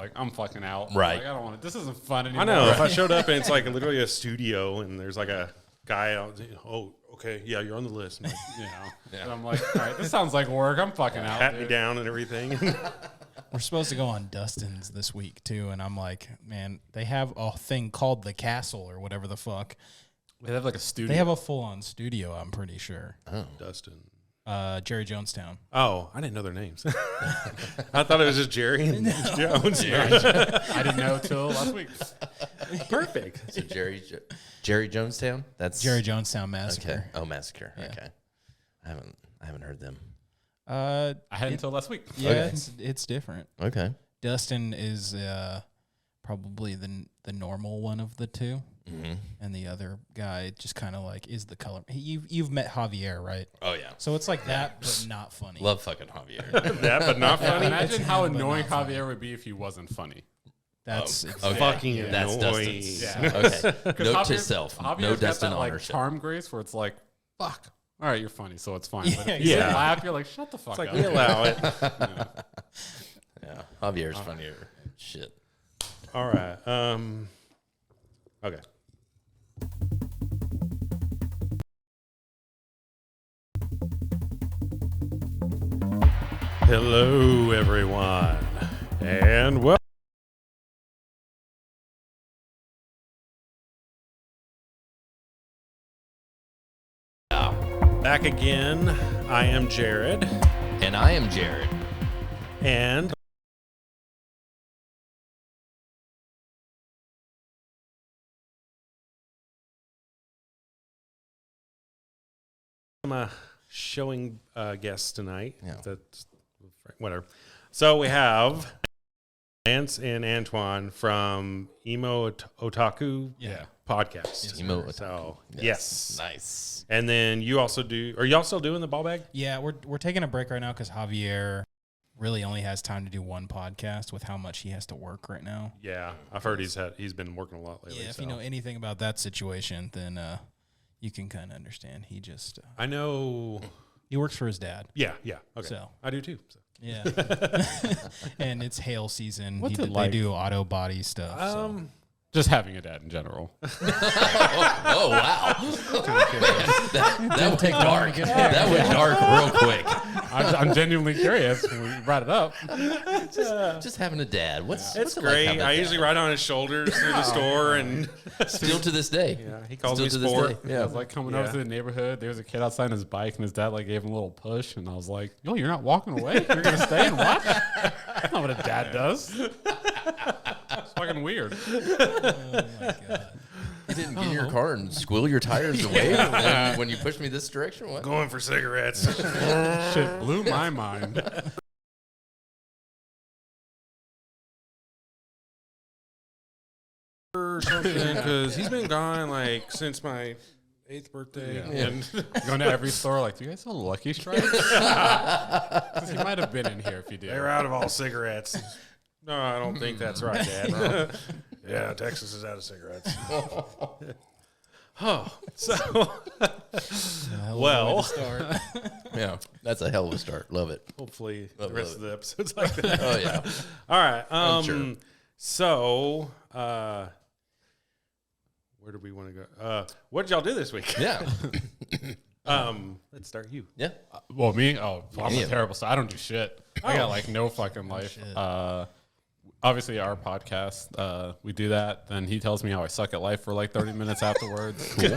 like, I'm fucking out. Right. Like, I don't want it. This isn't fun anymore. I know. If I showed up and it's like literally a studio and there's like a guy out, oh, okay, yeah, you're on the list. Like, And I'm like, all right, this sounds like work. I'm fucking out. pat me Dude. down and everything. We're supposed to go on Dustin's this week too, and I'm like, man, they have a thing called the Castle or whatever the fuck. They have like a studio. They have a full-on studio, I'm pretty sure. Oh. Dustin. Jerry Jonestown. Oh, I didn't know their names. I thought it was just Jerry and Jones. I didn't know till last week. Perfect. So Jerry Jonestown? That's Jerry Jonestown Massacre. Okay. Oh, Massacre. Yeah. Okay. I haven't heard them. I had until last week. Yeah, Okay. it's different. Okay. Dustin is probably the normal one of the two, and the other guy just kind of like is the color. You've met Javier, right? Oh yeah. So it's like that, but not funny. Love fucking Javier. That, but not funny. Imagine It's how him, but annoying not funny. Javier would be if he wasn't funny. That's Okay. Fucking That's annoying. Dustin's. Yeah. Okay. Note to self. Javier's No got Dustin that, like, ownership. charm grace where it's like, fuck. All right, you're funny, so it's fine. But if Yeah, you yeah. laugh, you're like, shut the fuck It's like up. we allow it. Yeah. Javier's funnier. Shit. All right. Okay. Hello, everyone, and welcome. Back again. I am Jared, And I am Jared. and I'm a showing guest tonight. Yeah. That's whatever. So we have Lance and Antoine from Emo Otaku Yeah. Podcast. Emo Otaku. So Yes. yes. Nice. And then you also do. Are y'all still doing the ball bag? Yeah, we're taking a break right now because Javier really only has time to do one podcast with how much he has to work right now. Yeah, I've heard he's been working a lot lately. Yeah, if so. you know anything about that situation, then you can kind of understand. He just I know. he works for his dad. Yeah. Okay. So. I do too. So. Yeah, and it's hail season. What's it They like? do auto body stuff. So. Just having a dad in general. Oh wow. that went take long dark. to get there. That went dark real quick. I'm genuinely curious when we brought it up. Just having a dad. What's It's it like great. having a I dad? usually ride on his shoulders through the store, and Still to this day. yeah, he calls Still me to this sport. day. I Yeah. was like coming over Yeah. to the neighborhood. There was a kid outside on his bike, and his dad like gave him a little push, and I was like, "Yo, you're not walking away. You're gonna stay and watch." That's not what a dad does. It's fucking weird. Oh my god. You didn't get in your car and squill your tires away when you pushed me this direction? What? Going for cigarettes. Shit blew my mind. Or something, because he's been gone like since my 8th birthday. Yeah. And Going to every store, like, "Do you guys sell Lucky Strikes?" 'Cause he might have been in here if you did. they're out of all cigarettes. No, I don't think that's right, Dad. Yeah, Texas is out of cigarettes. Oh, so well, Start. Yeah, that's a hell of a start. Love it. hopefully Love the rest it. of the episodes like that. Oh yeah. All right. I'm sure. So, where do we want to go? What did y'all do this week? Yeah. Let's start you. Yeah. Well, me? Oh, well, I'm Yeah. a terrible. So I don't do shit. I got like no fucking life. shit. Obviously, our podcast, we do that. Then he tells me how I suck at life for like 30 minutes afterwards. You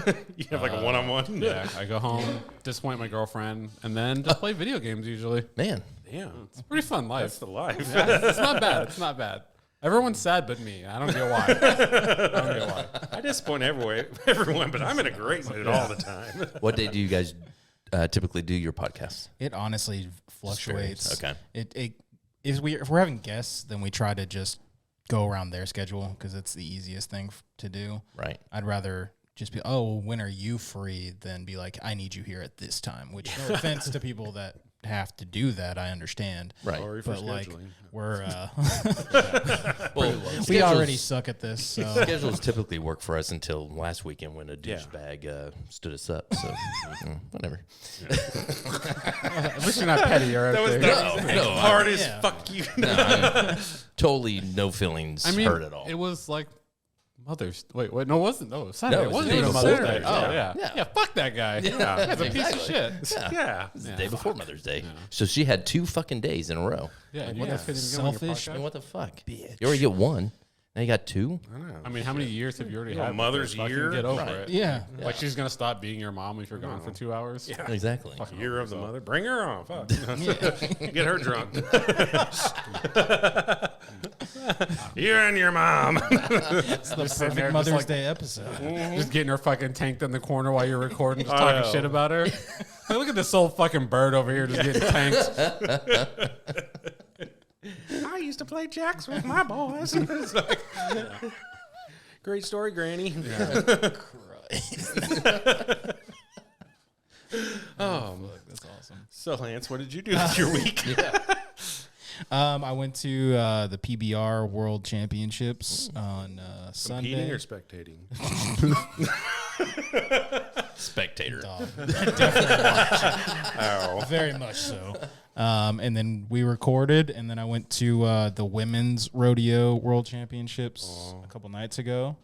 have like a one-on-one. Yeah, I go home, disappoint my girlfriend, and then just play video games usually. Man. Damn, It's a pretty fun life. that's the life. Yeah, it's not bad. It's not bad. Everyone's sad but me. I don't get why. I don't get why. I disappoint everyone, but I'm in a great mood all the time. What day do you guys typically do your podcast? It honestly fluctuates. Okay. It if we're having guests, then we try to just go around their schedule because it's the easiest thing to do. Right. I'd rather just be, oh, when are you free? Than be like, I need you here at this time. Which no offense to people that have to do that. I understand. Right. Sorry for But like scheduling. we're Well, we already suck at this. So schedules typically work for us until last weekend when a douchebag stood us up. So whatever. At least you're not petty or anything. No, hard as yeah. fuck you. I'm totally no feelings hurt at all. It was like Mother's. Wait, no, it wasn't. No, it was Saturday. No, It it was wasn't the even day Mother's before. Day. Oh, Yeah. yeah. Yeah. Fuck that guy. Yeah, He's a piece of shit. Yeah. It's the day before Mother's Day. So she had 2 fucking days in a row. Yeah, and you guys couldn't even get on your Selfish. I mean, podcast? what the fuck? You already get 1. Now you got 2? I know. I mean, how many years have you already know, had? Mother's Fucking Year? Get over Right. it. yeah. Like she's gonna stop being your mom if you're gone for 2 hours. Yeah. Exactly. Year of the mother. Bring her on. Fuck. Get her drunk. You and your mom. It's the sitting there perfect just Mother's like- Day episode. Just getting her fucking tanked in the corner while you're recording, just I talking know. shit about her. Hey, look at this old fucking bird over here just getting tanked. I used to play jacks with my boys. It's like, great story, Granny. Oh, That's awesome. so Lance, what did you do with your week? I went to the PBR World Championships on Competing Sunday. or spectating? Spectator. Oh, Very much so. And then we recorded, and then I went to the Women's Rodeo World Championships a couple nights ago.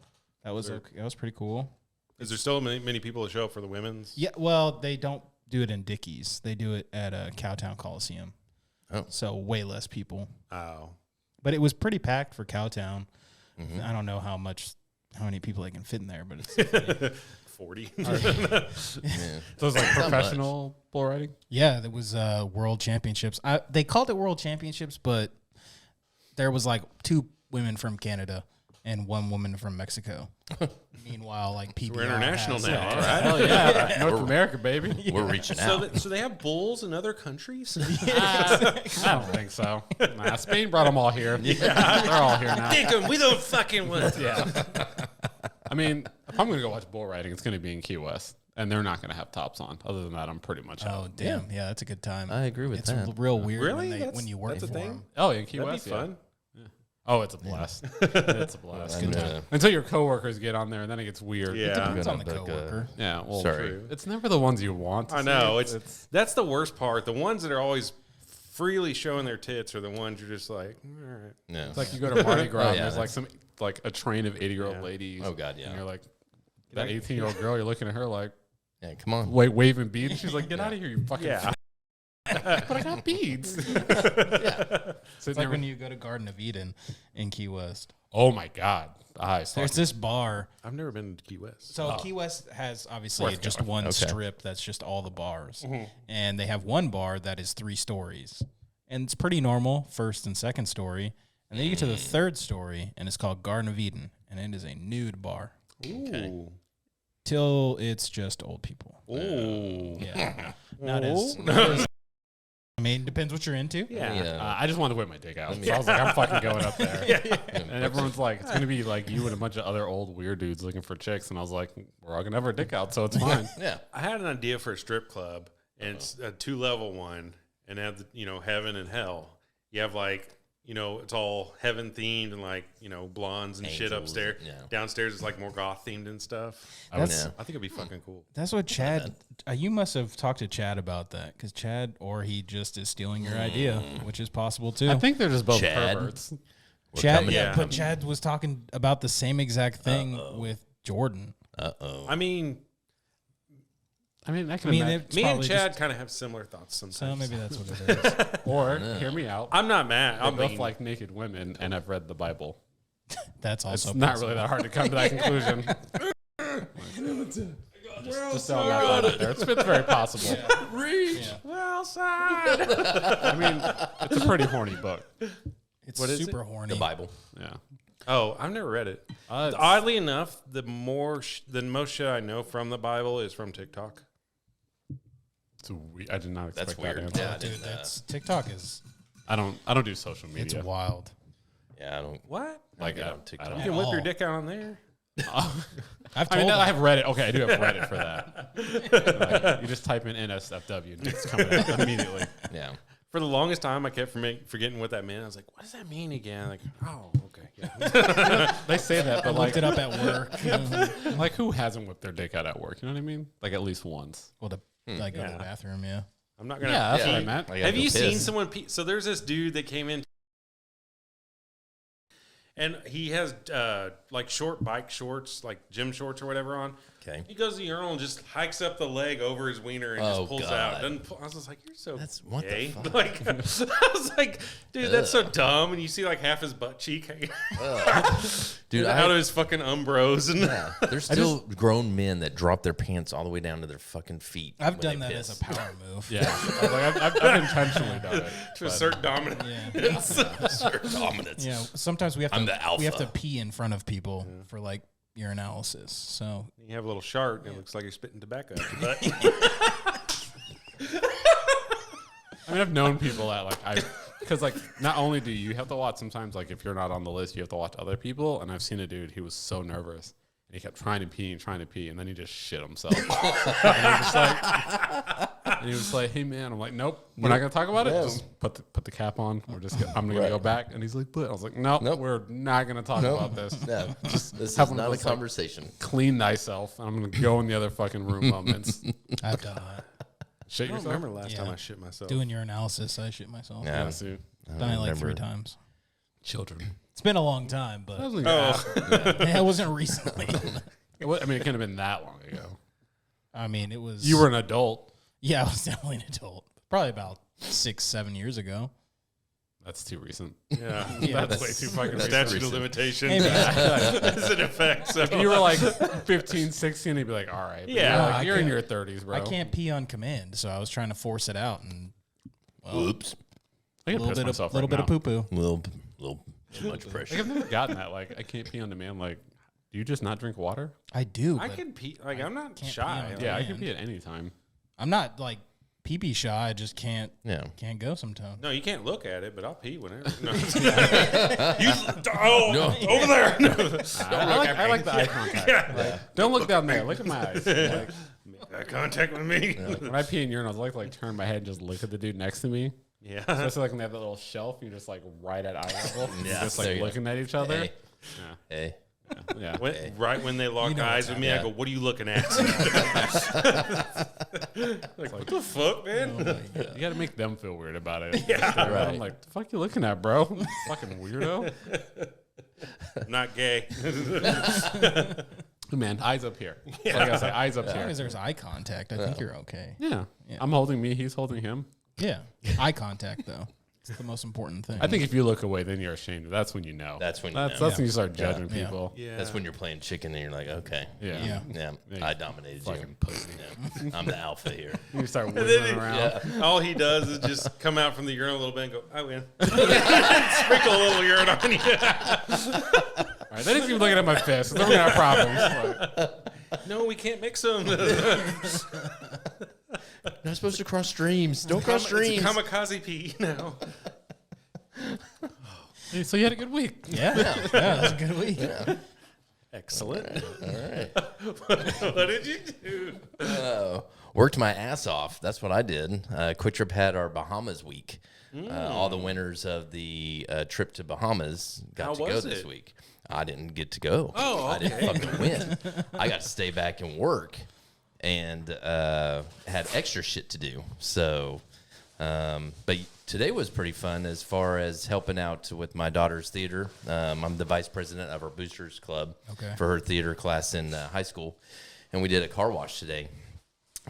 That was okay. That was pretty cool. is there still many people to show up for the women's? Yeah, well, they don't do it in Dickies. They do it at Cowtown Coliseum. Oh. So way less people. Oh, But it was pretty packed for Cowtown. I don't know how many people they can fit in there, but it's 40. Yeah. So it was like professional bull riding? yeah, there was World Championships. They called it World Championships, but there was like 2 women from Canada and 1 woman from Mexico. Meanwhile, like PBR We're international has, now, like, all right? Hell yeah. North America, baby. We're reaching So, out. so they have bulls in other countries? I don't think so. Nah, Spain brought them all here. They're all here now. Think 'em, we don't fucking want. Yeah. I mean, if I'm going to go watch bull riding, it's going to be in Key West. And they're not going to have tops on. Other than that, I'm pretty much out. Oh damn! Yeah, that's a good time. I agree with it's that. real weird Really? when you work That's a for thing? them. Oh, in Key That'd West? be Yeah. fun. Oh, it's a blast. It's a blast. Until your coworkers get on there, and then it gets weird. Yeah. Depends on the But, coworker. Yeah, well, Sorry. true. It's never the ones you want to I know. see. That's the worst part. The ones that are always freely showing their tits are the ones you're just like, all right. No. It's like you go to Mardi Gras, Oh, and yeah, there's like a train of 80-year-old Yeah. ladies. Oh, God, yeah. And you're like, that 18-year-old girl, you're looking at her like, Yeah, come on. waving beads. She's like, get out of here, you fucking Yeah. but I got beads. It's like when you go to Garden of Eden in Key West. Oh my God. There's this bar. I've never been to Key West. So Key West has obviously Worth just going. one Okay. strip that's just all the bars. And they have one bar that is 3 stories. And it's pretty normal, first and second story. And then you get to the third story, and it's called Garden of Eden. And it is a nude bar. Ooh. Till it's just old people. Ooh. Yeah. not as I mean, depends what you're into. Yeah. I just wanted to whip my dick out. So I was like, I'm fucking going up there. And And everyone's like, it's going to be like you and a bunch of other old weird dudes looking for chicks. And I was like, we're all going to have our dick out, so it's fine. yeah. I had an idea for a strip club, and it's a 2-level one, and they have the, heaven and hell. You have it's all heaven themed and blondes and shit Angels, upstairs. yeah. Downstairs is more goth themed and stuff. I would, That's- Yeah. I think it'd be fucking cool. That's what Chad. You must have talked to Chad about that, because Chad, or he just is stealing your idea, which is possible too. I think they're just both Chad. perverts. Chad, coming Yeah. but Chad was talking about the same exact thing with Jordan. Uh-oh. I mean, I mean, I can I mean, imagine. it's me and probably Chad just- kind of have similar thoughts So sometimes. maybe that's what it is. Or, hear me out. I'm not mad. They I both mean, like naked women, and I've read the Bible. That's It's also not possible. really that hard to come to that conclusion. Just throwing that out there. It's very possible. Reach. well side. I mean, it's a pretty horny book. It's What is super horny. The Bible. Yeah. Oh, I've never read it. Oddly enough, the most shit I know from the Bible is from TikTok. I did not expect That's that weird. answer. Yeah, I Dude, didn't, that's TikTok is I don't do social it's media. wild. yeah, I don't What? like I it on don't- TikTok. You I can whip your Oh. dick out on there. I've I told mean, them. I have Reddit. Okay, I do have Reddit for that. Like, you just type in NSFW and it's coming up immediately. Yeah. For the longest time, I kept forgetting what that meant. I was like, what does that mean again? Like, oh, okay. Yeah. They say that, I but looked it up at work. like who hasn't whipped their dick out at work? You know what I mean? Like at least once. Well, to like go to Yeah. the bathroom, yeah. I'm not going to. Yeah, that's Yeah. what I meant. I gotta Have go you seen piss. someone pee? So there's this dude that came in. And he has like short bike shorts, like gym shorts or whatever on. Okay. He goes to the urinal and just hikes up the leg over his wiener and Oh, just pulls God. out. I was just like, you're so What the gay. fuck? Like, I was like, dude, that's so dumb. And you see like half his butt cheek hanging Dude, out of his fucking umbros. And yeah, there's still grown men that drop their pants all the way down to their fucking feet. I've when done they that piss. as a power move. Yeah, like, I've intentionally done it. to assert dominance. Yeah. Assert dominance. Yeah. Sometimes we have I'm to the we have to alpha. pee in front of people for like urinalysis. So You have a little shark, and it looks like you're spitting tobacco out your butt. I mean, I've known people that because like not only do you have to watch, sometimes like if you're not on the list, you have to watch other people. And I've seen a dude, he was so nervous and he kept trying to pee, and then he just shit himself. and he was like, "Hey man," I'm like, "Nope, we're not gonna talk about it. No. Just put the cap on. I'm gonna go back." And he's like, "But," I was like, "Nope, we're not gonna talk about this. No, this is have one not of a those, like, conversation. Clean thyself. I'm gonna go in the other fucking room moments. I've done that. Shit I don't yourself." remember the last Yeah. time I shit myself. Doing urinalysis, I shit myself. Yeah. Yeah, see, Done it like 3 remember. times. children. It's been a long time, but That was it wasn't recently. I mean, it couldn't have been that long ago. I mean, it was. You were an adult. Yeah, I was definitely an adult. Probably about 6-7 years ago. That's too recent. Yeah. Yeah, That's way too fucking recent. Statute of recent. limitations Maybe. is in effect. So If you were like 15, 16, you'd be like, all right. But Yeah. you're, I like, you're in can't- your 30s, bro. I can't pee on command, so I was trying to force it out, and Oops. I a can little piss bit myself of little right bit of now. poo poo. Little too much Like, pressure. I've never gotten that. Like, I can't pee on demand. Like, do you just not drink water? I do. I but can pee. Like, I'm not can't shy. pee on Like, Yeah, I Man. can pee at any time. I'm not like pee shy. I just can't Yeah. go sometimes. no, you can't look at it, but I'll pee whenever. No. No. Over there. No. I like the eye contact. Like, don't look down there. Look at my eyes. Like, Eye contact with me. when I pee in urinals, I like to turn my head and just look at the dude next to me. Yeah. Especially like when they have that little shelf, you're just like right at eye level. You're Yeah, just there like you go. looking at each other. Hey. Hey. Yeah. Right when they lock You know eyes what's with me, I happening. go, "What are you looking at?" Like, what the fuck, man? You got to make them feel weird about it. Yeah. I'm Right. like, the fuck you looking at, bro? Fucking weirdo. I'm not gay. Man, eyes up here. Like I say, eyes up As long here. as there's eye contact, I think you're okay. Yeah. Yeah. I'm holding me. He's holding him. Yeah, eye contact though. It's the most important thing. I think if you look away, then you're ashamed. That's when you know. That's when you That's know. when you start judging Yeah. people. Yeah. That's when you're playing chicken and you're like, okay. Yeah. Yeah. Yeah. Yeah. I dominated you. Fucking pussy. Yeah. I'm the alpha here. You start then wiggling he- around. All he does is just come out from the urinal a little bit and go, "I win." Sprinkle a little urine on you. All right, then he's even looking at my fist. Then we're gonna have problems. Like, No, we can't mix them. Not supposed to cross streams. Don't cross It's a streams. kamikaze pee now. hey, so you had a good week. yeah, that was a good week. Excellent. All right. What did you do? Worked my ass off. That's what I did. Quick Trip had our Bahamas week. All the winners of the trip to Bahamas got How to go was this it? week. I didn't get to go. Oh, I didn't okay. fucking win. I got to stay back and work and had extra shit to do. So, but today was pretty fun as far as helping out with my daughter's theater. I'm the vice president of our Boosters Club for her theater class in high school. And we did a car wash today.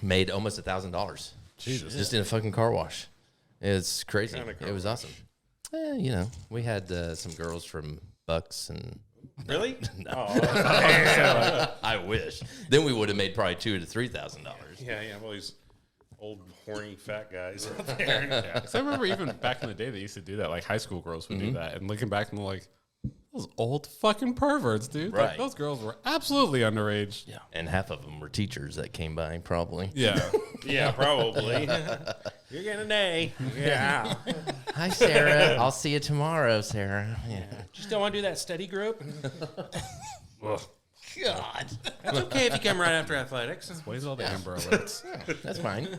Made almost $1,000. Jesus. Just in a fucking car wash. It's crazy. Kinda car It was awesome. You know, we had some girls from Bucks and Really? I wish. Then we would have made probably $2,000 to $3,000. Yeah, all these old, horny, fat guys out there. Yeah. 'Cause I remember even back in the day they used to do that. Like high school girls would do that. And looking back and like, those old fucking perverts, dude. Like, Right. those girls were absolutely underage. Yeah. And half of them were teachers that came by, probably. Yeah. Yeah, probably. You're getting an A. Yeah. Hi, Sarah. I'll see you tomorrow, Sarah. Yeah. You still want to do that study group? God. That's okay if you come right after athletics. Where's all the Amber Alerts? That's fine.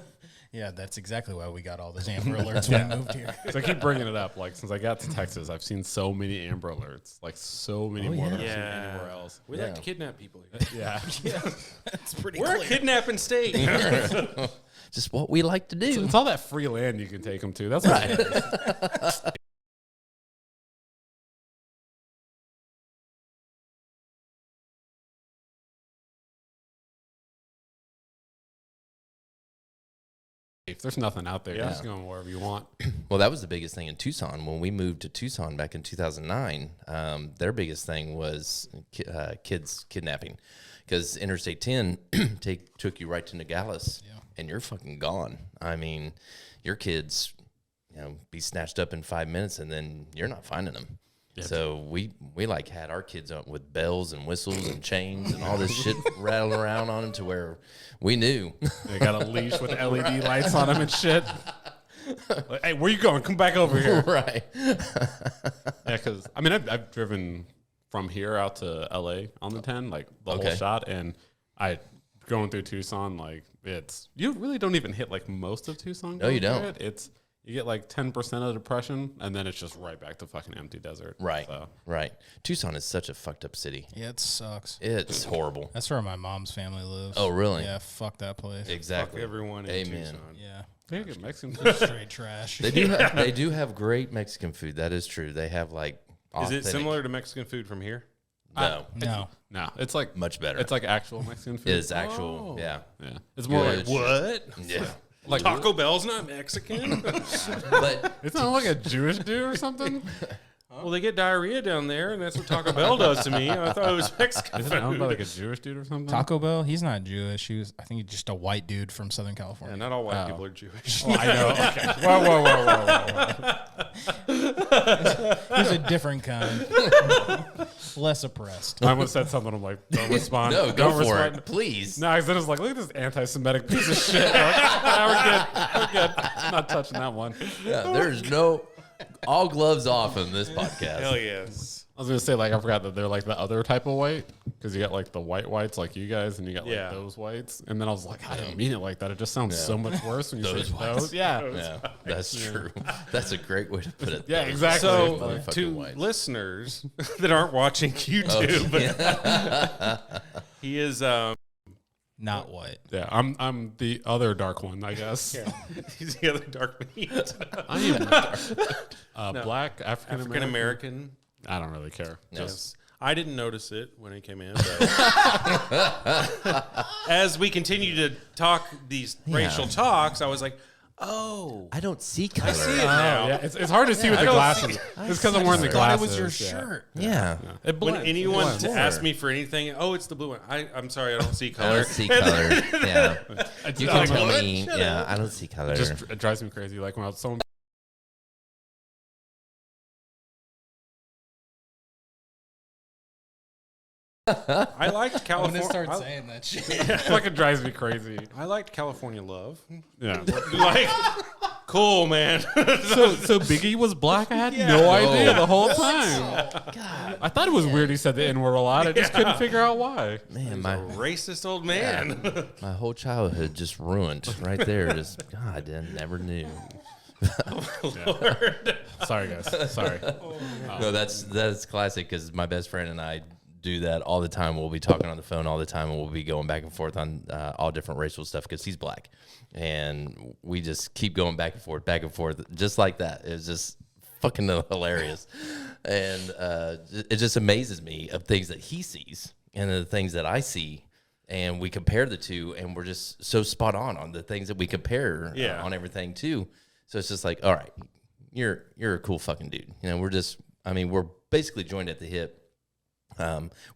Yeah, that's exactly why we got all those Amber Alerts when I moved here. So I keep bringing it up. Like, since I got to Texas, I've seen so many Amber Alerts. Like, so many more than I've seen anywhere else. We like to kidnap people. Yeah. That's pretty We're a kidnapping state. Just what we like to do. It's all that free land you can take them to. That's what it is. If there's nothing out there, you're just going wherever you want. Well, that was the biggest thing in Tucson. When we moved to Tucson back in 2009, their biggest thing was kids kidnapping. Because Interstate 10 took you right to Nogales, and you're fucking gone. I mean, your kids, be snatched up in 5 minutes, and then you're not finding them. Yep. So we like had our kids up with bells and whistles and chains and all this shit rattling around on them to where we knew. They got a leash with LED lights on them and shit. Like, hey, where you going? Come back over here. Right. Yeah, because, I mean, I've driven from here out to LA on the 10, like the whole shot, and going through Tucson, like, you really don't even hit like most of Tucson. No, you don't. You get like 10% of depression, and then it's just right back to fucking empty desert. Right. So. Right. Tucson is such a fucked up city. Yeah, it sucks. It's horrible. That's where my mom's family lives. Oh, really? Yeah, fuck that place. Exactly. Fuck everyone in Amen. Tucson. Yeah. They get Mexican food. Straight trash. They do have great Mexican food. That is true. They have like Is it similar to Mexican food from here? No. No, it's like Much better. It's like actual Mexican food. It is actual. Yeah. Yeah, it's more Good. like What? Yeah. like Taco Bell's not Mexican? But it's not like a Jewish dude or something. Well, they get diarrhea down there, and that's what Taco Bell does to me. I thought it was Mexican Isn't it owned by food. like a Jewish dude or something? Taco Bell, he's not Jewish. I think he's just a white dude from Southern Yeah, California. not all white people are Jewish. Oh, I know. Okay. Whoa. He's a different kind. Less oppressed. I almost said something. I'm like, don't respond. no, go Don't for respond. it, please. No, I was like, look at this anti-Semitic piece of shit. Like, we're good. We're good. I'm not touching that one. Yeah, there's all gloves off in this podcast. Hell yes. I was gonna say, like, I forgot that they're like the other type of white, because you got like the whites like you guys, and you got like those whites. And then I was like, I didn't mean it like that. It just sounds so much worse when you Those say whites. those. Yeah. Yeah, that's true. That's a great way to put it. Yeah, Those exactly. So, motherfucking to whites. listeners that aren't watching YouTube, he is Not white. Yeah, I'm the other dark one, I guess. he's the other dark meat. I am black African African American. I don't really care. Yes. I didn't notice it when it came in. But as we continue to talk these racial talks, I was like, oh. I don't see color. I see it now. Yeah, it's hard to see with the glasses. It's because I'm wearing the I thought glasses. it was your yeah. shirt. Yeah. It When blends. anyone It blends. asks me for anything, oh, it's the blue one. I'm sorry, I don't see I color. don't see color. Yeah. You can like, tell what? me. Yeah, I don't see color. It drives me crazy. Like when I was someone. I liked I'm California. gonna start saying that shit. It fucking drives me crazy. I liked California Love. Yeah. Like, cool, man. So Biggie was black? I had no idea the whole time. God, I thought it was weird he said the N-word a lot. I just couldn't figure out why. man, Racist old man. my whole childhood just ruined right there. Just God, I never knew. Sorry, guys. Sorry. No, that's classic because my best friend and I do that all the time. We'll be talking on the phone all the time, and we'll be going back and forth on all different racial stuff because he's black, and we just keep going back and forth, just like that. It's just fucking hilarious, and it just amazes me of things that he sees and the things that I see, and we compare the two, and we're just so spot on the things that we compare on everything too. So it's just like, all right, you're a cool fucking dude. We're basically joined at the hip.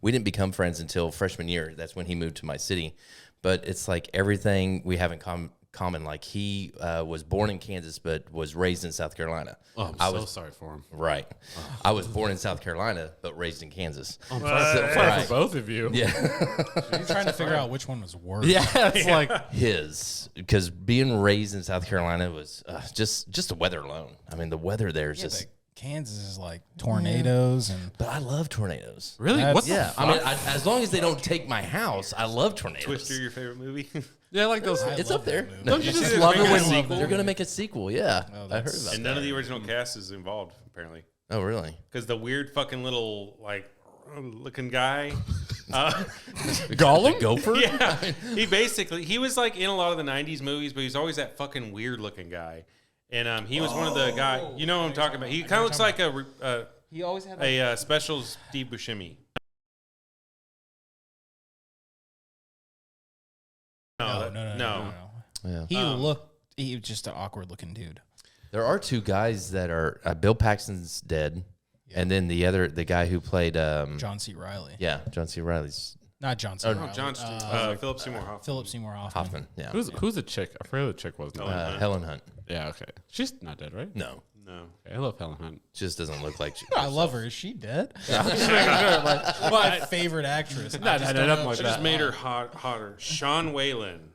We didn't become friends until freshman year. That's when he moved to my city. But it's like everything we have in common. Like he was born in Kansas, but was raised in South Carolina. Oh, I'm so sorry for him. Right. I was born in South Carolina, but raised in Kansas. I'm sorry for both of you. Yeah. I'm trying to figure out which one was worse. Yeah, it's like His, because being raised in South Carolina was just the weather alone. I mean, the weather there is just Kansas is like tornadoes and But I love tornadoes. Really? That's- What the Yeah, fuck? I mean, as long as they don't take my house, I love tornadoes. Twister, your favorite movie? Yeah, I like those. It's love up there. that movie. Don't you you see just they're love it making a when sequel? they're going to make a sequel? Yeah, Oh, I heard that's- about And that. none of the original cast is involved, apparently. Oh, really? Because the weird fucking little, like, looking guy. Gollum? Gopher? Yeah. He was like in a lot of the 90s movies, but he's always that fucking weird looking guy. And he was one of the guys, you know what I'm talking about. He kind of looks like he always had a special Steve Buscemi. No. Yeah. He was just an awkward looking dude. There are two guys that are Bill Paxton's dead, and then the guy who played John C. Riley. yeah, John C. Riley's Not John C. Riley. Philip Seymour Hoffman. Philip Seymour Hoffman. Hoffman. Yeah, Who's the chick? I forget who the chick was. Now. Helen Hunt. Yeah, okay. She's not dead, right? No, No. Okay, I love Helen Hunt. just doesn't look like. She, I love her. Is she dead? My favorite actress. Not like She just that. made her hotter. Sean Whalen.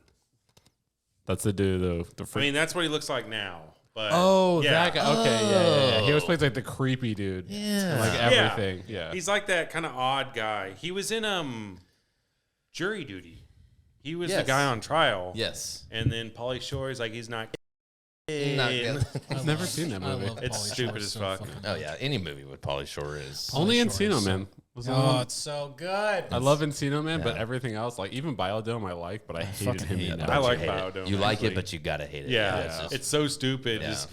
That's the dude, though. The I freak. mean, that's what he looks like now. But That guy. Okay, yeah. He always plays like the creepy dude. Yeah. Like everything. Yeah. He's like that kind of odd guy. He was in Jury Duty. He was the Yes. guy on trial. yes, And then Pauly Shore is like, he's not. I've never seen that movie. It's Pauly stupid Shore as so fuck. fucking- oh yeah, any movie with Pauly Shore is. Only Shore Encino is Man. Was the Oh, one- it's so good. I love Encino Man, but Yeah. everything else, like even Biodome, I like, but I hated fucking him. hate in it. that. I like hate it. Biodome, You like actually. it, but you gotta hate it. Yeah, it's it's so stupid. Yeah. Just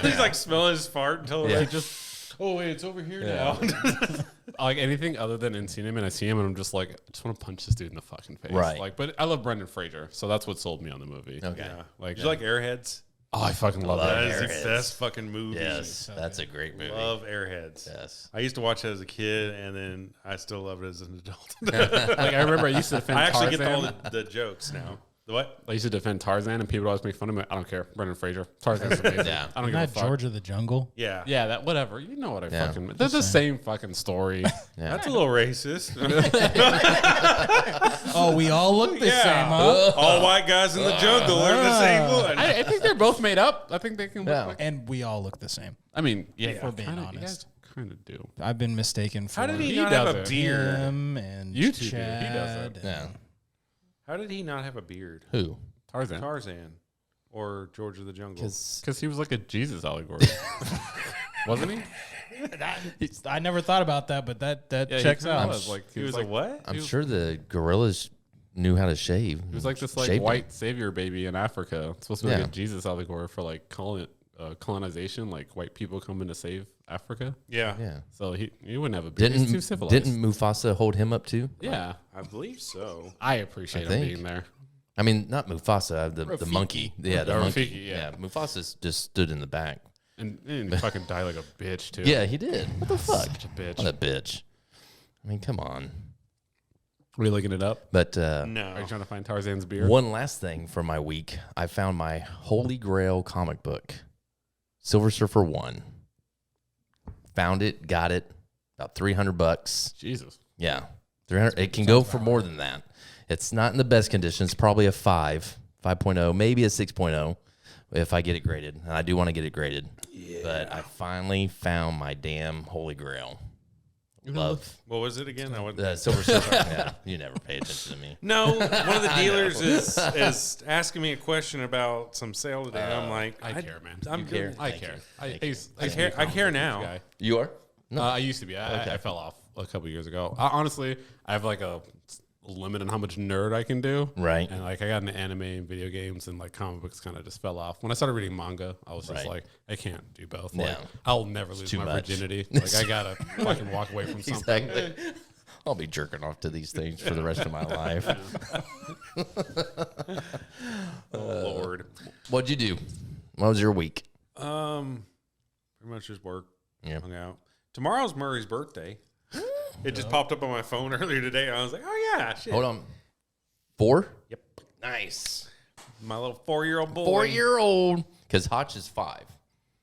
he's like smelling his fart until Yeah. he just. Oh wait, it's over here Yeah. now. Like anything other than Encino Man, I see him and I'm just like, I just want to punch this dude in the fucking face. Right. Like, but I love Brendan Fraser, so that's what sold me on the movie. okay. Yeah. Like, Did you like Airheads? oh, I fucking love love that. That is Airheads. the best fucking movie. Yes, that's a great movie. Love Airheads. Yes. I used to watch it as a kid, and then I still love it as an adult. Like I remember I used to defend I actually Tarzan. get all the jokes now. The what? I used to defend Tarzan, and people would always make fun of me. I don't care. Brendan Fraser. Tarzan's amazing. Yeah. I don't give Isn't a that fuck. George of the Jungle? Yeah. Yeah, that whatever. You know what I Yeah. fucking. That's the same fucking story. Yeah. That's a little racist. Oh, we all look the Yeah. same, huh? All white guys in the jungle are the same one. I think they're both made up. I think they can. Look Yeah. like, And we all look the same. I mean, yeah, If we're being kinda, honest. You guys kind of do. I've been mistaken for How did he He not have a doesn't. beard? him and You two do. He Chad. doesn't. and- Yeah. How did he not have a beard? Who? Tarzan. Tarzan or George of the Jungle? Because he was like a Jesus allegory. Wasn't he? I never thought about that, but that Yeah, checks he kinda out. was, like, he was a what? I'm sure the gorillas knew how to shave. He was like this like Shaved him. white savior baby in Africa. It's supposed to be Yeah. like a Jesus allegory for like colonization, like white people coming to save Africa. Yeah, Yeah. So he wouldn't have a beard. He's too Didn't civilized. didn't Mufasa hold him up too? Yeah, I believe so. I appreciate him think. being there. I mean, not Mufasa, the monkey. Yeah, the Rafiki, monkey. yeah. Yeah, Mufasa just stood in the back. And he fucking died like a bitch too. Yeah, he did. What the fuck? Such a bitch. What a bitch. I mean, come on. Are we looking it up? But Are No. you trying to find Tarzan's beard? one last thing for my week, I found my Holy Grail comic book, Silver Surfer 1. Found it, got it, about $300. Jesus. Yeah, 300. It can go for more than that. It's not in the best condition. It's probably a 5.0, maybe a 6.0 if I get it graded. And I do want to get it graded. Yeah. But I finally found my damn Holy Grail. Love What was it again? I the Silver Surfer. Yeah, you never pay attention to me. No, one of the dealers is asking me a question about some sale today. and I'm like, I care, man. I'm You care? good. I Thank care. you. I care now. Guy. You are? I used to be. I fell off a couple years ago. Honestly, I have like a limit on how much nerd I can do. Right. And like I got into anime and video games and like comic books kind of just fell off. When I started reading manga, I was just Right. like, I can't do both. Yeah. Like, I'll never lose too my much. virginity. Like I gotta fucking walk away from something. Exactly. I'll be jerking off to these things for the rest of my life. Oh, Lord. What'd you do? What was your week? Pretty much just work. Yeah. Hung out. Tomorrow's Murray's birthday. It just popped up on my phone earlier today. I was like, oh yeah, shit. Hold on. 4? Yep. Nice. My little 4-year-old boy. 4-year-old. Because Hotch is 5.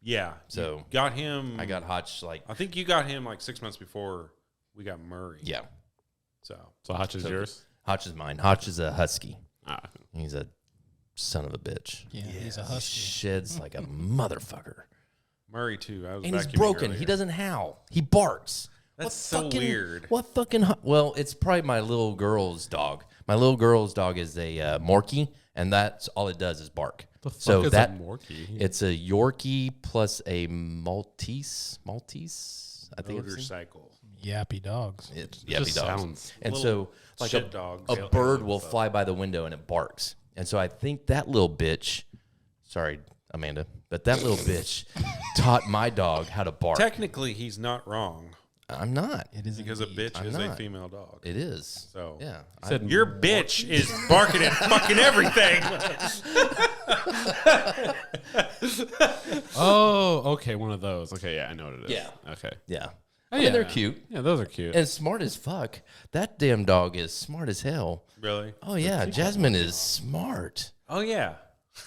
Yeah. So- you got him. I got Hotch like, I think you got him like 6 months before we got Murray. yeah. So So Hotch is yours? Hotch is mine. Hotch is a husky. Ah, He's a son of a bitch. Yeah, he's a husky. Sheds like a motherfucker. Murray too. I was And he's vacuuming broken. earlier. He doesn't howl. He barks. That's so weird. What fucking... Well, it's probably my little girl's dog. My little girl's dog is a Morkie, and that's all it does is bark. The fuck So is that a Morkie? it's a Yorkie plus a Maltese. I think it's Motorcycle. Yappy dogs. it's It yappy just dogs. sounds And little so like shit dog. a bird will fly by the window and it barks. And so I think that little bitch, sorry, Amanda, but that little bitch taught my dog how to bark. Technically, he's not wrong I'm not. It is because a indeed. bitch I'm is a not. female dog. It is. So Yeah. Said your bitch is barking at fucking everything. oh, okay, one of those. Okay, yeah, I know what it is. Yeah. Okay. Yeah. Oh, I mean, yeah. they're cute. Yeah, those are cute. And smart as fuck. That damn dog is smart as hell. Really? Oh, yeah. Jasmine is smart. Oh yeah.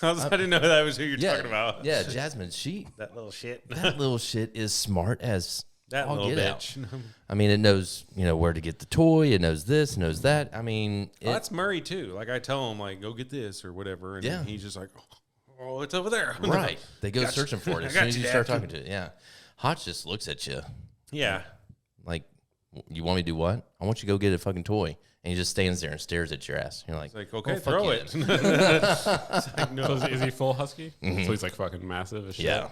I didn't know that was who you're talking about. Yeah, Jasmine, That little shit. that little shit is smart as That all little get out. bitch. I mean, it knows, where to get the toy. It knows this, knows that. I mean, Well, that's Murray too. Like I tell him, like go get this or whatever, and Yeah. he's just like, oh, it's over there. right. They go Gotcha. searching for it I as got soon as you, you start Dad. talking to it. Yeah. Hotch just looks at you Yeah. like, you want me to do what? I want you to go get a fucking toy. And he just stands there and stares at your ass. You're like, It's like, okay, oh, fuck throw yeah. it. It's like, no. So is he full husky? So he's like fucking massive as shit. Yeah.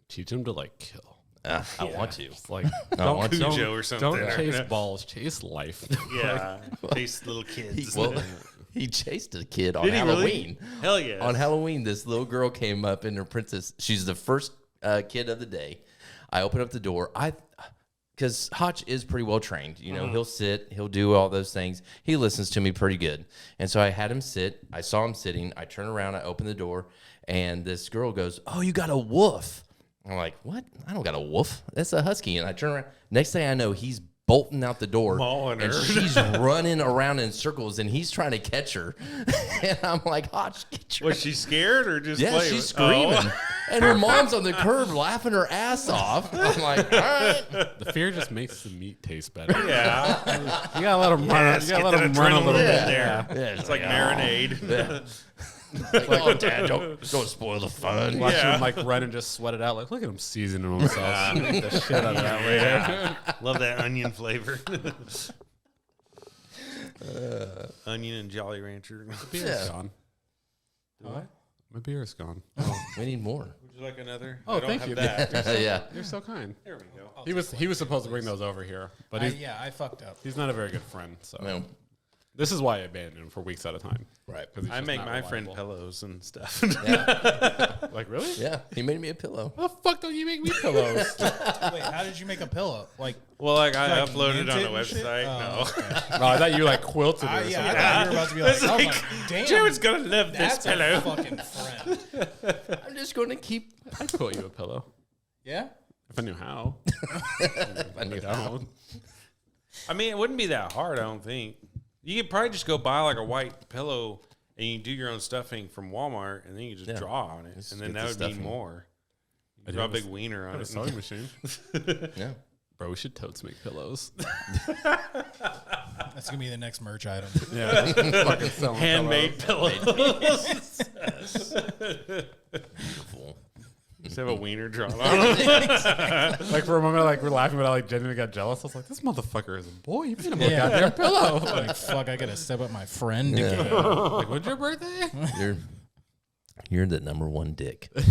Teach him to like kill. I want to. It's like I want to. Cujo or something. Don't chase balls, chase life. Yeah. Chase little kids. Well, he chased a kid on Did he really? Halloween. Hell yeah. On Halloween, this little girl came up in her princess. She's the first kid of the day. I open up the door. Because Hotch is pretty well trained. He'll sit, he'll do all those things. He listens to me pretty good. And so I had him sit. I saw him sitting. I turn around, I open the door, and this girl goes, "Oh, you got a wolf." I'm like, "What? I don't got a wolf. That's a husky." And I turn around. Next thing I know, he's bolting out the door. Mauling and her. she's running around in circles, and he's trying to catch her. And I'm like, "Hotch, get your..." Was she scared or just Yeah, playing she's with- screaming. Oh. And her mom's on the curb laughing her ass off. I'm like, all right. The fear just makes the meat taste better. Yeah. You gotta let him run. Yes, You gotta get let that him run a adrenaline little in bit. there. Yeah, It's like marinade. Like, oh, Dad, don't spoil the fun. Watch Yeah. him like run and just sweat it out. Like, look at him seasoning himself. Eat the shit out of that later. Love that onion flavor. Onion and Jolly Rancher. Beer's Yeah. gone. What? My beer is gone. We need more. Would you like another? Oh, I don't thank have you. That. Yeah. You're so kind. There we go. He was supposed to bring those over here, but I fucked up. he's not a very good friend. So No. this is why I abandoned him for weeks at a time. Right. 'Cause he's I just make not my friend reliable. pillows and stuff. Like, really? Yeah. He made me a pillow. How the fuck don't you make me pillows? Wait, how did you make a pillow? Like, Well, like I Like uploaded on mint a it and shit? website. Oh, No, I thought you like quilted it or yeah, I something. thought you were about to be like, It's oh like, my damn, Jared's gonna love this that's pillow. a fucking friend. I'm just going to keep. I'd quilt you a pillow Yeah. if I knew how. I knew I don't. I mean, it wouldn't be that hard. I don't think. You could probably just go buy like a white pillow and you do your own stuffing from Walmart, and then you just Yeah. draw on it, Just and then get that the would mean stuffing. more. I Draw a do big have wiener I on have a it. sewing machine. Yeah. Bro, we should totes make pillows. That's gonna be the next merch item. Yeah, fucking selling Handmade pillows. Beautiful. Just have a wiener drawn on it. Like for a moment, like we're laughing, but I like genuinely got jealous. I was like, "This motherfucker is a boy. You made him a Yeah. goddamn pillow." Like, fuck, I gotta step up my friend Yeah. game. Like, when's your birthday? You're the number one dick. I'm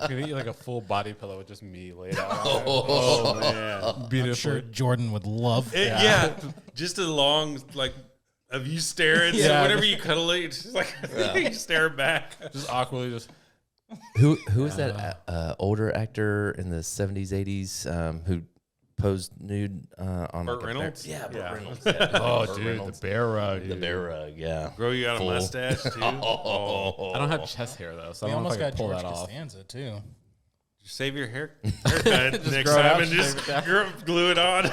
gonna eat like a full body pillow with just me laid out. on it. Oh man. Beautiful. I'm sure Jordan would love that. Yeah. Just a long like of you staring. So Yeah. whenever you cuddle it, it's just like you stare back. Just awkwardly, just Who is that older actor in the 70s, 80s who posed nude on Burt like Reynolds? Yeah, Burt Yeah. Reynolds. Yeah, oh, Burt dude, Reynolds. the bear rug. The bear rug, yeah. Grow you out Full. a mustache too. Oh. I don't have chest hair though, so We I don't know almost if I got can pull George that off. Costanza too. Save your haircut next grow it time out, and just shave it down. glue it on.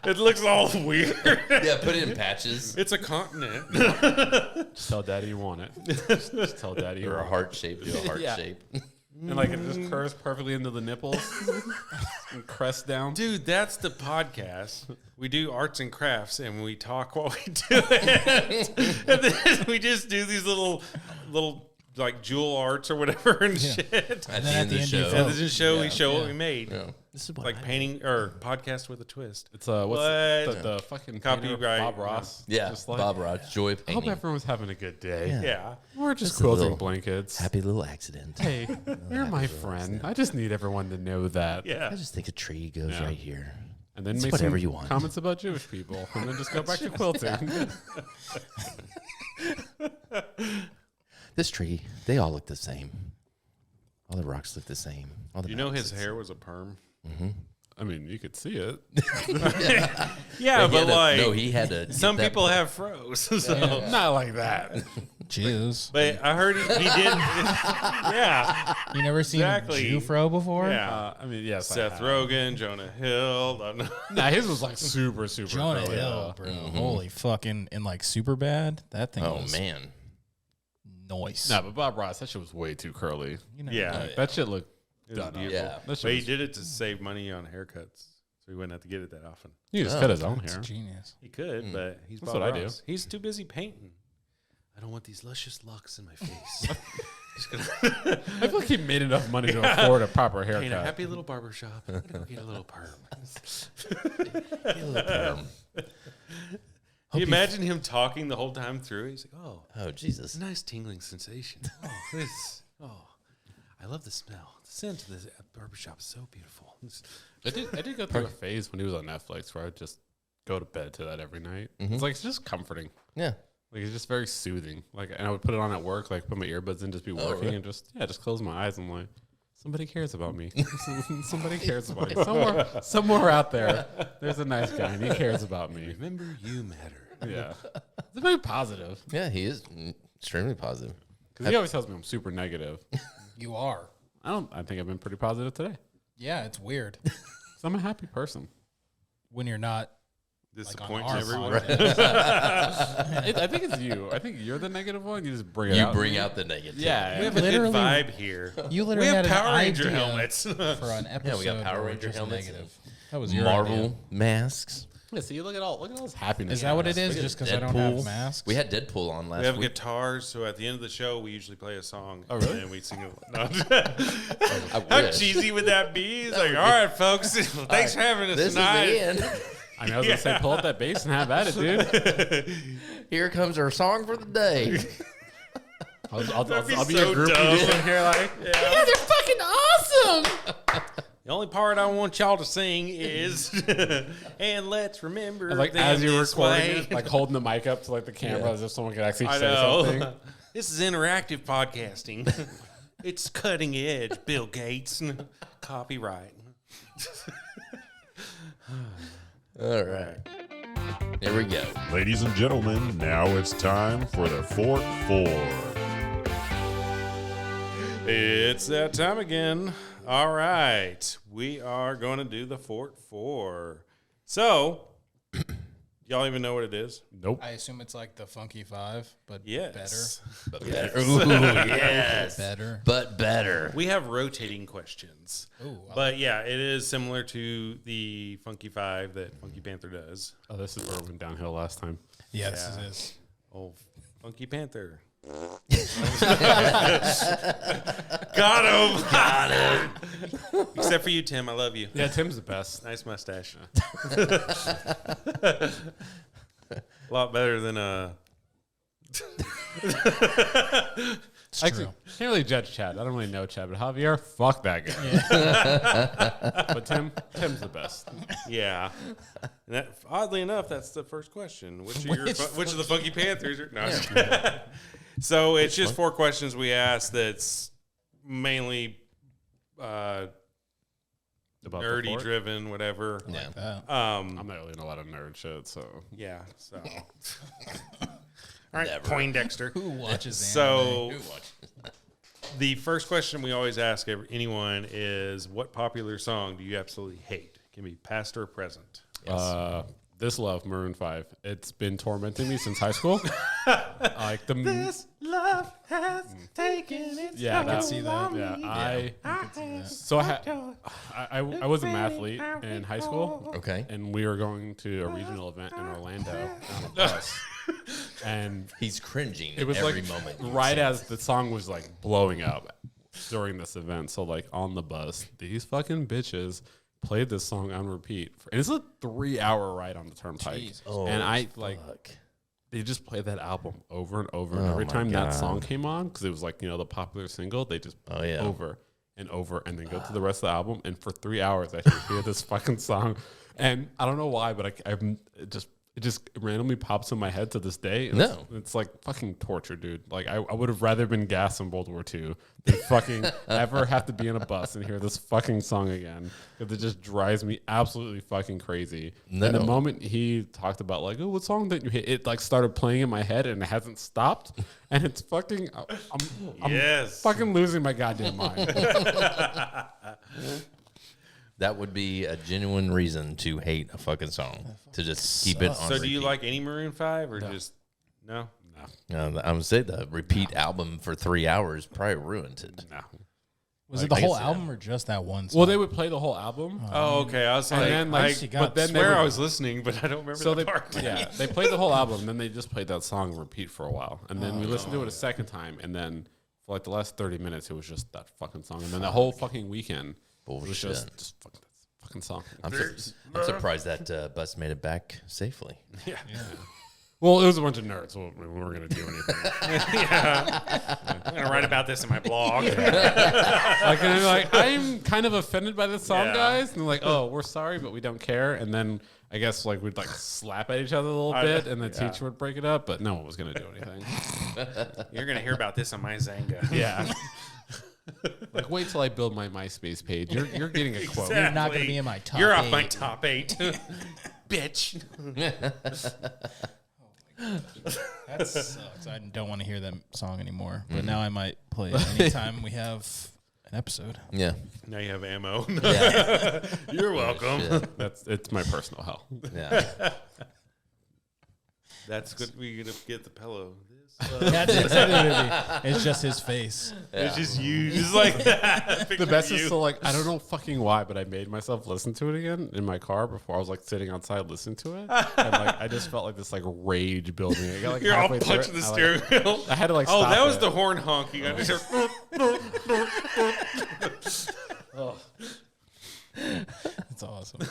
It looks all weird. Yeah, put it in patches. It's a continent. Just tell daddy you want it. Just tell daddy you Or a want heart shape, do a heart Yeah. shape. And like it just curves perfectly into the nipples and crests down. Dude, that's the podcast. We do arts and crafts, and we talk while we do it. And then we just do these little like jewel arts or whatever and shit. At the end of the And show. then the show, we show what we made. Yeah. This is what Like painting or podcast with a twist. It's what's What? the fucking Copyright. painter, Bob Ross. Yeah, Just like, Bob Rod, joy of I hope painting. everyone's having a good day. Yeah. Yeah. We're just Just a quilting little blankets. Happy little accident. Hey, you're my friend. I just need everyone to know that. Yeah. I just think a tree goes Yeah. right here. And then It's make whatever some you want. comments about Jewish people, and then just go back to quilting. This tree, they all look the same. All the rocks look the same. All the You know his mountains. hair was a perm? I mean, you could see it. Yeah, He had but to- like no, he had to. get some that- people have froze. So. Not like that. Jews. But I heard he did. Yeah. You never seen Exactly. a Jew fro before? Yeah. I mean, yes. I Seth have. Rogen, Jonah Hill. Nah, his was like super Jonah curly, Hill, though. bro. Holy fucking, and like super bad. That thing Oh was man, noise. Nah, but Bob Ross, that shit was way too curly. You know, Yeah. That shit looked It was done up. beautiful. Yeah. That shit But he was- did it to save money on haircuts. So he wouldn't have to get it that often. He just Oh, cut his own It's hair. genius. He could, but he's That's Bob what I do. Ross. He's too busy painting. I don't want these luscious locks in my face. Just gonna I feel like he made enough money to afford a proper paint a haircut. happy little barber shop. I'm gonna go get a little perm. Can you imagine him talking the whole time through? He's like, "Oh, oh Jesus, it's a nice tingling sensation. Oh, I love the smell. The scent of this barbershop is so beautiful." I did go through a phase when he was on Netflix where I'd just go to bed to that every night. It's like, it's just comforting. yeah. Like, it's just very soothing. Like, and I would put it on at work, like put my earbuds in, just be working really? and just close my eyes and like, somebody cares about me. Somebody cares about me. Somewhere out there, there's a nice guy and he cares about me. Remember, you matter. Yeah. It's very positive. Yeah, he is extremely positive. Because he always tells me I'm super negative. You are. I think I've been pretty positive today. Yeah, it's weird So I'm a happy person. when you're not. Disappointing our everyone. podcast. I think it's you. I think you're the negative one. You just bring it You out. bring out the negative. Yeah. We have a good Literally- vibe here. You We literally have had an Power Ranger idea helmets. for an episode. we got Power where we're Ranger just helmets negative. That was your Marvel idea. masks. Yeah, see, look at all this happiness. Is that what it in us. is? Just because I don't have Deadpool. masks? We had Deadpool on last We have week. guitars, so at the end of the show, we usually play a song. Oh, really? And we sing it. No. I How wish. cheesy would that be? It's like, all right, folks, thanks for having us This tonight. is the end. I mean, I was gonna say, pull up that bass and have at it, dude. Here comes our song for the day. I'll be be so your groupie dumb. just in here like, Yeah. you guys are fucking awesome. The only part I want y'all to sing is, and let's remember. And like them as you're this recording way. it, like holding the mic up to like the camera as if someone could actually I say know. something. This is interactive podcasting. It's cutting edge, Bill Gates. Copyright. All right. Here we go. Ladies and gentlemen, now it's time for the Fort 4. It's that time again. All right. We are going to do the Fort 4. So, y'all even know what it is? Nope. I assume it's like the Funky Five, but Yes. But better. Ooh, yes. better. But better. We have rotating questions. Ooh, But yeah, it is similar to the Funky Five that Funky Panther does. Oh, this is where we went downhill last time. yes, Yeah. it is. Oh, Funky Panther. Got him. Except for you, Tim. I love you. Yeah, Tim's the best. Nice mustache. A lot better than It's Actually, true. can't really judge Chad. I don't really know Chad, but Javier, fuck that guy. But Tim's the best. yeah. And that, oddly enough, that's the first question. Which of the Funky Panthers are? No. So it's just 4 questions we ask. That's mainly About the nerdy fort? driven, whatever. Yeah. I'm not really in a lot of nerd shit, so Yeah. So. All right, Poindexter. Who watches So anime? the first question we always ask anyone is, what popular song do you absolutely hate? It can be past or present. This Love, Maroon 5. It's been tormenting me since high school. Like the This love. love has taken its Yeah, I can see that. Yeah, I can see that. So I was a mathlete in high school. Okay. And we were going to a regional event in Orlando on a bus. And He's cringing it was every like moment. right as the song was like blowing up during this event. So like on the bus, these fucking bitches played this song on repeat. And it's a 3-hour ride on the turnpike. Jesus. And I like Fuck. they just played that album over and over. And Oh every my time that God. song came on, because it was like, the popular single, they just Oh, yeah. over and over and then go to the rest of the album. And for 3 hours, I could hear this fucking song. And I don't know why, but it just randomly pops in my head to this day. And No. it's like fucking torture, dude. Like I would have rather been gassed in World War II than fucking ever have to be in a bus and hear this fucking song again, because it just drives me absolutely fucking crazy. No. And the moment he talked about like, oh, what song did you hit? It like started playing in my head and it hasn't stopped. And it's fucking, I'm Yes. fucking losing my goddamn mind. That would be a genuine reason to hate a fucking song. To just keep it on So do you repeat. like any Maroon 5 or just no? I'm going to say the repeat album for 3 hours probably ruined it. No. Was it Like the whole I said. album or just that one song? Well, they would play the whole album. Oh, okay. I was And like, then, like, she I got- but then they swear would- I was listening, but I don't remember So that they, part. yeah, they played the whole album, then they just played that song on repeat for a while, and then we listened to it a second time, and then for like the last 30 minutes, it was just that fucking song, and then the whole fucking weekend was Bullshit. just fucking that fucking song. I'm surprised that bus made it back safely. Well, it was a bunch of nerds. So we weren't gonna do anything. I'm gonna write about this in my blog. I'm kind of offended by this song, Yeah. guys, and they're like, oh, we're sorry, but we don't care, and then. I guess like we'd like slap at each other a little bit, and the teacher would break it up, but no one was gonna do anything. You're gonna hear about this on my Zanga. Yeah. Like, wait till I build my MySpace page. You're getting a quote. You're not going to be in my top You're off 8. my top 8, bitch. That sucks. I don't want to hear that song anymore. But now I might play it anytime we have an episode. Yeah. Now you have ammo. Yeah. You're welcome. Shit. It's my personal hell. Yeah. That's good. We're gonna get the pillow. That's exactly what it'd be. It's just his face. It's just you. Just like The best is still like, I don't know fucking why, but I made myself listen to it again in my car before I was like sitting outside listening to it. And like I just felt like this like rage building. I got like You're all halfway through punching it, the I, steering wheel. I had to like Oh, stop that was it. the horn honking. I just That's awesome.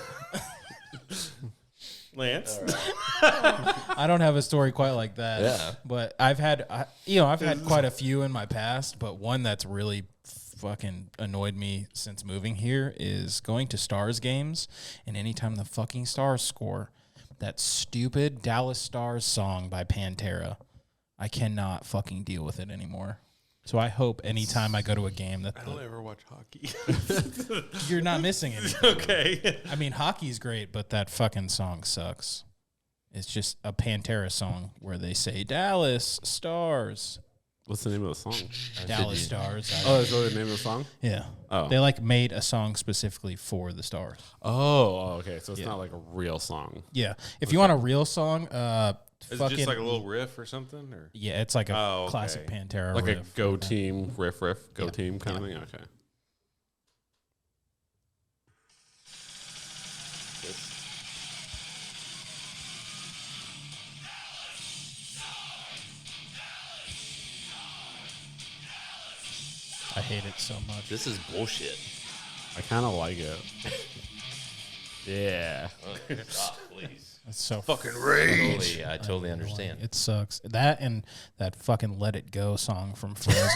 Lance. I don't have a story quite like that. Yeah. But I've had quite a few in my past, but one that's really fucking annoyed me since moving here is going to Stars games, and anytime the fucking Stars score, that stupid Dallas Stars song by Pantera, I cannot fucking deal with it anymore. So I hope anytime I go to a game that I don't ever watch hockey. you're not missing anything. Okay. I mean, hockey's great, but that fucking song sucks. It's just a Pantera song where they say Dallas Stars. What's the name of the song? Dallas Stars. Oh, that's really the name of the song? Yeah. Oh. They like made a song specifically for the Stars. Oh, okay. So it's Yeah. not like a real song. Yeah. If you want a real song, Is fucking, it just like a little riff or something? Or yeah, it's like a Oh, okay. classic Pantera Like riff. a go team, riff, go Yeah. team kind of thing? Okay. I hate it so much. This is bullshit. I kind of like it. Yeah. Stop, please. It's so fucking rage. I totally understand. It sucks. That and that fucking Let It Go song from Frozen.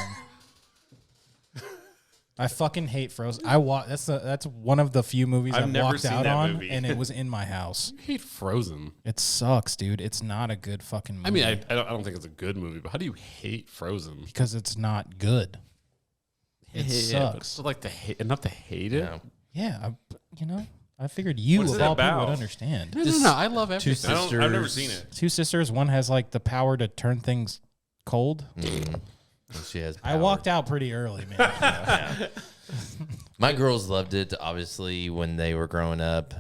I fucking hate Frozen. That's one of the few movies I've I've never walked seen out that on, movie. and it was in my house. I hate Frozen. It sucks, dude. It's not a good fucking movie. I mean, I don't think it's a good movie, but how do you hate Frozen? because it's not good. It sucks. But like enough to hate it? Yeah. Yeah, I figured you What's of it all people about? would understand. No. I love everything. I've never seen it. Two sisters. One has like the power to turn things cold. She has I power. walked out pretty early, man. My girls loved it, obviously, when they were growing up.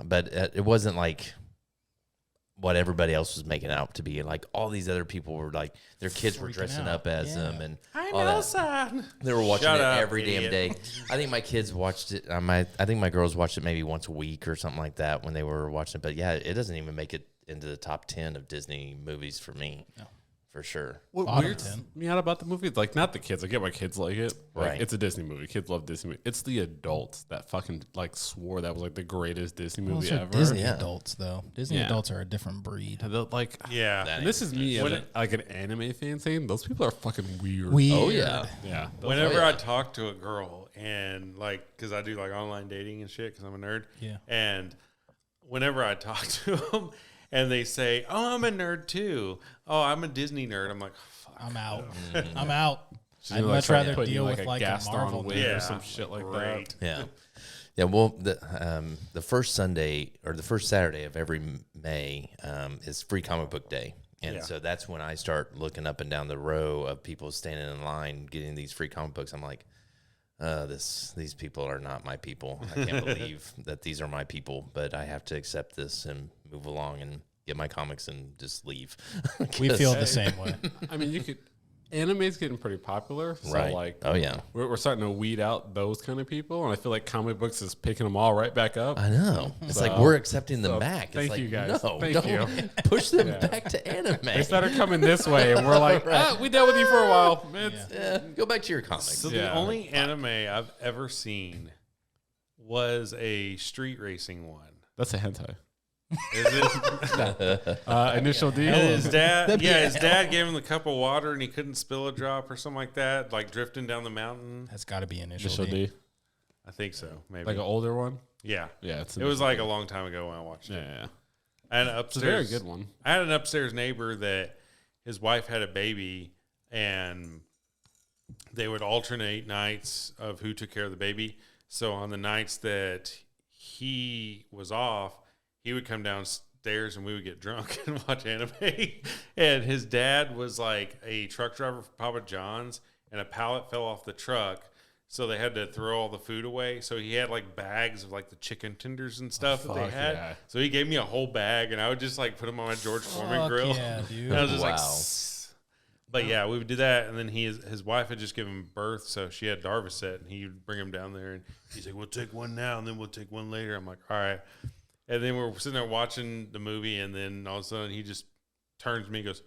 But it wasn't like what everybody else was making out to be. And like all these other people were like, their kids were dressing up as them, and all that. They were watching it every damn day. I think my kids watched it. I think my girls watched it maybe once a week or something like that when they were watching it. But yeah, it doesn't even make it into the top 10 of Disney movies for me. No. For sure. What weirds me out about the movie? It's like, not the kids. I get why kids like it. Like, Right. It's a Disney movie. Kids love Disney movie. It's the adults that fucking like swore that was like the greatest Disney movie ever. Disney adults, though. Disney adults are a different breed. And they're like, Yeah. and this is me as like an anime fan saying those people are fucking weird. Oh, yeah. Yeah. Whenever I talk to a girl and like, because I do like online dating and shit, because I'm a nerd. Yeah. And whenever I talk to them and they say, "Oh, I'm a nerd too. Oh, I'm a Disney nerd," I'm like, "Fuck, I'm out. I'm out. She's I'd like much trying to rather put you deal like with a like a Gaston Marvel wig Yeah. or some shit like Great. that. Yeah. Yeah, well, the first Sunday or the first Saturday of every May is Free Comic Book Day. And so that's when I start looking up and down the row of people standing in line getting these free comic books. I'm like, these people are not my people. I can't believe that these are my people, but I have to accept this and move along and get my comics and just leave. We feel the same way. I mean, you could. Anime's getting pretty popular, so Right. like, Oh, yeah. we're starting to weed out those kind of people, and I feel like comic books is picking them all right back up. I know. It's like So- we're accepting them so back. It's thank like, you, guys. no, Thank don't you. push them back to anime. They started coming this way, and we're like, we dealt with you for a while. It's, Yeah, go back to your comics. So the only anime I've ever seen was a street racing one. That's a hentai. Is it? Initial D. And his dad, his dad gave him the cup of water and he couldn't spill a drop or something like that, like drifting down the mountain. That's got to be Initial initial D. I think so, maybe. Like an older one. Yeah. Yeah, it's It was like a long time ago when I watched it. yeah. I had an It's a upstairs, very good one. I had an upstairs neighbor that his wife had a baby and they would alternate nights of who took care of the baby. So on the nights that he was off, he would come downstairs and we would get drunk and watch anime. And his dad was like a truck driver for Papa John's, and a pallet fell off the truck. So they had to throw all the food away. So he had like bags of like the chicken tenders and stuff that they fuck had. yeah. So he gave me a whole bag, and I would just like put them on my George Foreman grill. Yeah, dude. And I was just like, Wow. "Sss." But yeah, we would do that. And then his wife had just given birth, so she had Darvocet, and he would bring him down there, and he's like, "We'll take one now, and then we'll take one later." I'm like, "All right." And then we're sitting there watching the movie, and then all of a sudden he just turns to me and goes,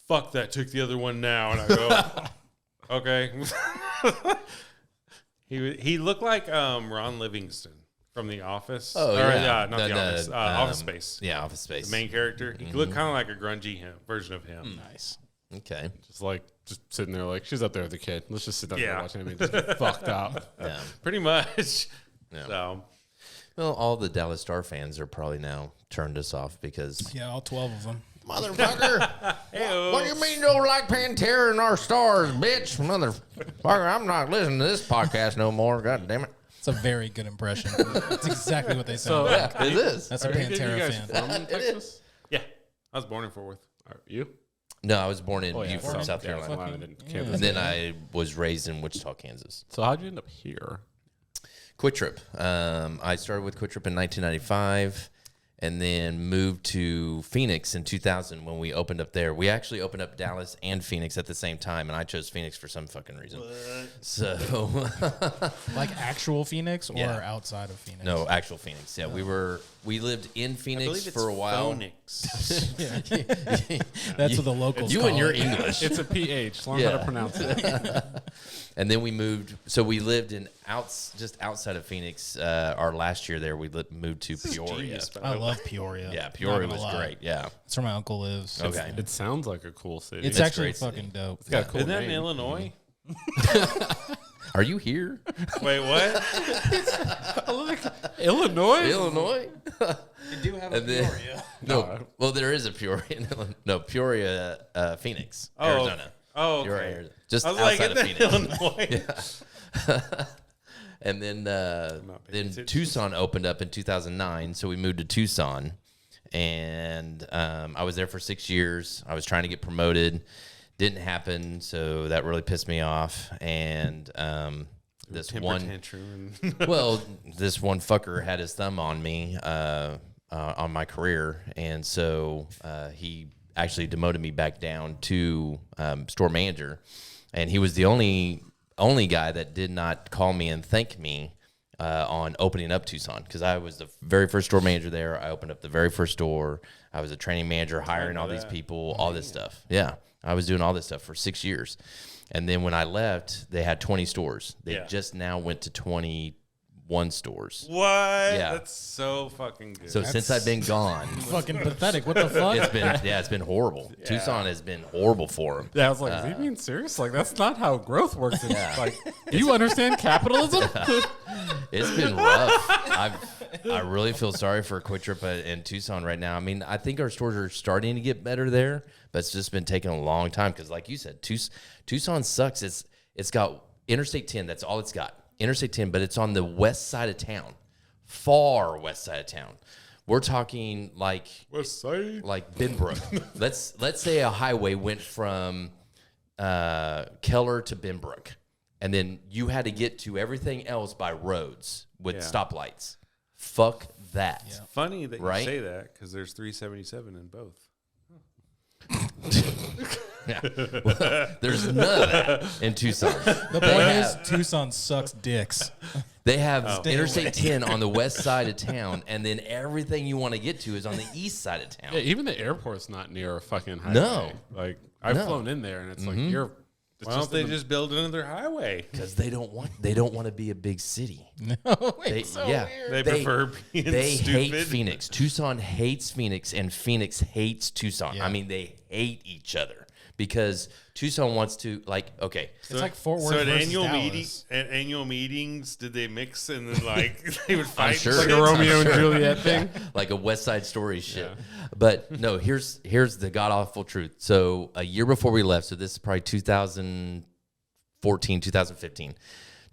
"Fuck that, took the other one now." And I go, "Okay." He looked like Ron Livingston from The Office. Oh, Or, yeah. not The Office. Office Space. Yeah, Office Space. The main character. He looked kind of like a grungy version of him. Nice. Okay. Just sitting there like, she's up there with the kid. Let's just sit down there Yeah. watching anime. Just get fucked up. Yeah. Pretty much. Yeah. So, Well, all the Dallas Star fans are probably now turned us off because Yeah, all 12 of them. motherfucker. What do you mean you don't like Pantera and our stars, bitch? Motherfucker, I'm not listening to this podcast no more. God damn it. It's a very good impression. That's exactly what they So, sound like. It is. That's a Are you Pantera guys fan. from Texas? yeah. I was born in Fort Worth. Are you? No, I was born in Oh, yeah, Beaufort, from- South yeah, Carolina. Carolina, then Kansas. And then I was raised in Wichita, Kansas. So how'd you end up here? Quick Trip. I started with Quick Trip in 1995 and then moved to Phoenix in 2000 when we opened up there. We actually opened up Dallas and Phoenix at the same time, and I chose Phoenix for some fucking reason. So, Like actual Phoenix or Yeah. outside of Phoenix? no, actual Phoenix. Yeah, we lived in I Phoenix believe it's for a while. Phoenix. That's what the locals You call and your it. English. It's a PH. Learn how Yeah. to pronounce it. And then we moved. So we lived in just outside of Phoenix. Our last year there, we moved to Peoria. Genius, by the I way. love Peoria. Yeah, Not Peoria gonna was lie. great. Yeah. That's where my uncle lives. Okay. It sounds like a cool city. It's It's actually great city. fucking dope. It's got a cool Isn't that in name. Illinois? Are you here? Wait, what? Illinois? Illinois? You do have And then, no. Well, there is a Peoria. In Illinois. No, Peoria, Phoenix, Arizona. Oh, okay. Peoria, Arizona. Just I was like, outside of isn't that Phoenix. Illinois? And then not paying attention. Tucson opened up in 2009, so we moved to Tucson, and I was there for 6 years. I was trying to get promoted, didn't happen, so that really pissed me off. And this Temper one, tantrum. well, this one fucker had his thumb on me. on my career, and so he actually demoted me back down to store manager, and he was the only guy that did not call me and thank me on opening up Tucson, because I was the very first store manager there. I opened up the very first store. I was a training manager, hiring all these people, all this stuff. Yeah, I was doing all this stuff for 6 years. And then when I left, they had 20 stores. They just now went to 21 stores. What? Yeah. That's so fucking good. So since I've been gone, Fucking pathetic. What the fuck? it's been horrible. Yeah. Tucson has been horrible for him. Yeah, I was like, is he being serious? Like, that's not how growth works. Like, do you understand capitalism? It's been rough. I really feel sorry for Quick Trip in Tucson right now. I mean, I think our stores are starting to get better there, but it's just been taking a long time because, like you said, Tucson sucks. It's got Interstate 10. That's all it's got. Interstate 10, but it's on the west side of town, far west side of town. We're talking like West side, like Benbrook. let's say a highway went from Keller to Benbrook, and then you had to get to everything else by roads with stoplights. Fuck that. It's funny that Right? you say that because there's 377 in both. Yeah. Well, there's none of that in Tucson. The point is, Tucson sucks dicks. They have Stay Interstate away. 10 on the west side of town, and then everything you want to get to is on the east side of town. Yeah, even the airport's not near a fucking highway. No. Like, I've flown in there, and it's like, you're... It's Why don't they in the- just build another highway? Because they don't want to be a big city. No, They, it's so yeah, weird. They prefer being They hate stupid. Phoenix. Tucson hates Phoenix, and Phoenix hates Tucson. Yeah. I mean, they hate each other because Tucson wants to, like, okay, It's like Fort Worth So at versus Dallas. annual meetings, did they mix and then like they would fight? sure. like shit? a Romeo and Juliet thing. like a West Side Story shit. But no, here's the god awful truth. So a year before we left, so this is probably 2014, 2015,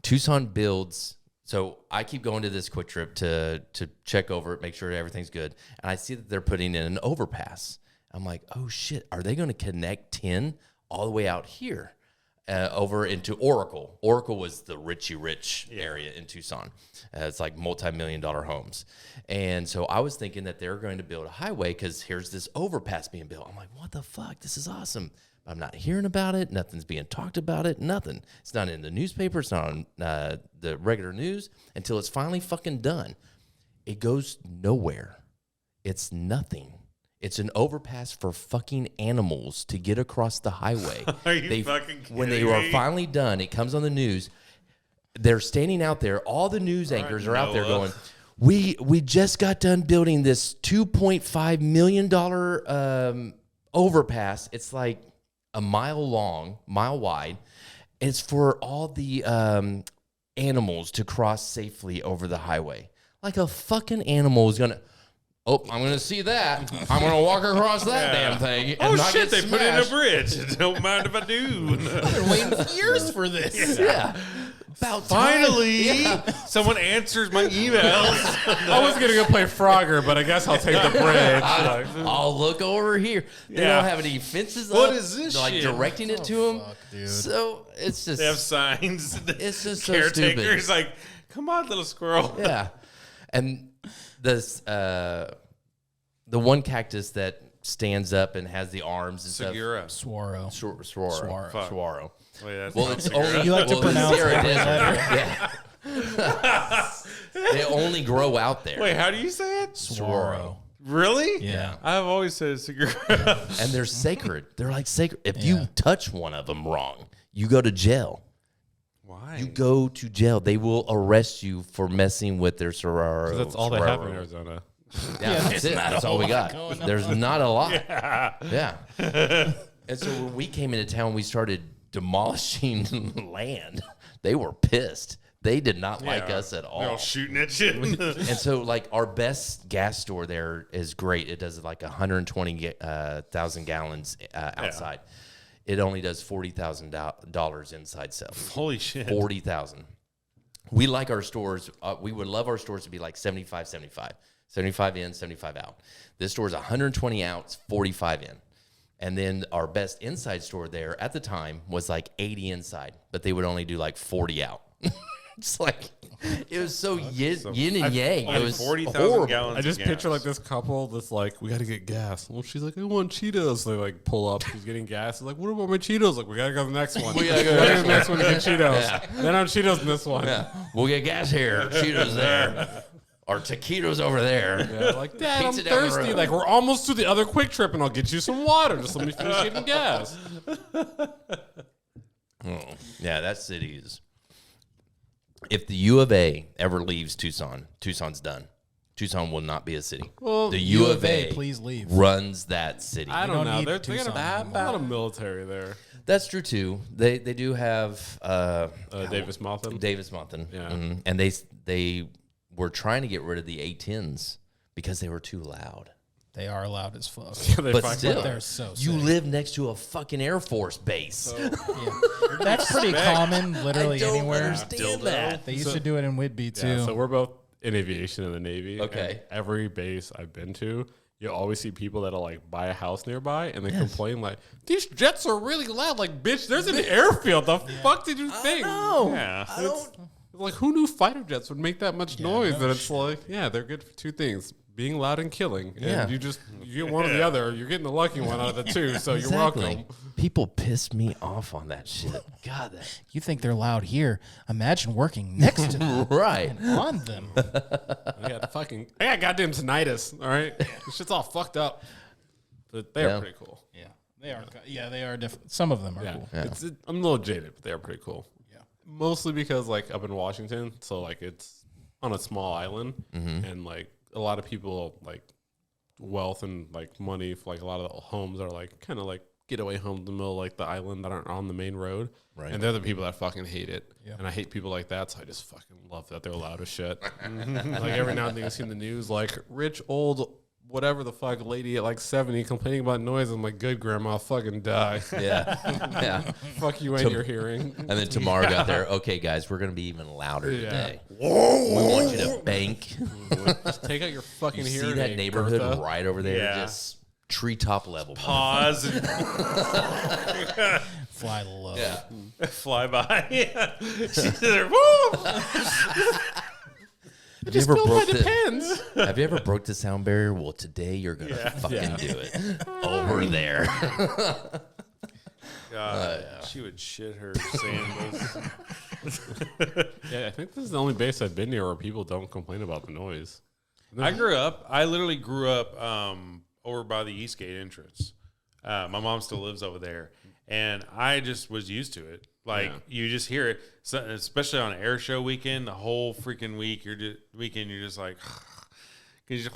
Tucson builds. So I keep going to this Quick Trip to check over it, make sure everything's good, and I see that they're putting in an overpass. I'm like, oh shit, are they going to connect 10 all the way out here over into Oracle? Oracle was the rich area in Tucson. It's like multi-million-dollar homes. And so I was thinking that they're going to build a highway because here's this overpass being built. I'm like, what the fuck? This is awesome. I'm not hearing about it. Nothing's being talked about it. Nothing. It's not in the newspaper. It's not on the regular news until it's finally fucking done. It goes nowhere. It's nothing. It's an overpass for fucking animals to get across the highway. Are you fucking kidding When they are me? finally done, it comes on the news. They're standing out there. All the news anchors are out there Noah. going, we just got done building this $2.5 million overpass. It's like a mile long, mile wide. It's for all the animals to cross safely over the highway. Like a fucking animal is going to... Oh, I'm going to see that. I'm going to walk across that damn thing. And Oh not shit! get They put in a smashed. bridge. Don't mind if I do. I've been waiting years for this. Yeah. About time. Finally, someone answers my emails. I was going to go play Frogger, but I guess I'll take the bridge. I'll look over here. They Yeah. don't have any fences What up. is this They're like shit? directing it to them. Fuck, dude. So it's just... They have signs. It's just so Caretaker's stupid. like, "Come on, little squirrel." Yeah. And this, the one cactus that stands up and has the arms and Segura. Swaro. stuff. Swaro. Fuck. Swaro. Wait, that's Well, not it's Segura. only... You like to well, pronounce Sierra every Desert. Yeah. They only grow out there. Wait, how do you say it? Swaro. Really? Yeah. I've always said Segura. And they're sacred. They're like sacred. If you Yeah. touch one of them wrong, you go to jail. Why? You go to jail. They will arrest you for messing with their sorority. That's all they have in Arizona. Yeah, that's it. That's all we got. There's not a lot. Yeah. And so when we came into town, we started demolishing land. They were pissed. They did not like us at They're all all. shooting at shit. And so, like, our best gas store there is great. It does like 120,000 gallons outside. It only does $40,000 inside sales. Holy shit. 40,000. We like our stores. We would love our stores to be like 75, 75. 75 in, 75 out. This store is 120 out, 45 in. And then our best inside store there at the time was like 80 inside, but they would only do like 40 out. It's like, It was so yin and yang. It was 40,000 horrible. gallons. I just of gas. picture like this couple that's like, we got to get gas. Well, she's like, I want Cheetos. They like pull up. She's getting gas. She's like, what about my Cheetos? Like, we got to go to the next one. We gotta go to the next one to get Cheetos. Yeah. Then on Cheetos in this one. Yeah. We'll get gas here. Cheetos there. Or taquitos over there. Yeah, like, Dad, Pizza I'm down the thirsty. road. Like, we're almost to the other Quick Trip, and I'll get you some water. Just let me finish getting gas. Oh, yeah, that city is. If the U of A ever leaves Tucson, Tucson's done. Tucson will not be a city. Well, the U of A please leave. runs that city. I don't don't know. need They got Tucson a lot of military there. That's true too. They do have Davis Monthan. Davis Monthan. Yeah. Mhm. And they were trying to get rid of the A-10s because they were too loud. They are loud as fuck. They But fucking- still, They're so you sick. live next to a fucking Air Force base. Yeah. That's pretty common, literally I don't anywhere. understand that. They used to do it in Whitby too. Yeah, so we're both in aviation in the Navy. Okay. And every base I've been to, you always see people that'll like buy a house nearby and they complain like, these jets are really loud. Like, bitch, there's an airfield. The fuck did you think? Yeah. Like, who knew fighter jets would make that much noise? And it's like, yeah, they're good for two things: being loud and killing. And Yeah. you get one or the other. You're getting the lucky one out of the two, so you're welcome. People piss me off on that shit. God, that You think they're loud here? Imagine working next to them right. on them. I got goddamn tinnitus. All right, this shit's all fucked up. But they Yeah. are pretty cool. Yeah, they are. Yeah, they are different. Some of them are Yeah, cool. I'm a little jaded, but they are pretty cool. Yeah. Mostly because like up in Washington, so like it's on a small island, and like a lot of people like wealth and like money for like a lot of the homes are like kind of like getaway homes in the middle of like the island that aren't on the main road. Right. And they're the people that fucking hate it. Yeah. And I hate people like that, so I just fucking love that they're loud as shit. Like every now and then you see in the news like rich old whatever the fuck lady at like 70 complaining about noise. I'm like, good grandma, I'll fucking die. Yeah. Yeah. Fuck you and your hearing. And then tomorrow got there. Okay, guys, we're going to be even louder Yeah. today. Whoa. We want you to bank. Just take out your fucking You hearing see that aid, neighborhood Bertha. right over there? Yeah. Just treetop level. Pause and Fly low. Yeah. fly by. She's there. Woo! Have you ever broke the, Depends. have you ever broke the sound barrier? Well, today you're going to fucking do it. Over there. God, she would shit her sandals. Yeah, I think this is the only base I've been near where people don't complain about the noise. I literally grew up over by the Eastgate entrance. My mom still lives over there, and I just was used to it. Like you just hear it, so, especially on an air show weekend. The whole freaking week, you're just like, 'cause you just,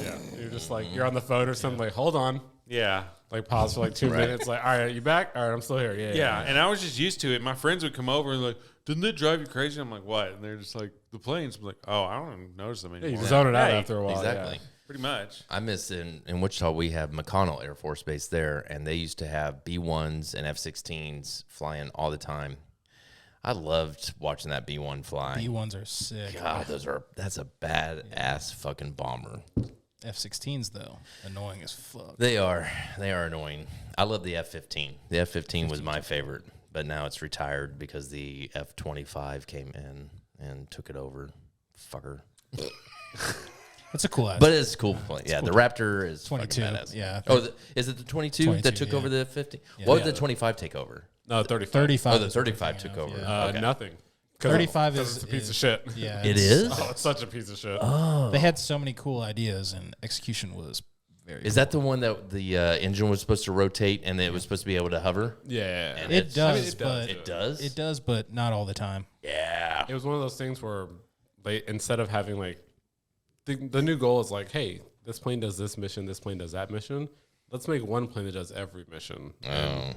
Yeah, you're just like you're on the phone or something. Like, hold on, yeah. like pause for like 2 minutes. Like, all right, you back? All right, I'm still here. Yeah, Yeah, and I was just used to it. My friends would come over and like, didn't it drive you crazy? I'm like, what? And they're just like, the planes. I'm like, oh, I don't even notice them Yeah, anymore. you zone it out Hey, after a while. Exactly. pretty much. I miss in Wichita, we have McConnell Air Force Base there, and they used to have B-1s and F-16s flying all the time. I loved watching that B-1 fly. B-1s are sick. God, that's a badass fucking bomber. F-16s though, annoying as fuck. They are annoying. I love the F-15. The F-15 was my favorite, but now it's retired because the F-25 came in and took it over. Fucker. It's a cool ass. But it's a cool plane. Yeah, cool. the Raptor is 22, fucking badass. yeah. Oh, is it the 22, 22, that took yeah. over the 50? Yeah. What did the 25 take over? No, 35. 35. Oh, the is what 35 we're took thinking of, over. yeah. Okay. Nothing. 35 it's a piece is of shit. Yeah, It it's- is? Oh, it's such a piece of shit. They had so many cool ideas, and execution was very. Is that the one that the engine was supposed to rotate and it was supposed to be able to hover? Yeah. And It does, it does. but It does? It does, but not all the time. Yeah. It was one of those things where they, instead of having like, the new goal is like, hey, this plane does this mission, this plane does that mission. Let's make one plane that does every mission. Oh.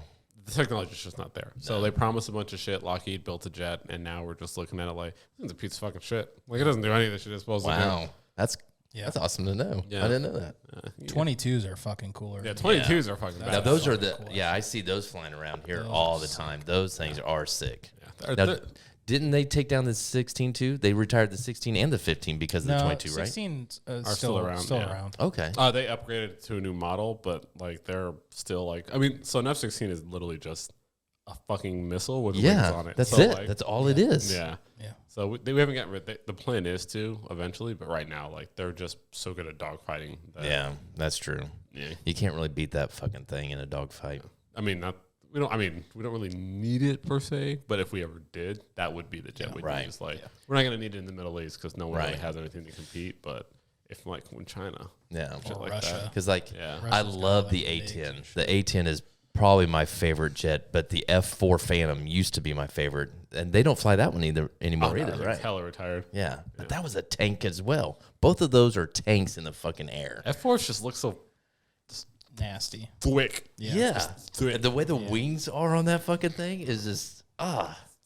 The technology is just not there. So they promised a bunch of shit. Lockheed built a jet, and now we're just looking at it like, it's a piece of fucking shit. Like, it doesn't do any of the shit it's supposed to Wow. That's Yeah. that's awesome to know. Yeah. I didn't know that. do. 22s are fucking cooler. Yeah, 22s are fucking Now bad. those are the fucking cool. I see those flying around here Those all are the time. Those things are sick. Yeah. Now, didn't they take down the 16 too? They retired the 16 and the 15 because of the 22, right? 16 Are still still around, Still yeah. around. Okay. They upgraded to a new model, but like they're still like, I mean, so an F-16 is literally just a fucking missile with wings on it. That's so, it. Like, That's all it is. Yeah. Yeah. So we haven't gotten rid. The plan is to eventually, but right now, like they're just so good at dogfighting. Yeah, that's true. Yeah. You can't really beat that fucking thing in a dogfight. I mean, we don't really need it per se, but if we ever did, that would be the jet we'd right. use. Like we're not gonna need it in the Middle East because no one really Right. has anything to compete. But if like when China, Yeah, shit like Russia. that. because like Yeah. I Russia's got love like the MiGs A10. and The A10 is probably my favorite jet, but the F4 Phantom used to be my favorite, and they don't fly that one anymore either, It's right? hella retired. Yeah, but that was a tank as well. Both of those are tanks in the fucking air. F4s just look so Nasty. thick. Yeah, Thick. the way the wings are on that fucking thing is just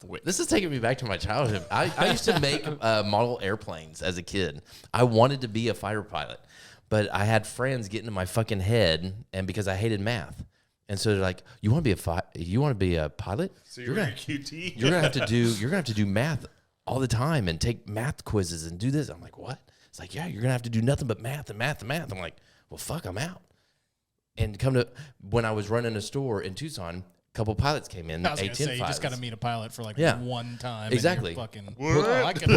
Thick. This is taking me back to my childhood. I used to make model airplanes as a kid. I wanted to be a fighter pilot, but I had friends get into my fucking head, and because I hated math, and so they're like, "You want to be a pilot? So you're gonna a QT. you're gonna have to do math all the time and take math quizzes and do this." I'm like, "What?" It's like, "Yeah, you're gonna have to do nothing but math and math and math." I'm like, "Well, fuck, I'm out." And when I was running a store in Tucson, a couple pilots came in. I was gonna say you just A10 got to meet a pilot for like Yeah. one time. Exactly. And you're fucking. Oh, I could.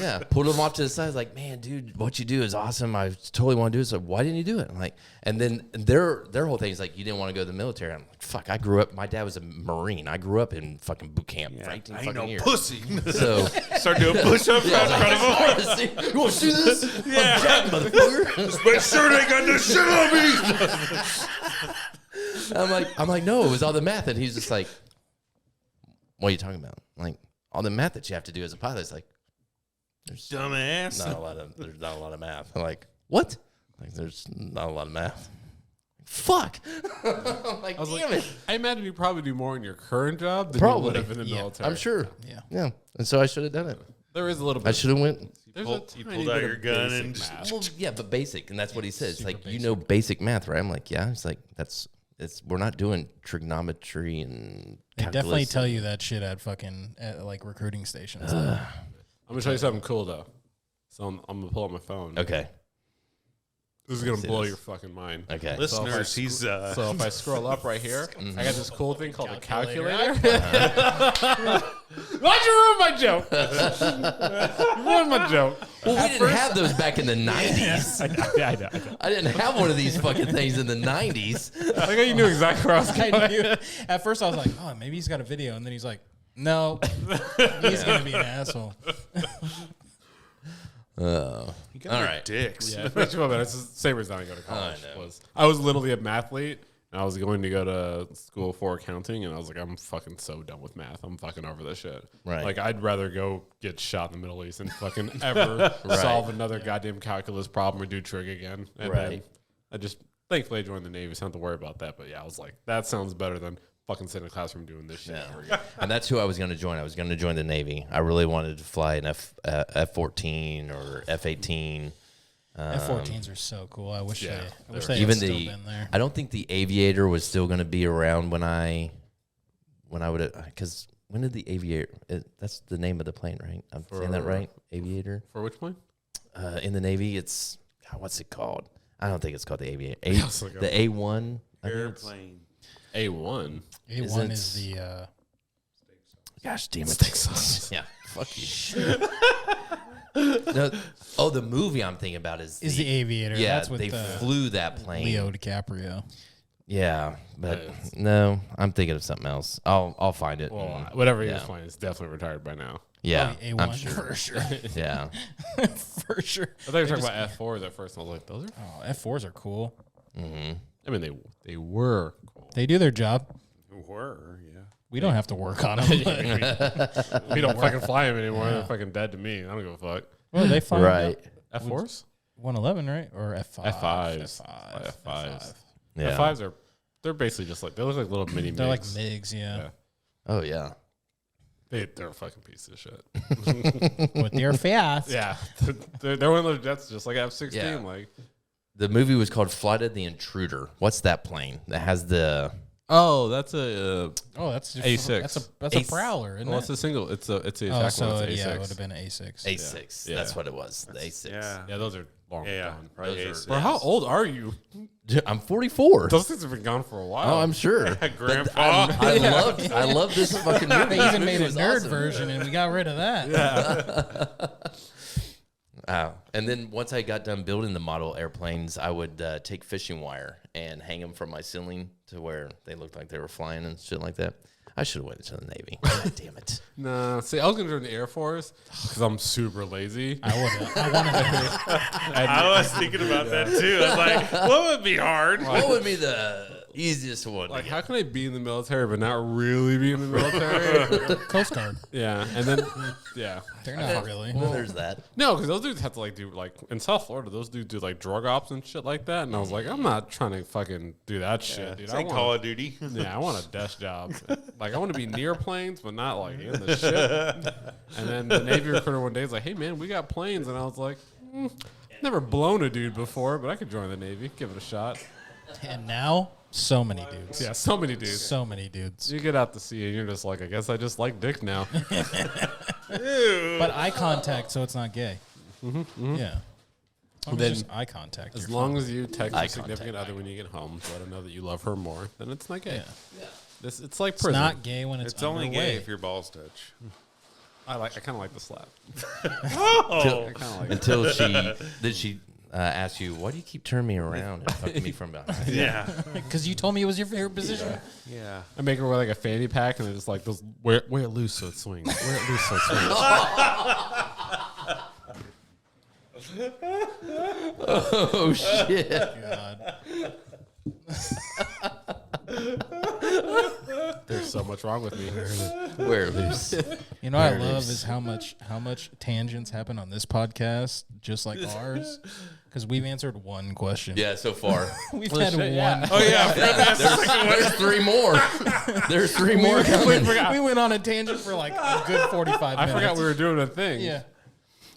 Yeah, pulled him off to the side. I was like, "Man, dude, what you do is awesome. I totally want to do it." So why didn't you do it? I'm like, and then their whole thing is like, you didn't want to go to the military. I'm like, fuck. I grew up. My dad was a Marine. I grew up in fucking boot camp for 18 I ain't fucking no years. pussy. So Start doing push-ups yeah, right in front of them. you want to do this? Yeah, Jack, motherfucker. Make sure they got this shit on me. I'm like, no, it was all the math, and he's just like, what are you talking about? I'm like, all the math that you have to do as a pilot is like, Dumbass. there's not a lot of math. I'm like, what? Like, there's not a lot of math. Fuck. I'm like, damn it. I imagine you probably do more in your current job than Probably. you would have in the Yeah. military. I'm sure. Yeah. And so I should have done it. There is a little bit. I should have went. There's You tiny pulled out bit your of gun basic and math. Well, yeah, but basic, and that's what he says. Super Like, you know, basic math, right? I'm like, yeah. It's like we're not doing trigonometry and They calculus. definitely tell you that shit at fucking like recruiting stations. I'm gonna tell you something cool though. So I'm gonna pull up my phone. Okay. This is gonna see blow this. your fucking mind. Okay. Listeners, So if I scroll up right here, I got this cool thing called a calculator. Why'd you ruin my joke? You ruined my joke. Well, we didn't have those back in the 90s. I know. I didn't have one of these fucking things in the 90s. I think you knew exactly where I was going. I knew. At first, I was like, "Oh, maybe he's got a video," and then he's like, "No, he's gonna be an asshole." Oh. All right. dicks. Yeah, it makes you feel better. It's the same reason I didn't go to college. know. I was literally a mathlete, and I was going to go to school for accounting, and I was like, I'm fucking so done with math. I'm fucking over this shit. Right. Like, I'd rather go get shot in the Middle East than fucking ever solve another goddamn calculus problem or do trig again. And then Right. I just, thankfully, I joined the Navy, so I don't have to worry about that. But yeah, I was like, that sounds better than fucking sitting in a classroom doing this shit. ever again. And that's who I was going to join. I was going to join the Navy. I really wanted to fly an F-14 or F-18. F-14s are so cool. I wish Yeah, they had Even still the, been there. I don't think the Aviator was still going to be around when I would, because when did the Aviator, that's the name of the plane, right? I'm saying that right? Aviator? For which one? In the Navy, it's, God, what's it called? I don't think it's called the Aviator. was like, The A1? I think it's- Airplane. A1. A1 Isn't- is the Gosh damn it. Yeah, fuck you. No, the movie I'm thinking about is the Aviator. Yeah, That's with they flew that plane. Leo DiCaprio. Yeah, but no, I'm thinking of something else. I'll find it. Well, whatever he was Yeah. flying is definitely retired by now. Yeah, A1 I'm sure. for sure. Yeah, For sure. I thought you were talking about F4s at first, and I was like, those are. Oh, F4s are cool. I mean, they were cool. They do their job. Were, yeah. We don't have to work on them. We don't fucking fly them anymore. They're fucking dead to me. I don't give a fuck. Well, they fly right. F4s? 111, right? Or F5? F5s. F5. F5s. Yeah. F5s they're basically just like, they look like little mini They're like MiGs. MiGs, yeah. Yeah. Oh yeah. They're a fucking piece of shit. But they're fast. Yeah. They're one of those jets just like F-16. Yeah. Like, The movie was called Flight of the Intruder. What's that plane that has the? Oh, that's a Oh, that's A6. That's a Prowler, isn't well, it? it's a single. It's the Oh, attack so one. It's yeah, A6. it would have been an A6. A6. Yeah. That's what it was. The A6. Yeah. those are long Yeah. gone. Probably Those are- A6. Bro, how old are you? Dude, I'm 44. Those things have been gone for a while. Oh, I'm sure. Grandpa. I love this fucking movie. They even This made a movie was nerd awesome. version, and we got rid of that. Wow. And then once I got done building the model airplanes, I would take fishing wire and hang them from my ceiling to where they looked like they were flying and shit like that. I should have went into the Navy. God damn it. Nah, see, I was gonna join the Air Force because I'm super lazy. I wanted to. I was thinking about that too. I was like, what would be hard? What would be the easiest one? Like, how can I be in the military but not really be in the military? Coast Guard. Yeah, and then They're not really. Well, there's that. no, because those dudes have to like do like in South Florida, those dudes do like drug ops and shit like that, and I was like, I'm not trying to fucking do that shit, dude. It's I like want, Call of Duty. yeah, I want a desk job. Like, I want to be near planes, but not like in the shit. And then the Navy recruiter one day is like, hey man, we got planes, and I was like, never blown a dude before, but I could join the Navy, give it a shot. And now, so many dudes. Yeah, so many dudes. So many dudes. You get out to sea and you're just like, I guess I just like dick now. But eye contact, so it's not gay. Yeah. As long as Then- just eye contact. As you're long as you text Eye your significant contact. other when you get home, to let her know that you love her more, then it's not gay. Yeah. It's like It's prison. not gay when it's It's only underway. gay if your balls touch. I kind of like the slap. Oh, I kind of like it. Until she asked you, why do you keep turning me around and fucking me from behind? yeah. Because you told me it was your favorite position. Yeah. I make her wear like a fanny pack, and it's just like those wear it loose so it swings. Wear it loose so it swings. Oh, shit. God. There's so much wrong with me. Wear loose. You know what I love is how much tangents happen on this podcast, just like ours. Because we've answered one question. Yeah, so far. We've Well, had shit, one. yeah. Oh yeah. There's three more. There's three more coming. We went on a tangent for like a good 45 I minutes. forgot we were doing a thing. Yeah.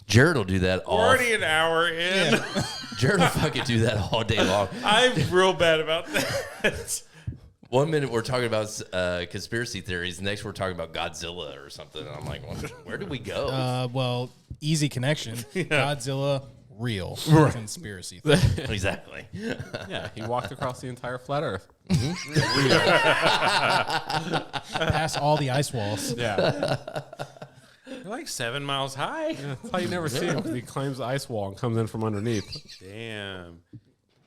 Jared will do that We're all. already an hour in. Yeah. Jared will fucking do that all day long. I'm real bad about that. 1 minute we're talking about conspiracy theories. Next we're talking about Godzilla or something. And I'm like, well, where did we go? Well, easy connection. Godzilla, real. Conspiracy. Exactly. Yeah, he walked across the entire flat Earth. Past all the ice walls. Yeah. You're like 7 miles high. That's how you never see him, because he climbs the ice wall and comes in from underneath. Damn.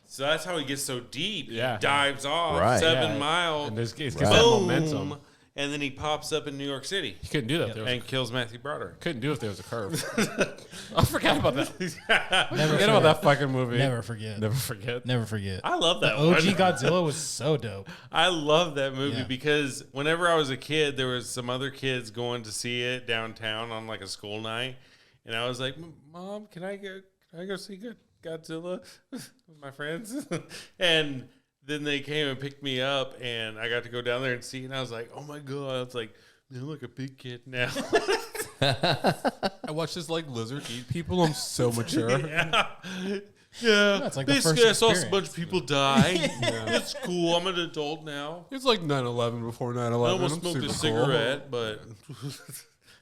So that's how he gets so deep. Yeah. He dives off Right. 7 Yeah. miles. And there's Boom. that momentum. And then he pops up in New York City He couldn't do that. There was, and kills Matthew Broderick. couldn't do it if there was a curve. I forgot about that. Never Forget about that fucking movie. Never forget. Never forget. Never forget. I love that OG one. Godzilla was so dope. I love that movie Yeah. because whenever I was a kid, there was some other kids going to see it downtown on like a school night, and I was like, "Mom, can I go see Godzilla with my friends?" And then they came and picked me up, and I got to go down there and see it, and I was like, "Oh my god!" I was like, "I'm like a big kid now." I watched this like lizard eat people. I'm so mature. Yeah, it's like the basically, first I saw a experience. bunch of people die. It's cool. I'm an adult now. It's like 9/11 before 9/11. I almost I'm smoked a super cigarette, but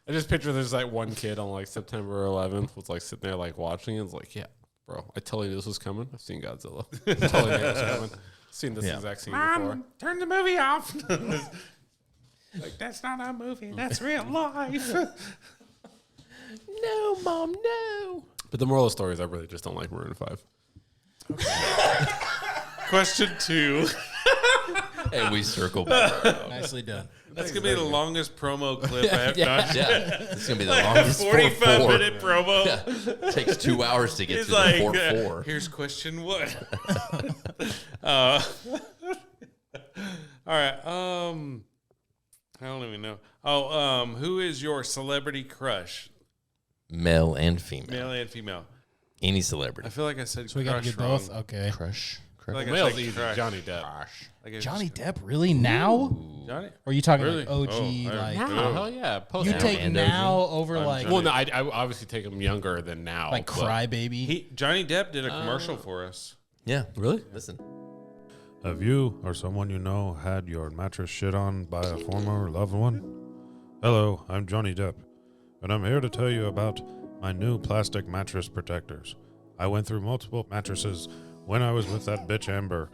I just picture there's like one kid on like September 11th was like sitting there like watching it. It's like, yeah, bro, I totally knew this was coming. I've seen Godzilla. Totally knew it was coming. Seen this exact scene before. turn the movie off. Like, that's not a movie. That's real life. No, Mom, no. But the moral of the story is I really just don't like Maroon 5. Question 2. And we circle back. Nicely done. That's going to be the longest promo clip I have done. Yeah, it's gonna be the longest 45-minute 4-4. promo. Takes 2 hours to get It's to like, the 4-4. here's question 1. All right. I don't even know. Oh, who is your celebrity crush? Male and female. Male and female. Any I celebrity. feel like I said So we got to crush get wrong. both? Okay. Crush. I feel like I Male's said easy. crush. Johnny Depp. Like it's Johnny just- Depp, really? Now? Johnny? Or are you talking Really? like OG? Oh, I- like Oh, hell yeah. Post you Now take and now OG? over I'm like Johnny. Well, no, I obviously take him younger than now. like but- Crybaby? Johnny Depp did a commercial for us. Yeah. Really? Listen. Have you or someone you know had your mattress shit on by a former loved one? Hello, I'm Johnny Depp, and I'm here to tell you about my new plastic mattress protectors. I went through multiple mattresses when I was with that bitch Amber,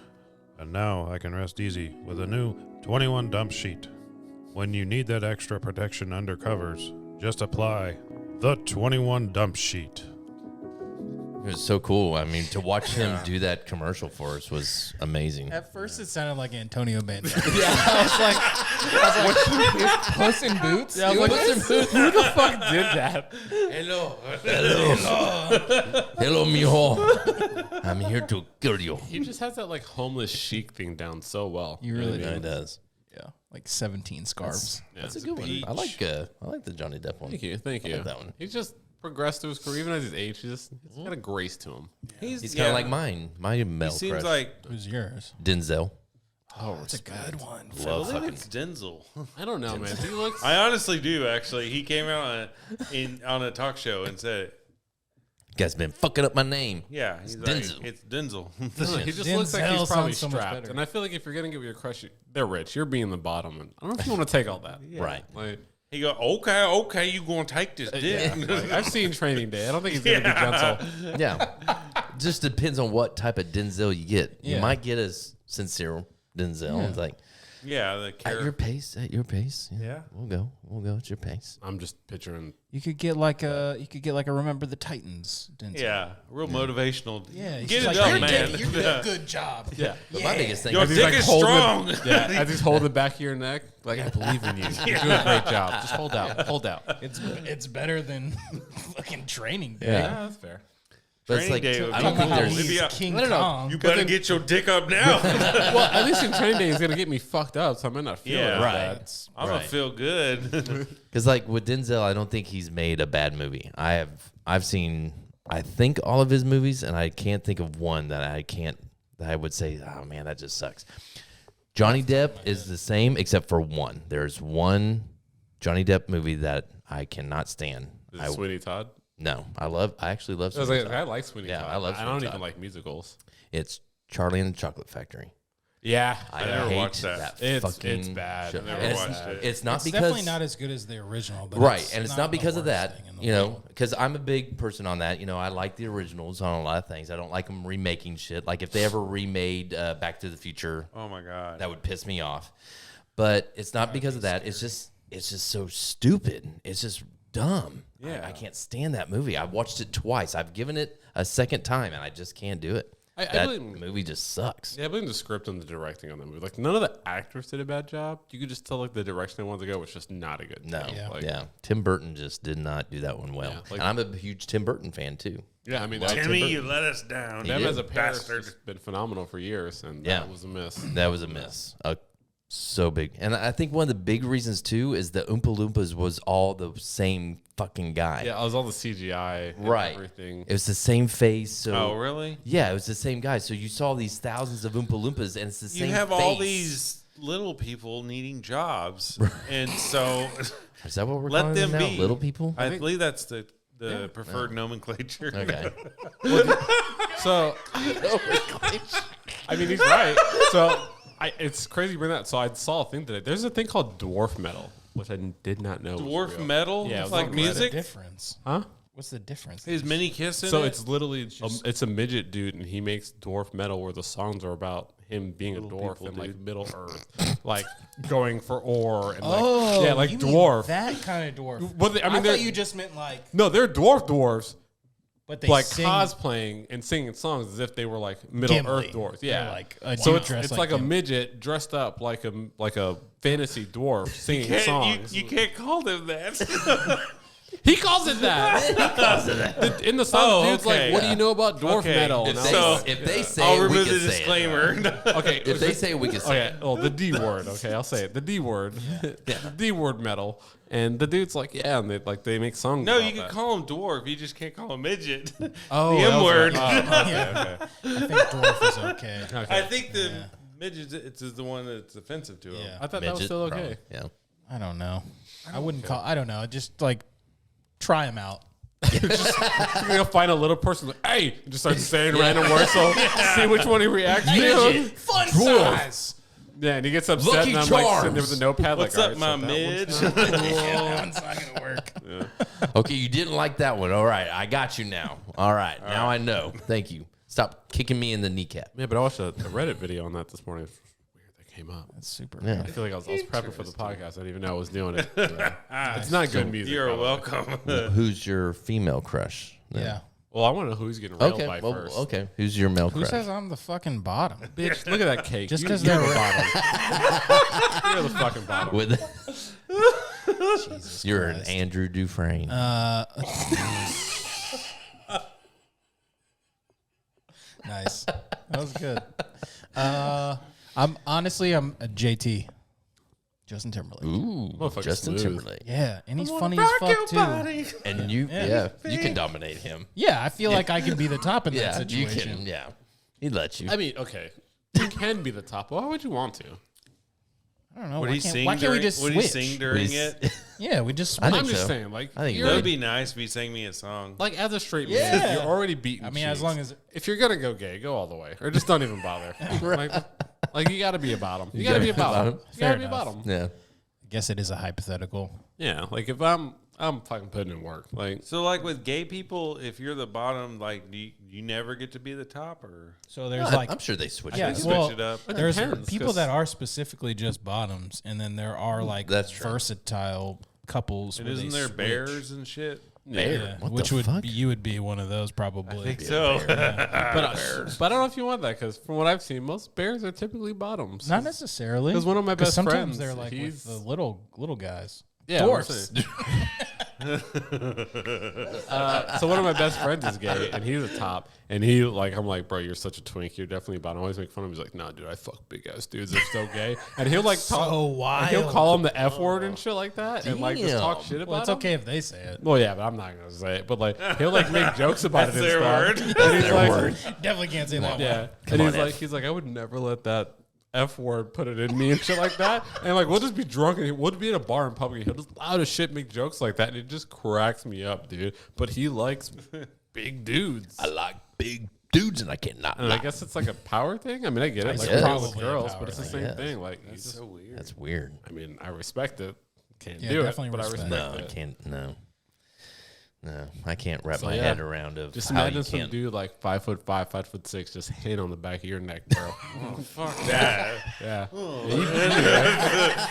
and now I can rest easy with a new 21 dump sheet. When you need that extra protection under covers, just apply the 21 dump sheet. It was so cool. I mean, to watch him do that commercial for us was amazing. At first, it sounded like Antonio Banderas. Yeah, I was like, Puss in Boots? Yeah, I was like, Who the fuck did that? Hello. Hello, mijo. I'm here to kill you. He just has that like homeless chic thing down so well. You really Yeah, do. he does. Yeah, like 17 scarves. That's a good one. I like the Johnny Depp one. Thank you. Thank you. like that one. He's just progressed through his career, even at his age. He's got a grace to him. He's kind of like mine. My male He seems crush. like Who's yours? Denzel. Oh, That's a good one. I Love believe fucking. it's Denzel. I don't know, man. He looks. I honestly do. Actually, he came out on a talk show and said it. You guys been fucking up my name. Yeah, he's like, Denzel. it's Denzel. I don't know, he just looks like Denzel he's probably sounds so much strapped. better. And I feel like if you're gonna get with your crush, they're rich. You're being the bottom, and I don't know if you want to take all that. Right. Like, He go, okay, you gonna take this dick? like, I've seen Training Day. I don't think he's gonna be gentle. Yeah. Just depends on what type of Denzel you get. You Yeah. might get a sincere Denzel. It's like, Yeah, the at your pace, Yeah. We'll go at your pace. I'm just picturing. You could get like a Remember the Titans. Denzel. Yeah, real motivational. Yeah, he's Get just it like, up, you're man. taking- you're doing a good job. Yeah. But my biggest thing Your is He's dick like is holding strong. Yeah, as he's holding the back of your neck, like I believe in you. You're doing a great job. Just hold out. It's better than fucking Training Day. Yeah. that's fair. but it's Training like, Day would I be don't think cool. there's. It'd be a- King I don't know. Kong. You better get your dick up now. Well, at least in Training Day, he's gonna get me fucked up, so I might not feel Yeah. it. Right. Bad. I'm gonna Right. feel good. Because like with Denzel, I don't think he's made a bad movie. I've seen I think all of his movies, and I can't think of one that I would say, oh man, that just sucks. Johnny Depp is the same except for one. There's one Johnny Depp movie that I cannot stand. Is it Sweeney Todd? No, I actually love I was Sweeney like, Todd. I like Sweeney Yeah, Todd. I love I Sweeney don't Todd. even like musicals. It's Charlie and the Chocolate Factory. Yeah, I never hate watched that. It's bad. show. I never And it's, watched it. it's not It's because definitely not as good as the original, but right, and it's not the because of worst that, thing in the you know, world. because I'm a big person on that. You know, I like the originals on a lot of things. I don't like them remaking shit. Like if they ever remade Back to the Future, Oh my god. that would piss me off. But it's not because of that. It's just so stupid. It's just dumb. Yeah. I can't stand that movie. I've watched it twice. I've given it a second time, and I just can't do it. I That blame- movie just sucks. Yeah, I blame the script and the directing on the movie. Like none of the actors did a bad job. You could just tell like the direction they wanted to go was just not a good. No, job. Yeah. Like, yeah. Tim Burton just did not do that one well. Yeah, like- and I'm a huge Tim Burton fan too. yeah. I mean, Timmy, you let us down. them did. as a pair Bastard. has been phenomenal for years, and Yeah. that was a miss. That was a miss. So big. And I think one of the big reasons too is the Oompa Loompas was all the same fucking guy. Yeah, it was all the CGI, and Right. Everything. It was the same face. So Oh really? yeah, it was the same guy. So you saw these thousands of Oompa Loompas and it's the same You have face. all these little people needing jobs, and so Is that what we're let calling them them now? be. Little people? I believe that's the preferred nomenclature. Okay. So, I mean, he's right. So, it's crazy you bring that. So, I saw a thing today. There's a thing called dwarf metal, which I did not know. was Dwarf real. metal, Yeah, it was like on Reddit. music. difference? Huh? What's the difference? Is Minnie kissing? So it's literally it's a midget dude, and he makes dwarf metal where the songs are about him being a dwarf people, in like dude. Middle Earth, like going for ore and like Oh, yeah, like you mean dwarf. that kind of dwarf. Well, I mean, I they're- thought you just meant like, No, they're dwarves, but they like sing cosplaying and singing songs as if they were like Middle Gimli. Earth dwarves. They're Yeah, like a so dude it's dressed like like a Gimli. midget dressed up like a fantasy dwarf singing songs. you can't call them that. He calls it that. In the song, Oh, the dude's okay. like, "What do you know about dwarf Okay. metal?" If And they, I was So- if they say I'll it, we remove can the say it. disclaimer. like, okay, If they say it, we can say okay, it. well, the D word. Okay, I'll say it. The D word. The D word metal. And the dude's like, yeah, and they make songs. No, about you can that. call him dwarf. You just can't call him midget. Oh, the that M was word. right. Oh, okay, Yeah. okay. I think dwarf is okay. Okay. I think the midget is the one that's offensive to him. Yeah. I thought that was Midget, still okay. probably. Yeah. I don't know. I wouldn't call. I don't know. Just like try them out. Just gonna find a little person like, hey, and just start saying random words. So see which one he reacts to. Fun size. Yeah, and he gets upset, Lucky and I'm like Charms. sitting there with a notepad. What's like, up, my midge? That one's not gonna work. Okay, you didn't like that one. All right, I got you now. All right, now I know. Thank you. Stop kicking me in the kneecap. Yeah, but I watched a Reddit video on that this morning. It's weird that came up. That's super. Yeah. I feel like I was prepping for the podcast. I didn't even know I was doing it. It's not good music. You're by the way. welcome. Who's your female crush? then? Yeah. Well, I want to know who's getting railed Okay. by Well, first. okay. Who's your male Who crush? says I'm the fucking bottom? Bitch, look at that cake. Just You- 'cause you're they're the bottom. You're the fucking bottom. With Jesus you're Christ. an Andrew Dufresne. Nice. That was good. I'm a JT. Justin Timberlake. Ooh, Motherfucker's Justin smooth. Timberlake. Yeah, and he's funny as fuck too. And you, yeah, you can dominate him. Yeah, I feel like I can be the top in that Yeah, you situation. can. Yeah, he'd let you. I mean, okay. You can be the top. Why would you want to? I don't know. Would Why he can't, sing? why can't we just Would switch? he sing during it? Yeah, we just I switch. think I'm just so. saying, like, I think you're it It would would be nice if he sang me a song. like as a straight Yeah. man, you're already beating. I mean, as cheeks. long as- if you're gonna go gay, go all the way, or just don't even bother. like you got to be a bottom. You got to be a bottom. You got Fair to be a enough. bottom. yeah. I guess it is a hypothetical. Yeah, like if I'm fucking putting in work. Like, So, like with gay people, if you're the bottom, like, do you never get to be the top, or So there's No, like I'm sure they switch. yeah, it. switch well, it up? there's depends, people 'cause- that are specifically just bottoms, and then there are like That's true. versatile couples. and where they isn't there switch. bears and shit? Yeah, What which the would fuck? be, you would be one of those probably. So, but I don't know if you want that because from what I've seen, most bears are typically bottoms. Not necessarily. 'Cause one of my best sometimes friends, they're like with he's- the little guys. Yeah, Dwarfs. So one of my best friends is gay, and he's a top. And he like, I'm like, bro, you're such a twink. You're definitely a bottom. I always make fun of him. He's like, nah, dude, I fuck big ass dudes. They're so gay. And he'll like talk. So and he'll wild. call him the F word and shit like that, and like just talk Damn. shit about. Well, it's him. okay if they say it. Well, yeah, but I'm not gonna say it. But like, he'll like make jokes about it. That's And their stuff. word? And he's like, Definitely can't say that. yeah. Come And on, he's like, I would never let that F word put it in me and shit like that. And like, we'll just be drunk and we'll be in a bar in public. And he'll just loud as shit make jokes like that, and it just cracks me up, dude. But he likes big dudes. I like big dudes, and I cannot. And I lie. guess it's like a power thing. I mean, I get it. Like guess. girls with Probably a girls, power but it's the thing, same yes. thing. Like, he's just, so weird. That's weird. I mean, I respect it. Can't Yeah, do it, definitely but I respect respect No, I it. can't. No, I can't wrap So, my yeah. head around of Just how you imagine some can't. dude like 5'5", 5'6", just hit on the back of your neck, bro. fuck that. Yeah.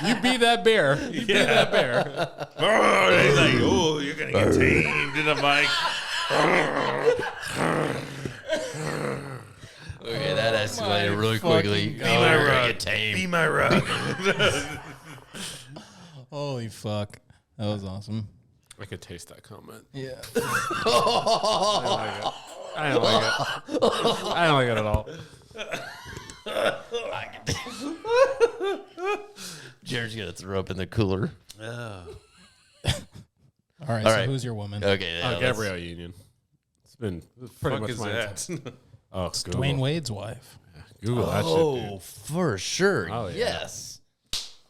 You be that bear. You be that bear. Oh, he's like, oh, you're gonna get tamed in a mic. Okay, that escalated really quickly. fucking Oh, God. we're gonna rug. get tamed. Be my rug. Holy fuck. That was awesome. I could taste that comment. Yeah. I don't like it. I don't like it at all. Jared's gonna throw up in the cooler. All right. All So right. who's your woman? Okay, yeah, let's- Gabrielle Union. It's been pretty Fuck much is my that? Oh, Google. Dwayne Wade's wife. Google that shit, Oh, dude. for sure. Oh, yeah. Yes.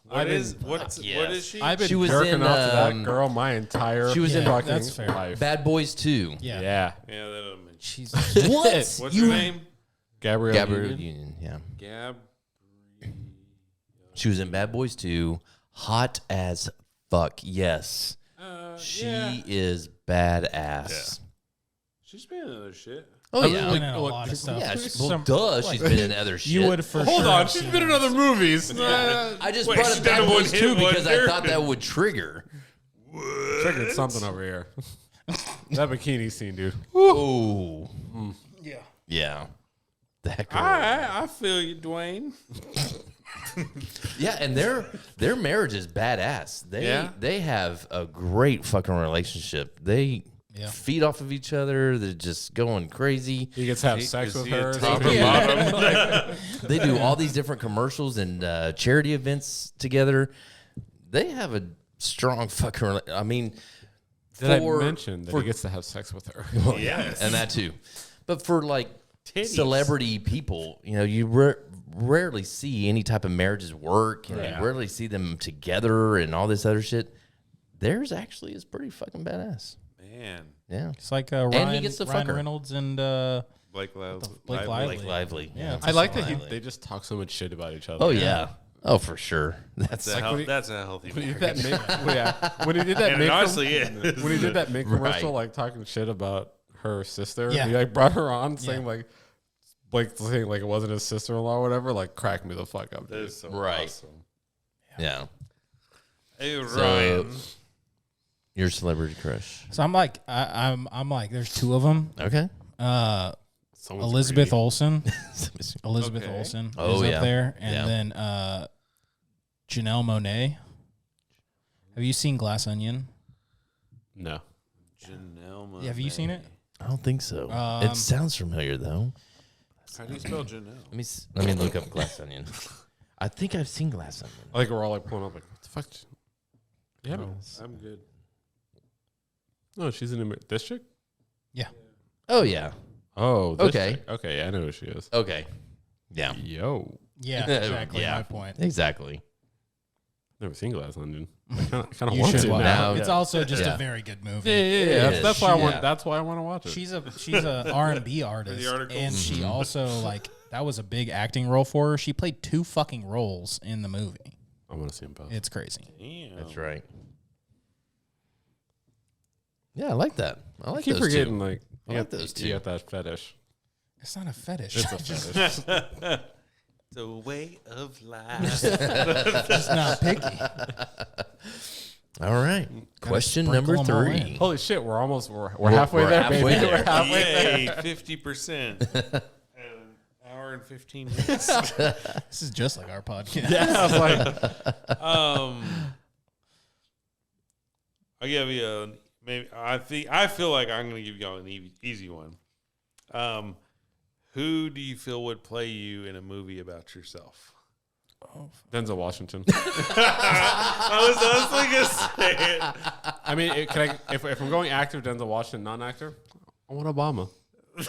What been- is what yes. is she? I've been She was jerking in, off to that um, girl my entire she was in- fucking That's fair. life. Bad Boys 2. Yeah. Yeah. Yeah, that'll mention. She's What? What's her name? Gabrielle, Gabrielle Union. Union, yeah. Gab. She was in Bad Boys 2. Hot as fuck. Yes. She is badass. She's been in other shit. Oh, yeah. been in a lot of stuff. Yeah, Some- she's been in other shit. You would for Hold sure on, have she's seen been in her. other movies. I just Wait, brought she's up done Bad a Boys 2 one-hit because I wonder. thought that would trigger. Triggered something over here. That bikini scene, dude. Ooh. Yeah. Yeah. That girl. I feel you, Dwayne. Yeah, and their marriage is badass. They have a great fucking relationship. They Yeah. feed off of each other. They're just going crazy. He gets to have sex Is with he a her. top or Yeah. bottom? They do all these different commercials and charity events together. They have a strong fucking. I mean, Did I mention that he gets to have sex with her? Yes. and that too, but for like Titties. celebrity people, you know, you rarely see any type of marriages work, and Yeah. you rarely see them together and all this other shit. Theirs actually is pretty fucking badass. Man. Yeah. It's like he Ryan, gets to fuck Ryan her. Reynolds and Blake Lively. Blake Lively. Blake Lively. Yeah, I like that Lively. they just talk so much shit about each other. Oh, yeah. Oh, for sure. That's That's, when he- that's a healthy When he did marriage. that make, when he did that And make it honestly is. when he did that make commercial, Right. like talking shit about her sister, Yeah. he like brought her on saying like Blake saying like it wasn't his sister-in-law or whatever, like cracked me the fuck up. That Dude. is so Right. awesome. yeah. Hey, So, Ryan. your celebrity crush. So I'm like, I'm like, there's two of them. Okay. Someone's Elizabeth greedy. Olsen. Elizabeth Okay. Olsen Oh, is yeah. up there, and Yeah. then Janelle Monáe. Have you seen Glass Onion? No. Janelle Have you seen it? I don't think so. Um, It sounds familiar, though. How do you spell Janelle? Let me look up Glass Onion. I think I've seen Glass Onion. Like we're all like pulling up like what the fuck? Yeah. I'm good. No, she's in this chick. Oh, yeah. Oh, this Okay. chick. Okay, I know who she is. Okay. Yeah. Yo, Yeah, exactly. Yeah. My point. Exactly. never seen Glass Onion. I kind of You want should to watch now. it. It's Yeah. also just Yeah. a very good movie. Yeah. It That's is. why I Yeah. want. That's why I want to watch it. She's a R&B artist, articles? and she also like that was a big acting role for her. She played 2 fucking roles in the movie. I want to see them both. It's crazy. Damn. That's right. Yeah, I like that. I I like keep those forgetting two. like I like those two. You got that fetish. It's not a fetish. It's a fetish. It's a way of life. Just not picky. All right. Question number sprinkle 'em all 3. in. Holy shit, we're halfway we're there, halfway baby. there. We're halfway there. Yay, 50%. An hour and 15 minutes. This is just like our podcast. Yeah, I was like, I'll give you a maybe. I feel like I'm going to give y'all an easy one. Who do you feel would play you in a movie about yourself? Denzel Washington. I was honestly going to say it. I mean, if I'm going actor, Denzel Washington, non-actor, I want Obama. I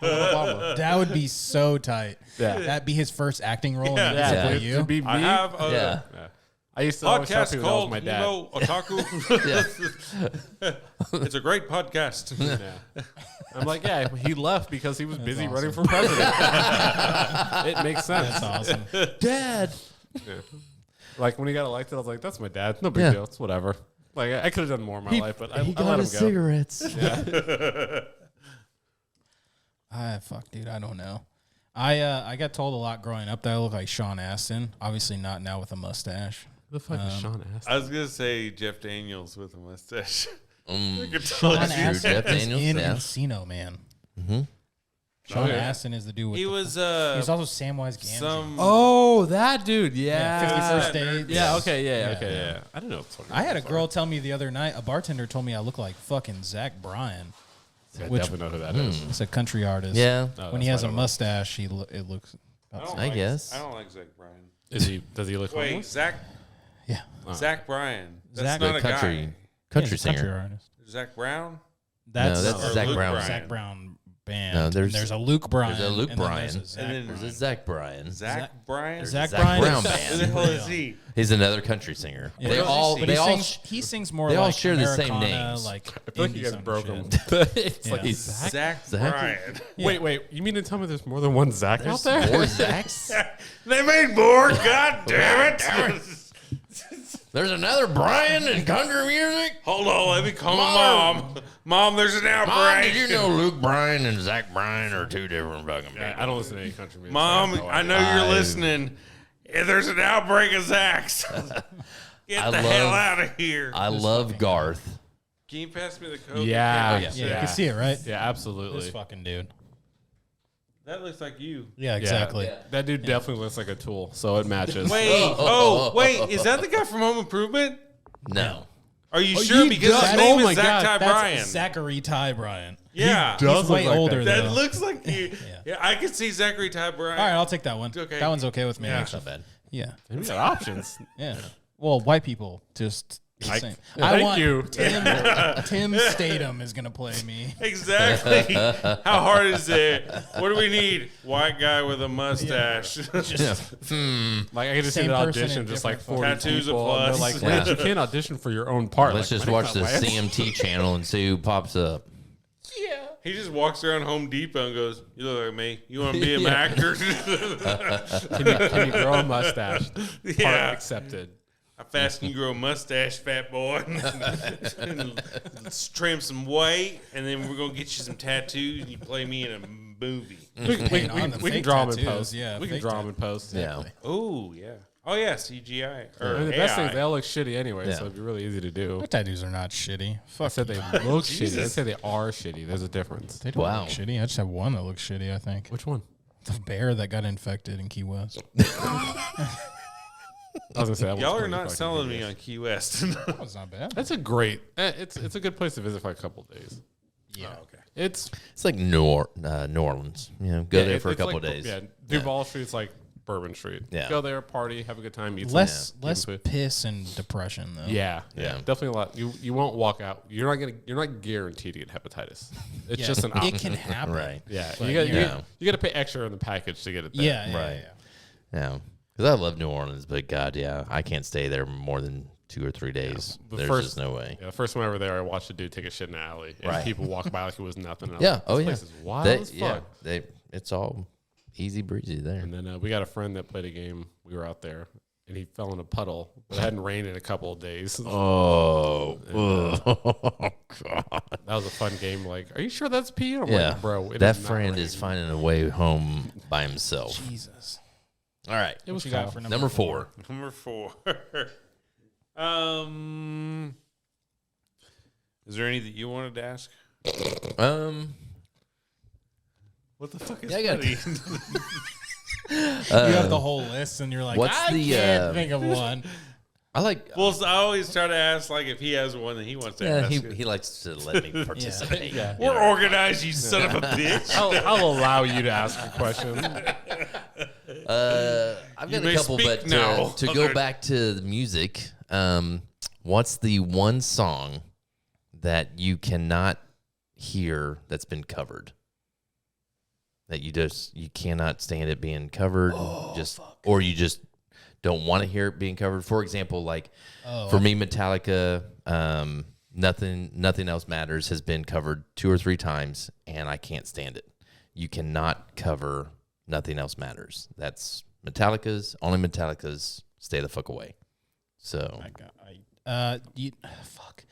want Obama. That would be so tight. Yeah. That'd be his first acting role. Yeah. And Yeah. yeah. It'd you. be me. I have a Yeah. Yeah. I used to always tell podcast people that was called my dad. Emo Otaku. It's a great podcast. Yeah. I'm like, yeah, he left because he was busy running for president. It makes sense. That's awesome. Dad. Yeah. Like when he got elected, I was like, that's my dad. No big Yeah. deal. It's whatever. Like I could have done more in my life, but I He let got him his go. cigarettes. Fuck, dude, I don't know. I got told a lot growing up that I look like Sean Astin. Obviously not now with a mustache. Who the fuck is Sean Astin? I was going to say Jeff Daniels with a mustache. Sean That's true. Astin Jeff is Daniels, in yeah. Encino Man. Sean yeah. Astin is the dude with He the- was he was also Samwise Gamgee. some. Oh, that dude. Yeah, 51st Dates. Yeah. Okay. Yeah. Yeah. Okay. Yeah. I don't know. What I had a girl tell me the other night, a bartender told me I look like fucking Zach Bryan. I Which- definitely know who that is. It's a country artist. Yeah. Oh, When he that's has a why I don't know. mustache, it looks. I guess. I don't like Zach Bryan. Is he? Does he look Wait, homeless? Zach Yeah. Bryan. That's Zach- not The a country guy. country He's a country singer. artist. Zach Brown. That's, No, that's Or Zach Luke Brown. Bryan. Zach Brown band. No, there's- there's a Luke Bryan. there's a Luke and then Bryan. there's a Zach And then- There's Bryan. a Zach Bryan. Zach Bryan. Zach Zach Bryan Brown is- band. Who the hell is he? He's another country singer. Yeah. They But all but they he all sings, he sings more they like all share the same Americana, names. like I feel like you indie guys song broke shit. him. It's like Yeah. Zach Zach? Bryan. Wait. You mean to tell me there's more than one Zach out there? More Zachs. They made more. God damn it! There's another Brian in country music. Hold on, let me call Mom. my mom. Mom, there's an outbreak. Mom, did you know Luke Bryan and Zach Bryan are two different fucking people? Yeah, I don't listen to any country music. Mom, so I have no know idea. you're listening. If there's an outbreak of Zachs, get I the hell love- out of here. I love Garth. Can you pass me the coke? Yeah. Yeah, you can see it, right? Yeah, absolutely. This fucking dude. That looks like you. Yeah, exactly. Yeah. That dude definitely looks like a tool, so it matches. Wait, wait, is that the guy from Home Improvement? No. Are you sure? he Because does. his name Oh my is Zach God, Ty That's Bryan. Zachary Ty Bryan. Yeah. does He's way look like older that. That though. looks like you. Yeah, I can see Zachary Ty Bryan. All right, I'll take that one. Okay. That one's okay with me. Yeah. Actually. Not bad. Yeah. We got options. Yeah. Well, white people just Same. Thank you. Tim Statham is gonna play me. Exactly. How hard is it? What do we need? White guy with a mustache. Like I can just see Same the person audition, in just like different 40 Tattoos a people. And they're plus. like, Yeah. wait, you can't audition for your own part. Let's Like, just what watch is the that, Lance? CMT channel and see who pops up. He just walks around Home Depot and goes, "You look like me. You want to be an actor?" Can you grow a mustache? Yeah. Part accepted. How fast can you grow a mustache, fat boy? And let's trim some weight, and then we're gonna get you some tattoos, and you play me in a movie. We paint on the can fake draw them in tattoos, post. yeah, We can fake draw them in post. Yeah. Oh yeah. Oh yeah, CGI or And the AI. best thing is they all look shitty anyway, Yeah. so it'd be really easy to do. My tattoos are not shitty. I Fuck said they you. look shitty. I said they are shitty. There's a difference. They don't Wow. look shitty. I just have one that looks shitty. I think Which one? the bear that got infected in Key West. I was gonna say that Y'all one's are pretty not fucking selling me hideous. on Key West. That was not bad. That's a great. It's a good place to visit for a couple of days. Yeah. Okay. It's It's like New Orleans. You know, go there for a it's couple like, of days. Yeah, Duval Street's like Bourbon Street. Yeah. Go there, party, have a good time, eat Less some less food. piss and depression though. Yeah, Yeah. definitely a lot. You won't walk out. You're not guaranteed to get hepatitis. It's Yeah, just an it option. can happen. Right. Yeah, But, you got yeah. you got to pay extra in the package to get it there. Yeah. Right. Yeah. Yeah. Because I love New Orleans, but God, yeah, I can't stay there more than 2 or 3 days. The There's first- just no way. Yeah, the first one over there, I watched a dude take a shit in the alley, and Right. people walk by like it was nothing. And I was Yeah. like, Oh, this yeah. place is wild They- as fuck. yeah. It's all easy breezy there. And then we got a friend that played a game. We were out there, and he fell in a puddle. But it hadn't rained in a couple of days. Oh, God. That was a fun game. Like, are you sure that's pee? I'm Yeah. like, bro, it That is not friend is raining. finding a way home by himself. Jesus. All right. It was What you got Kyle. for Number 4. Number 4. Is there any that you wanted to ask? What the fuck is Yeah, I got funny? You have the whole list, and you're like, what's I the, can't think of one. I like. Well, so I always try to ask like if he has one that he wants to Yeah, ask. he likes to let me participate. Yeah. We're organized, you son of a bitch. I'll allow you to ask a question. I've You got may a couple, speak but now. to go back to the music, what's the one song that you cannot hear that's been covered? That you cannot stand it being covered, or you just don't want to hear it being covered. For example, like for me, Metallica, Nothing Else Matters has been covered 2 or 3 times, and I can't stand it. You cannot cover Nothing Else Matters. That's Metallica's, only Metallica's. Stay the fuck away. So Fuck.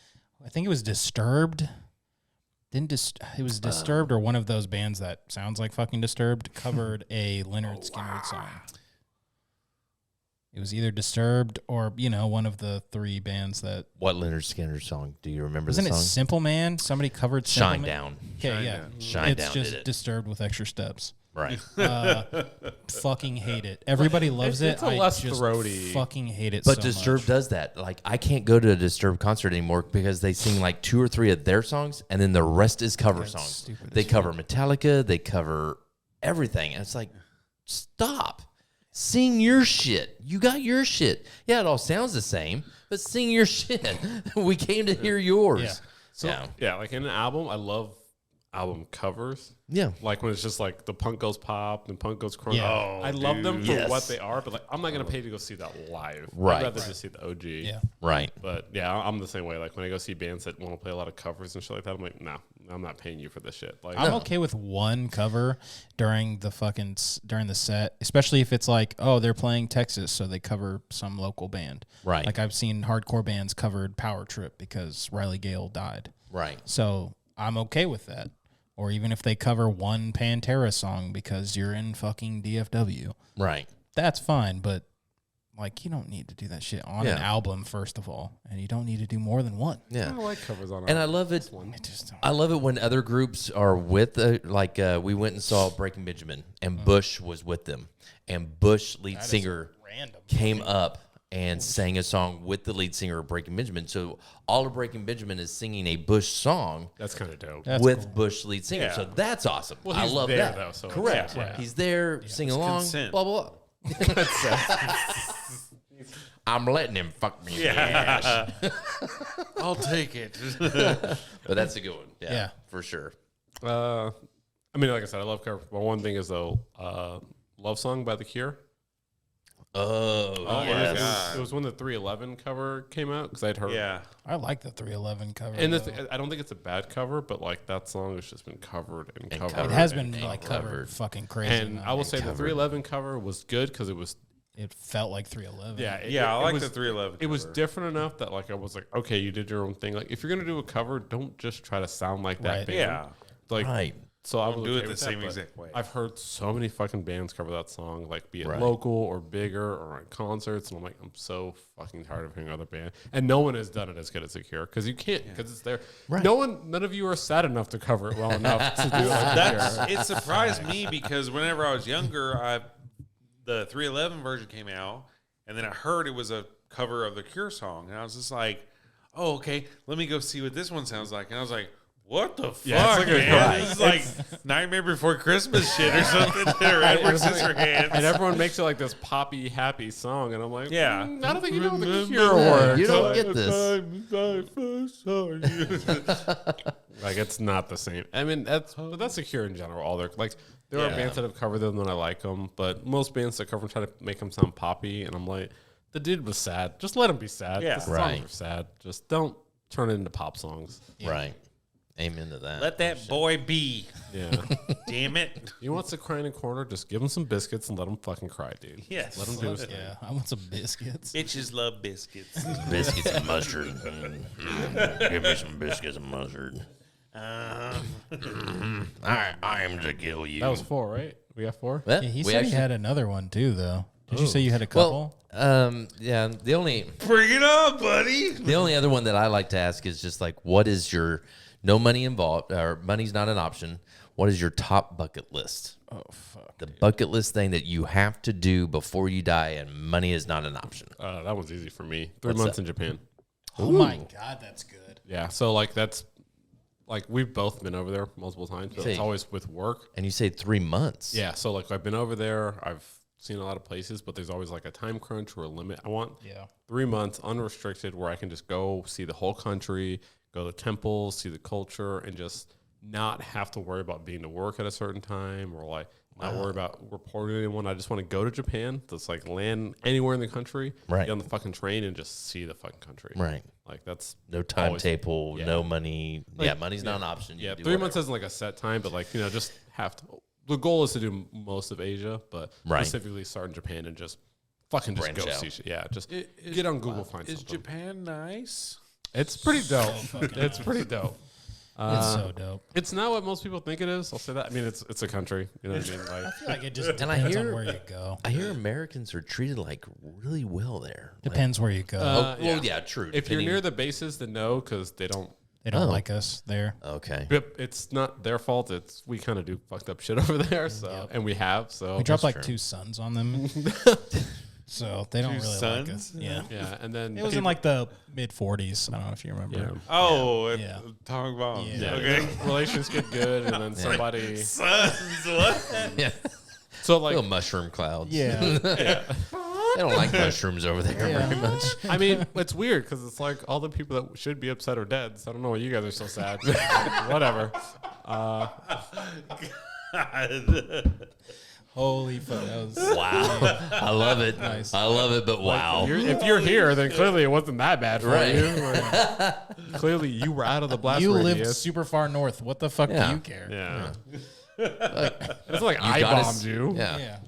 I think it was Disturbed. It was Disturbed or one of those bands that sounds like fucking Disturbed covered a Leonard Skinner song. It was either Disturbed or, one of the 3 bands that... what Leonard Skinner song? Do you remember Wasn't the it song? Simple Man? Somebody covered Simple Shine Man? Down. Okay, yeah. Shine it's Down just did it. Disturbed with extra steps. Right. Fucking hate it. Everybody loves It's it. a I less just throaty- fucking hate it But so Disturbed much. does that. Like, I can't go to a Disturbed concert anymore because they sing like 2 or 3 of their songs, and then the rest is cover songs. stupid They as cover Metallica. They cover everything. And it's like, stop. Sing your shit. You got your shit. Yeah, it all sounds the same, but sing your shit. We came to hear yours. Yeah. So yeah, like in an album, I love album covers. Yeah. Like when it's just like the punk goes pop and punk goes crunk. Yeah. Oh, I love them for Yes. what they are, but like I'm not gonna pay to go see that live. Right. I'd rather just see the OG. Yeah. Right. But yeah, I'm the same way. Like when I go see bands that want to play a lot of covers and shit like that, I'm like, no, I'm not paying you for this shit. Like, I'm okay with one cover during the set, especially if it's like, oh, they're playing Texas, so they cover some local band. Right. Like I've seen hardcore bands covered Power Trip because Riley Gale died. Right. So I'm okay with that. Or even if they cover one Pantera song because you're in fucking DFW. Right. That's fine, but like you don't need to do that shit on an Yeah. album, first of all. And you don't need to do more than one. I Yeah. don't like covers on. And I love it. It just I love it when other groups are with, we went and saw Breaking Benjamin, and Bush was with them, and Bush lead singer random. came up and sang a song with the lead singer of Breaking Benjamin. So all of Breaking Benjamin is singing a Bush song That's kind of dope. That's with cool. Bush lead singer. Yeah. So that's awesome. Well, I he's love there, that. though, so it's- Correct. yeah. He's there, sing along, consent. blah, blah, blah. I'm letting him fuck me in the ass. I'll take it. But that's a good one. Yeah. For sure. I mean, like I said, I love cover. But one thing is though, "Love Song" by The Cure. Oh yes. It was when the 311 cover came out because I'd heard. Yeah. I like the 311 cover. And though. I don't think it's a bad cover, but like that song has just been covered and covered. It has and been like covered. covered fucking crazy. And now. I will say the covered. 311 cover was good because it was. It felt like 311. Yeah, I like was, the 311. It was cover. different enough that like I was like, okay, you did your own thing. Like if you're gonna do a cover, don't just try to sound like that Right. band. Yeah. Like Right. So I Don't was do okay it the with that, same but exact way. I've heard so many fucking bands cover that song, like be it Right. local or bigger or at concerts, and I'm like, I'm so fucking tired of hearing other bands, and no one has done it as good as The Cure because you can't because it's there. Right. None of you are sad enough to cover it well enough to do it. Like That's The Cure. it surprised me because whenever I was younger, the 311 version came out, and then I heard it was a cover of the Cure song, and I was just like, "Oh, okay, let me go see what this one sounds like." And I was like, "What the fuck, Yeah, it's like a- man? right. This is like Nightmare Before Christmas shit or something." Or Edward Scissorhands. And everyone makes it like this poppy, happy song, and I'm like, Yeah. I don't think you know The Cure works. You don't get this. Like it's not the same. I mean, that's The Cure in general. All their like, there are Yeah. bands that have covered them and I like them, but most bands that cover them try to make them sound poppy, and I'm like, the dude was sad. Just let him be sad. Yeah. The songs Right. are sad. Just don't turn it into pop songs. Right. Amen to that. Let that boy be. Yeah. Damn it. He wants to cry in a corner. Just give him some biscuits and let him fucking cry, dude. Yes. Let him do his thing. Yeah, I want some biscuits. Bitches love biscuits. Biscuits and mustard. Give me some biscuits and mustard. I am to kill you. That was 4, right? We got 4. Well, Yeah, he we said actually- he had another one too, though. Did you say you had a couple? Well, yeah. The only Bring it on, buddy. other one that I like to ask is just like, what is your no money involved or money's not an option? What is your top bucket list? Oh fuck! The bucket list thing that you have to do before you die, and money is not an option. That one's easy for me. 3 What's months that? in Japan. Oh my god, that's good. Yeah. So like that's like we've both been over there multiple times. But See. it's always with work. And you say 3 months. Yeah. So like I've been over there. I've seen a lot of places, but there's always like a time crunch or a limit. I want Yeah. 3 months unrestricted where I can just go see the whole country, go to temples, see the culture, and just not have to worry about being to work at a certain time or like not worry about reporting to anyone. I just want to go to Japan. Just like land anywhere in the country, Right. get on the fucking train and just see the fucking country. Right. Like that's No always- timetable, yeah. no money. Like, money's not an option. You Yeah, can do 3 months whatever. isn't like a set time, but like, just have to. The goal is to do most of Asia, but Right. specifically start in Japan and just fucking just Branch go out. see shit. Yeah, just get on Google, find Is something. Japan nice? It's pretty dope. It's pretty dope. It's so dope. It's not what most people think it is. I'll say that. I mean, it's a country. You know what I mean? Like, I feel like it just And I depends hear- on where you go. I hear Americans are treated like really well there. Like, Depends where you go. well, yeah, true. if you're depending- near the bases, then no, because they don't. They don't Oh. like us there. Okay. But it's not their fault. It's we kind of do fucked up shit over there. So and we have. So We dropped like true. 2 sons on them, so they don't 2 really sons? like us. Yeah, yeah, and then it was in like the mid 40s. I don't know if you remember. yeah. Oh, Yeah. Talking about Yeah. okay. Relations get good, and then somebody. Sons, what? Yeah. So like, Little mushroom clouds. Yeah, They don't like mushrooms over there Yeah. very much. I mean, it's weird because it's like all the people that should be upset are dead. So I don't know why you guys are so sad. Whatever. holy fuck, that was Wow. I love it. Nice. I love it, but wow. If you're here, then clearly it wasn't that bad for Right. you. Like, clearly you were out of the blast you lived radius. super far north. What the fuck Yeah. do you care? Yeah. It's like I got us- bombed you. Yeah. Yeah.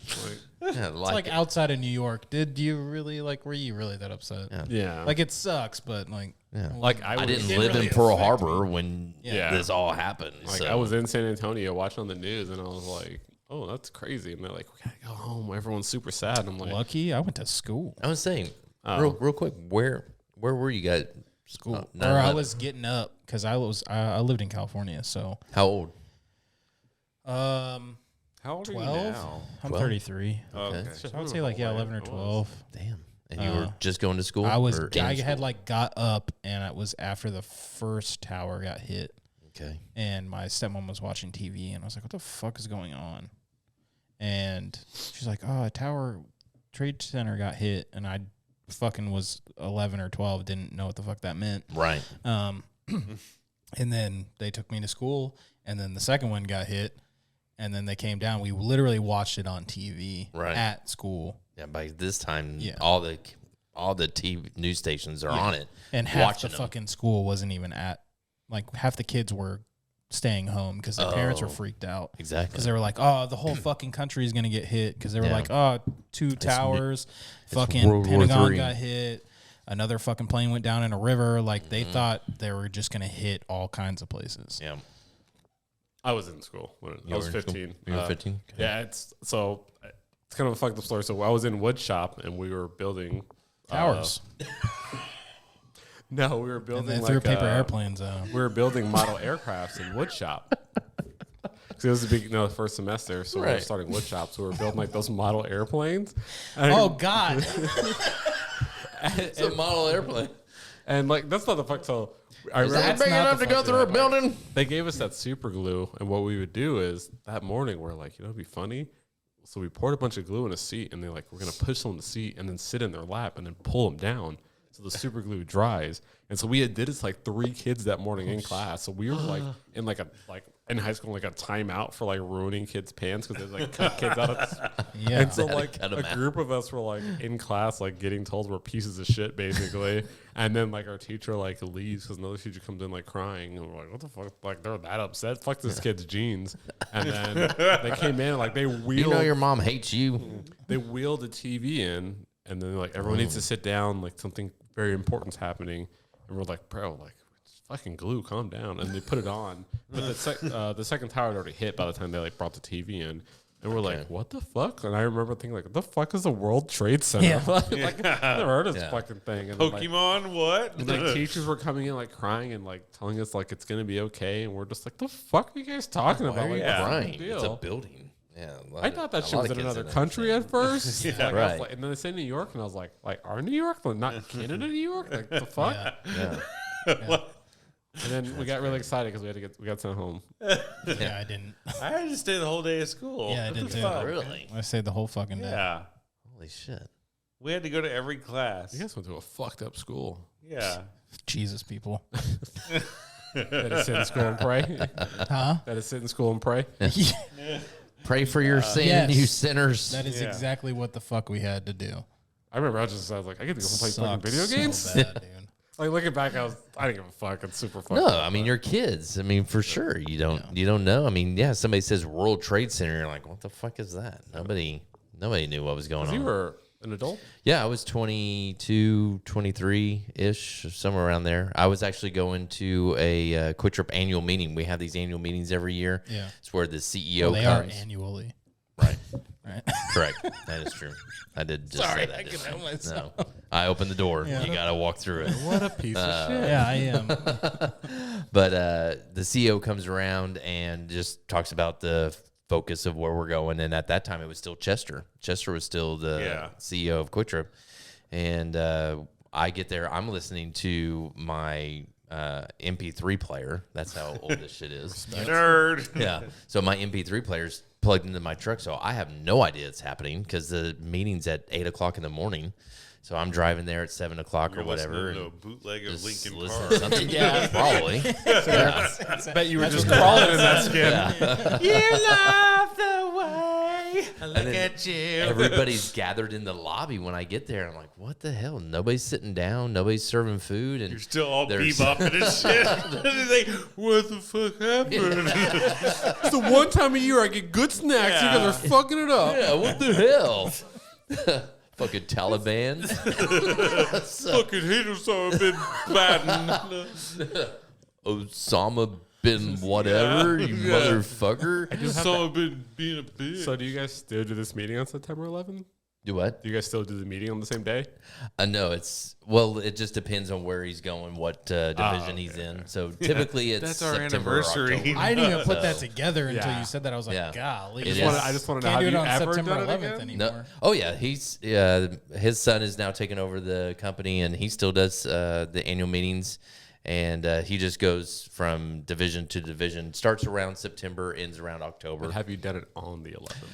Yeah, It's like it. outside of New York. Did you really were you really that upset? Yeah. Yeah. Like it sucks, but like Like I I didn't was, live really in Pearl affect Harbor when Yeah. this all happened. like so. I was in San Antonio watching on the news, and I was like, "Oh, that's crazy." And they're like, "We gotta go home." Everyone's super sad. And I'm like, lucky I went to school. I was saying, Oh. real quick, where were you guys? School. No, or I not- was getting up because I lived in California. So How old? How old are you 12. now? I'm 12? 33. Okay. So I would say like 11 or 12. Damn. And you were just going to school? I was or in I school? had like got up and it was after the first tower got hit, Okay. and my stepmom was watching TV and I was like, what the fuck is going on? And she's like, oh, a tower trade center got hit, and I fucking was 11 or 12 didn't know what the fuck that meant. Right. And then they took me to school, and then the second one got hit, and then they came down. We literally watched it on TV at school. Yeah, by this time, Yeah. all the TV news stations are on it. And half the watching them. fucking school wasn't even at, like, half the kids were staying home because their parents were freaked out. Exactly. Because they were like, oh, the whole fucking country is going to get hit. Because they were like, oh, two towers, fucking World War Pentagon III. got hit. Another fucking plane went down in a river. Like, they thought they were just going to hit all kinds of places. Yeah. I was in school when I was 15. You were 15? Yeah, it's kind of a fucked up story. So I was in wood shop and we were building Towers. No, we were And building they like threw paper airplanes at them. we were building model aircrafts in wood shop. So it was the first semester, so we were starting wood shop. So we were building like those model airplanes. Oh, God. It's a model airplane. And like that's not the fuck. So I Is that remember big enough to go through a building? they gave us that super glue, and what we would do is that morning we're like, it'd be funny. So we poured a bunch of glue in a seat, and they're like, we're gonna push them in the seat and then sit in their lap and then pull them down so the super glue dries. And so we did this like 3 kids that morning in class. So we were like in high school, like a timeout for like ruining kids' pants because they like cut kids out of. Yeah. And so They had to like cut 'em a out. group of us were like in class, like getting told we're pieces of shit basically. And then like our teacher like leaves because another teacher comes in like crying. And we're like, what the fuck? Like they're that upset? Fuck this kid's jeans. And then they came in like they wheeled. You know your mom hates you. They wheeled the TV in, and then like everyone needs to sit down. Like something very important's happening, and we're like, bro, like it's fucking glue, calm down. And they put it on, but the second tower had already hit by the time they like brought the TV in, and we're like, what the fuck? And I remember thinking like, what the fuck is the World Trade Center? Yeah. like I never heard of this Yeah. fucking thing. And then, Pokemon, what? like, and, like teachers were coming in like crying and like telling us like it's gonna be okay, and we're just like, the fuck are you guys talking about? Like, Yeah. what's the Right. deal? It's a building. Yeah. I thought that shit was in another country at first. Like, I was Right. like, and then they say New York, and I was like, are New York, like, not Canada, New York? Like, the fuck? Yeah. Yeah. And then we got really excited because we got sent home. Yeah, I didn't. I had to stay the whole day at school. Yeah, I What did the too. fuck? Really? I stayed the whole fucking day. Yeah. Holy shit. We had to go to every class. You guys went to a fucked up school. Yeah. Jesus, people. That is sit in school and pray. Huh? That is sit in school and pray. Pray for your sin, yes. you sinners. That is Yeah. exactly what the fuck we had to do. I remember I was like, I get to go play fucking Sucks video so games. bad, dude. Like looking back, I didn't give a fuck. It's super fucked No, up, I mean but- you're kids. I mean for sure you don't know. I mean yeah, somebody says World Trade Center, you're like, what the fuck is that? Nobody knew what was going on. You were an adult. Yeah, I was 22, 23-ish, somewhere around there. I was actually going to a Quick Trip annual meeting. We have these annual meetings every year. Yeah. It's where the CEO They comes. are annually. Right. Right. Correct. That is true. I did just Sorry, say that, I didn't couldn't help myself. No. I opened the door. Yeah. You got to walk through it. What a piece of shit. Yeah, I am. But the CEO comes around and just talks about the focus of where we're going. And at that time, it was still Chester. Chester was still the CEO of Quick Trip. And I get there. I'm listening to my MP3 player. That's how old this shit is. Nerd. Yeah. So my MP3 player's plugged into my truck. So I have no idea it's happening because the meeting's at 8 o'clock in the morning. So I'm driving there at 7 o'clock or whatever. To a bootleg of Just Lincoln listen Park. to something. Yeah, probably. Yeah. Bet you were just crawling in that skin. You love the way I look then at you. Everybody's gathered in the lobby when I get there. I'm like, what the hell? Nobody's sitting down. Nobody's serving food. And You're still all there's- bebopping and shit. Like, what the fuck happened? It's the one time a year I get good snacks. You guys are fucking it up. Yeah, what the hell? Fucking Taliban. Fucking hate Osama bin Laden. Osama bin whatever, you motherfucker. Osama bin being a bitch. So do you guys still do this meeting on September 11th? Do what? Do you guys still do the meeting on the same day? No, it just depends on where he's going, what division he's in. So typically it's That's our September or anniversary. October. I didn't even put that together until Yeah. you said that. I was like, Yeah. golly. It Can't is. I just want to know, do have it you on ever September done it 11th again? No. anymore. Oh yeah, his son is now taking over the company, and he still does the annual meetings, and he just goes from division to division. Starts around September, ends around October. But have you done it on the 11th?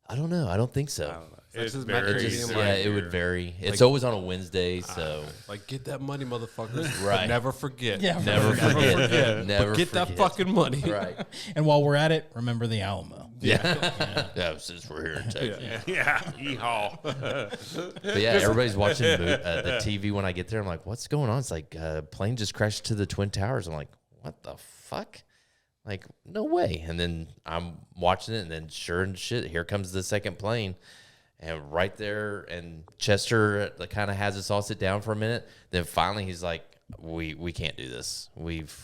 I don't know. I don't think so. I don't know. It's It's just Matt very Crazy Just, and yeah, like it would vary. It's always on a Wednesday, so like, get that money, motherfuckers. Right. But never forget. Yeah, never forget. Never But get that forget. fucking money. Right. And while we're at it, remember the Alamo. Yeah, since we're here in Texas. Yeah, yeehaw. But yeah, everybody's watching the TV when I get there. I'm like, what's going on? It's like plane just crashed to the Twin Towers. I'm like, what the fuck? Like, no way. And then I'm watching it, and then sure and shit, here comes the second plane. And right there, and Chester kind of has us all sit down for a minute. Then finally he's like, we can't do this. We've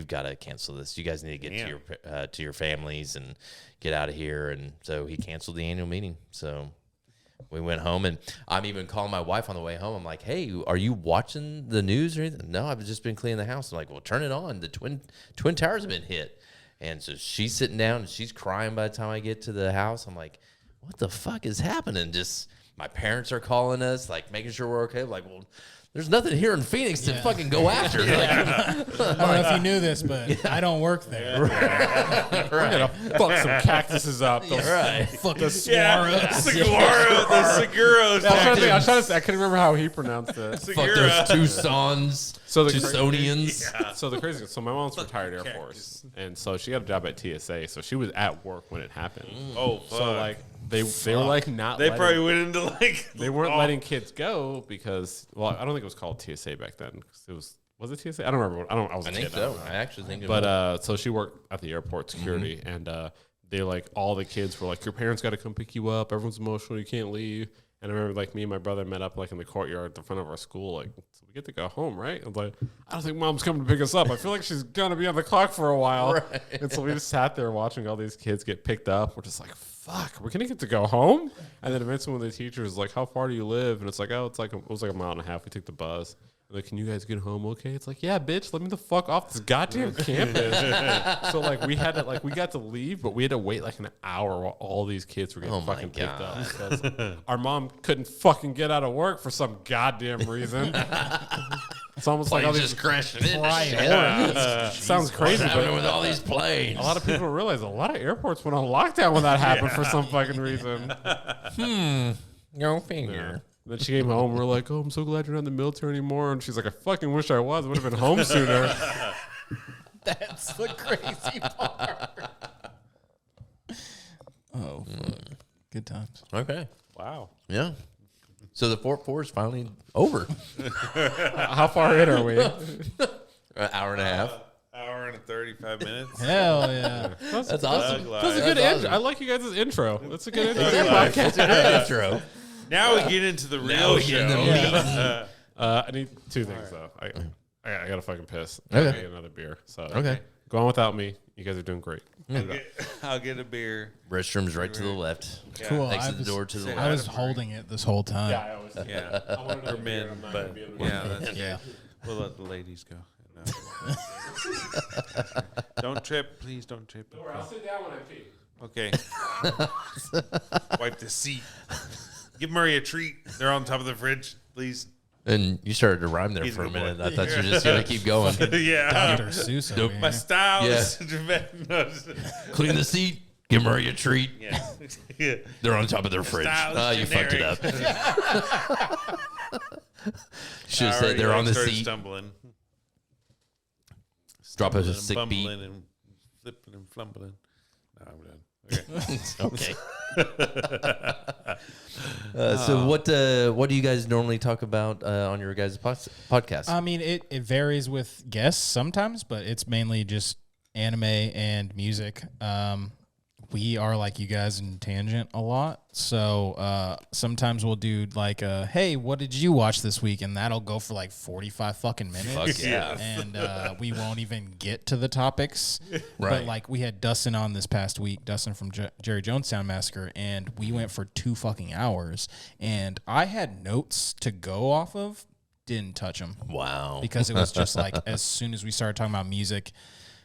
got to cancel this. You guys need to get to your families and get out of here. And so he canceled the annual meeting. So we went home, and I'm even calling my wife on the way home. I'm like, hey, are you watching the news or anything? No, I've just been cleaning the house. I'm like, well, turn it on. The Twin Towers have been hit. And so she's sitting down, and she's crying by the time I get to the house. I'm like, what the fuck is happening? Just my parents are calling us, like making sure we're okay. Like, well, there's nothing here in Phoenix to fucking go after. Like, I don't know if you knew this, but I don't work there. We're gonna fuck some cactuses up. right. Fucking Yeah, Saguaro. the Seguros. I was trying to say, I couldn't remember how he pronounced it. Fuck those Tucson's, So the Tucsonians. So the crazy, so my mom's retired Air Force, and so she got a job at TSA. So she was at work when it happened. Oh, fuck. So like they were like not. They letting, probably went into like. they weren't letting kids go because I don't think it was called TSA back then. 'Cause it was it TSA? I don't remember. I was a I think kid. so. I actually think it But so she worked at the airport security, and they like all the kids were like, your parents got to come pick you up. Everyone's emotional. You can't leave. And I remember like me and my brother met up like in the courtyard at the front of our school. Like, so we get to go home, right? I was like, I don't think mom's coming to pick us up. I feel like she's gonna be on the clock for a while. Right. And so we just sat there watching all these kids get picked up. We're just like, fuck, we're gonna get to go home. And then eventually one of the teachers was like, how far do you live? And it's like, oh, it was like a mile and a half. We took the bus. Like, can you guys get home okay? It's like, yeah, bitch, let me the fuck off this goddamn campus. So like we got to leave, but we had to wait like an hour while all these kids were getting fucking picked up. Because our mom couldn't fucking get out of work for some goddamn reason. It's almost like all planes these just crashing into shit. sounds crazy, What's happening but with all these planes? a lot of people realize a lot of airports went on lockdown when that happened for some fucking reason. Go figure. Then she came home. We're like, "Oh, I'm so glad you're not in the military anymore." And she's like, "I fucking wish I was. I would have been home sooner." That's the crazy part. Oh, fuck. Good times. Okay. Wow. Yeah. So the 4-4 is finally over. How far in are we? An hour and a half. Hour and 35 minutes. Hell yeah. That's awesome. That's a good intro. I like you guys' intro. That's a good intro. That's a great intro. Now we get into the real we get show. into meat. I need two things though. I gotta fucking piss. Okay. I get another beer. So Okay. go on without me. You guys are doing great. I'll get a beer. Restroom's right to the left. Yeah. Cool. Exit the door to the I left. was holding it this whole time. I always do. Yeah. I want another For beer. men, I'm not but gonna be able to yeah, that's Yeah. we'll let the ladies go. No. Don't trip, please. Don't trip. I'll sit down when I pee. Okay. Wipe the seat. Give Murray a treat. They're on top of the fridge, please. And you started to rhyme there He's for a a good minute. boy. I thought you were just going to keep going. Yeah. Dr. Seuss over My here. style Yeah. is no, Clean the seat. Give Murray a treat. yeah. Yeah. They're on top of their fridge. style is You fucked it up. Should have I said already, they're on the started seat. Stumbling. Drop a And sick beat. bumbling and flipping and flumbling. No, I'm done. Okay. Okay. So what do you guys normally talk about on your guys' podcast? I mean, it varies with guests sometimes, but it's mainly just anime and music. We are like you guys in tangent a lot. So sometimes we'll do like, hey, what did you watch this week? And that'll go for like 45 fucking minutes. Fuck yeah. And we won't even get to the topics. Right. But like we had Dustin on this past week, Dustin from Jerry Jonestown Massacre, and we went for 2 fucking hours. And I had notes to go off of, didn't touch them. Wow. Because it was just like, as soon as we started talking about music,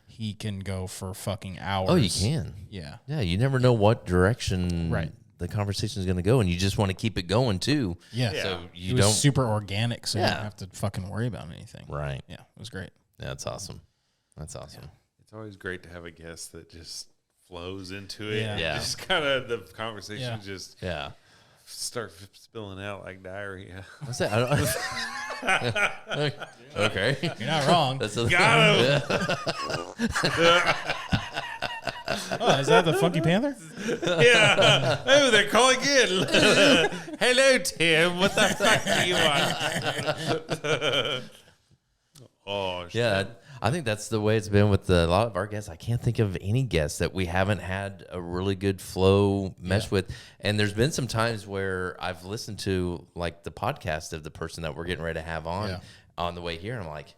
he can go for fucking hours. Oh, you can. Yeah. Yeah, you never know what direction Right. the conversation is going to go, and you just want to keep it going too. Yeah. Yeah. So It you was don't. super organic, so you Yeah. don't have to fucking worry about anything. Right. Yeah, it was great. That's awesome. That's awesome. It's always great to have a guest that just flows into it. Yeah. Yeah. Just kind of the conversation Yeah. just Yeah. start spilling out like diarrhea. What's that? Okay. You're not wrong. That's Got him. Oh, is that the Funky Panther? Yeah. Oh, they're calling in. Hello, Tim. What the fuck do you want? Oh, shit. Yeah, I think that's the way it's been with a lot of our guests. I can't think of any guests that we haven't had a really good flow mesh with. And there's been some times where I've listened to like the podcast of the person that we're getting ready to have on the way here, and I'm like,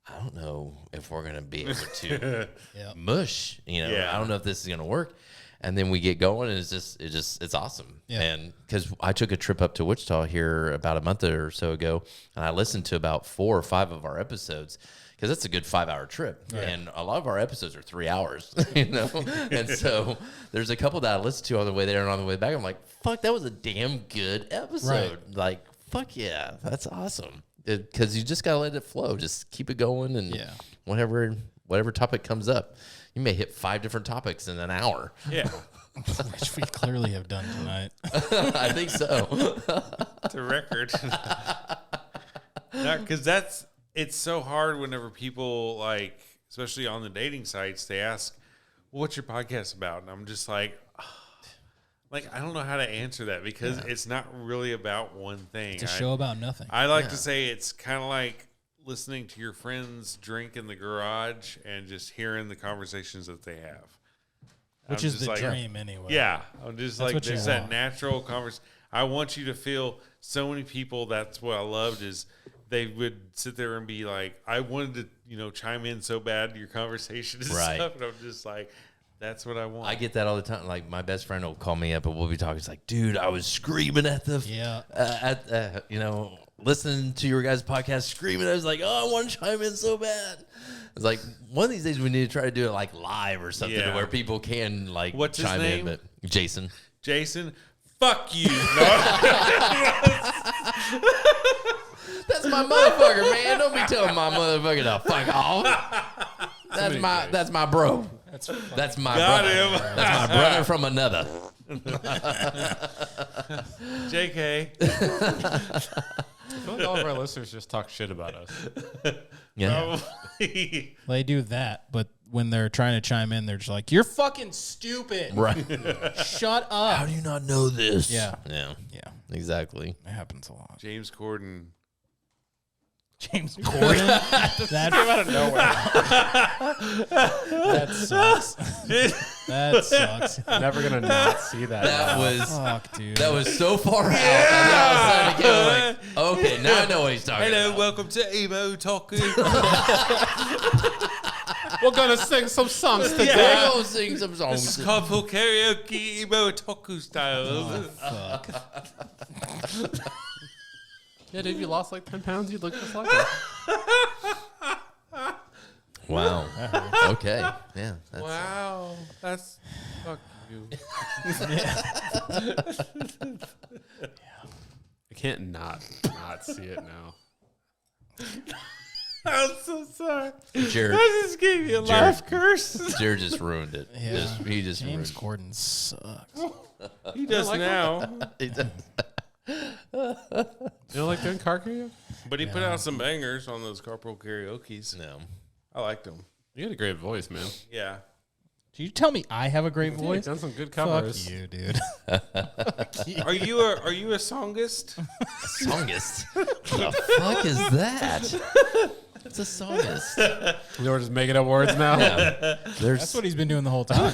I don't know if we're gonna be able to mush. I don't know if this is gonna work. And then we get going, and it's awesome. Yeah. And because I took a trip up to Wichita here about a month or so ago, and I listened to about 4 or 5 of our episodes, because that's a good 5-hour trip. Right. And a lot of our episodes are 3 hours, And so there's a couple that I listened to on the way there and on the way back. I'm like, fuck, that was a damn good episode. Right. Like, fuck yeah, that's awesome. Because you just got to let it flow. Just keep it going, and whatever topic comes up. You may hit 5 different topics in an hour. Yeah. Which we clearly have done tonight. I think so. It's a record. Because it's so hard whenever people, like, especially on the dating sites, they ask, well, what's your podcast about? And I'm just like, I don't know how to answer that because it's not really about one thing. It's a show about nothing. I like to say it's kind of like listening to your friends drink in the garage and just hearing the conversations that they have. Which I'm is just the like, dream anyway. Yeah. I'm just That's like, what you there's that want. natural conversation. I want you to feel so many people. That's what I loved is they would sit there and be like, I wanted to, chime in so bad to your conversation and Right. stuff. And I'm just like, that's what I want. I get that all the time. Like, my best friend will call me up and we'll be talking. It's like, dude, I was screaming at the, listening to your guys' podcast, screaming. I was like, oh, I want to chime in so bad. It's like, one of these days we need to try to do it like live or something to where people can like What's his chime name? in. But Jason. Fuck you. That's my motherfucker, man. Don't be telling my motherfucker to fuck off. That's my bro. That's my Got brother. him. That's my brother from another. JK. I feel like all of our listeners just talk shit about us. Yeah. Probably. They do that, but when they're trying to chime in, they're just like, "You're fucking stupid. Right. Shut up." How do you not know this? Yeah. Yeah. Yeah, Exactly. it happens a lot. James Corden. James Corden. That came out of nowhere. That sucks. That sucks. Never gonna not see that. That was Fuck, dude. that was so far out. And then I was starting to go like, okay, now I know what he's talking Hello, about. welcome to Emo Otaku. We're gonna sing some songs today. We're gonna sing some This songs. is couple karaoke Emo Otaku style. Fuck. Yeah, dude, you lost like 10 pounds. You look just like it. Wow. Okay. Yeah. That's, Wow, that's fuck you. I can't not see it now. I'm so sorry. Jared, I just gave you a life curse. Jared just ruined it. Yeah. He just James ruined Corden sucks. He does now. it. You don't like doing car karaoke? But he put out some bangers on those carpool karaoke's. No. I liked them. You got a great voice, man. Yeah. Did you tell me I have a great You've voice? done some good Fuck covers. you, dude. Are you a songist? Songist? What the fuck is that? It's a songist. We're just making up words now. Yeah. There's That's what he's been doing the whole time.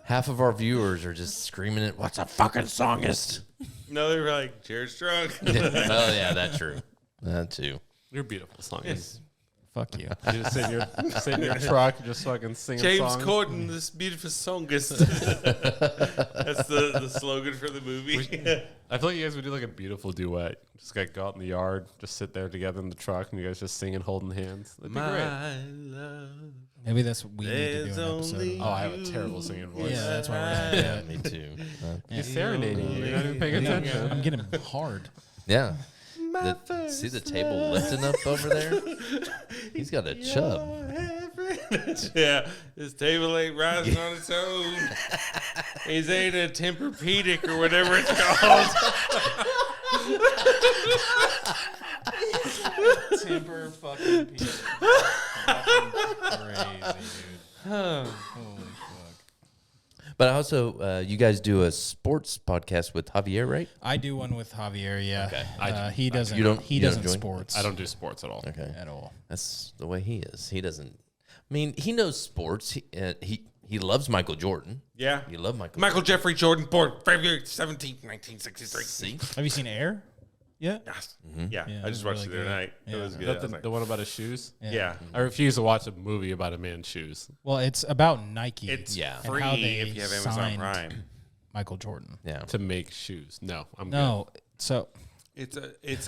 half of our viewers are just screaming it. What's a fucking songist? No, they were like, Jared's drunk. Oh yeah, that's true. That too. You're a beautiful songist. Fuck you. You just sit in your truck, just fucking singing James songs. Corden, this beautiful songist. That's the slogan for the movie. I feel like you guys would do like a beautiful duet. Just like go out in the yard, just sit there together in the truck, and you guys just singing, holding hands. That'd be great. My love. Maybe that's what we need to do There's an episode. only- of. Oh, I have a terrible singing voice. Yeah, that's why we're doing Yeah, me too. He's serenading you. You're not even paying attention. I'm getting hard. Yeah. See the table lifting up over there? He's got a chub. Yeah, his table ain't rising on its own. He's ain't a Tempur-Pedic or whatever it's called. Timber fucking Pete. Crazy, dude. Holy fuck. But also, you guys do a sports podcast with Javier, right? I do one with Javier. Yeah, Okay. he doesn't. You don't- He you don't doesn't join? sports. I don't do sports at all. Okay. at all. That's the way he is. He doesn't. I mean, he knows sports. He loves Michael Jordan. Yeah. You love Michael. Michael Jeffrey Jordan, born February 17th, 1963. See, Have you seen Air? Yeah. Yes. Mm-hmm. Yeah, Yeah, I it just was watched really it the other good. night. Yeah. It was Is good. that I was like, the one about his shoes? yeah. I refuse to watch a movie about a man's shoes. Well, it's about Nike. It's Yeah. And free how they if you have Amazon signed Prime. Michael Jordan. yeah. To make shoes. No, I'm No, so It's a it's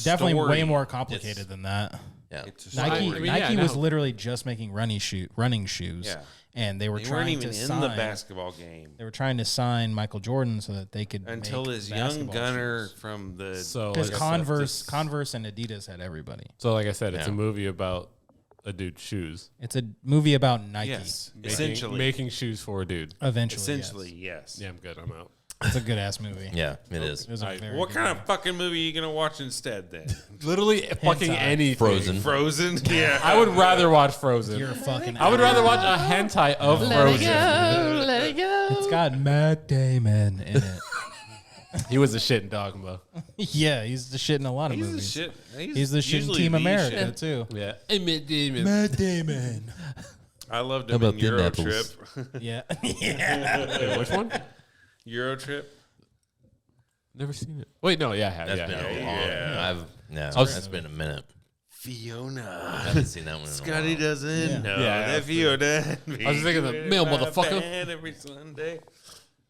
definitely story. way more complicated than that. Yeah. It's a Nike story. Nike yeah, was no. literally just making running shoes. Yeah. And they were They trying weren't even to in sign the basketball game They were trying to sign Michael Jordan so that they could until make this young basketball gunner shoes. from the So Because like I said, Converse and Adidas had everybody. So like I said, it's Yeah. a movie about a dude's shoes. It's a movie about Nike. yes, Making- essentially, making shoes for a dude. Eventually, essentially, yes. Yeah, I'm good. I'm out. yes. It's a good ass movie. Yeah, it is. It was a very What good kind movie. of fucking movie are you gonna watch instead then? Literally fucking Hentai. anything. Frozen. Frozen? Yeah, I would rather watch Frozen. You're a fucking. I would rather watch a hentai of Frozen. Let it go. It's got Matt Damon in it. He was a shit in Dogma. Yeah, he's the shit in a lot of He's the movies. shit. He's the shit in usually Team the America shit. too. Yeah. Emmett Damon. Matt Damon. I loved How him about in the Euro apples? Trip. Yeah. Wait, which one? Euro Trip. Never seen it. Wait, no, yeah, I have. That's Yeah, been yeah, a yeah. long. Yeah. That's been a minute. I Fiona. haven't seen that one in a Scotty while. doesn't Yeah. know Yeah, that that's Fiona. I was thinking the male motherfucker. Every Sunday.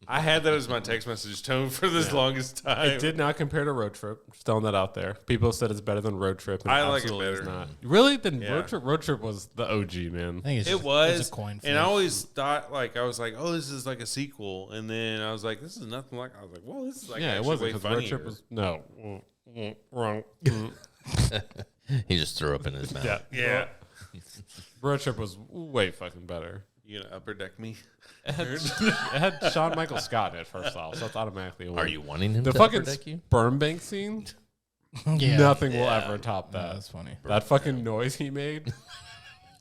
I had that as my text message tone for this longest time. It did not compare to Road Trip. Just throwing that out there. People said it's better than Road Trip. And I like it absolutely is better. Not. Really? Then Yeah. Road Trip? Road Trip was the OG, man. I think it's It just, was, it's a coin flip. and I always thought I was like, oh, this is like a sequel, and then I was like, this is nothing like. I was like, well, this is like Yeah, it actually wasn't way because funnier. Road Trip was no wrong. He just threw up in his mouth. Yeah, Yeah, Road Trip was way fucking better. you gonna upper deck me? It had Shawn Michael Scott in it first off, so that's automatically a win. Are you wanting him the to fucking upper deck you? sperm bank scene? Yeah. Nothing will Yeah. ever top No, that. that's funny. That fucking noise he made.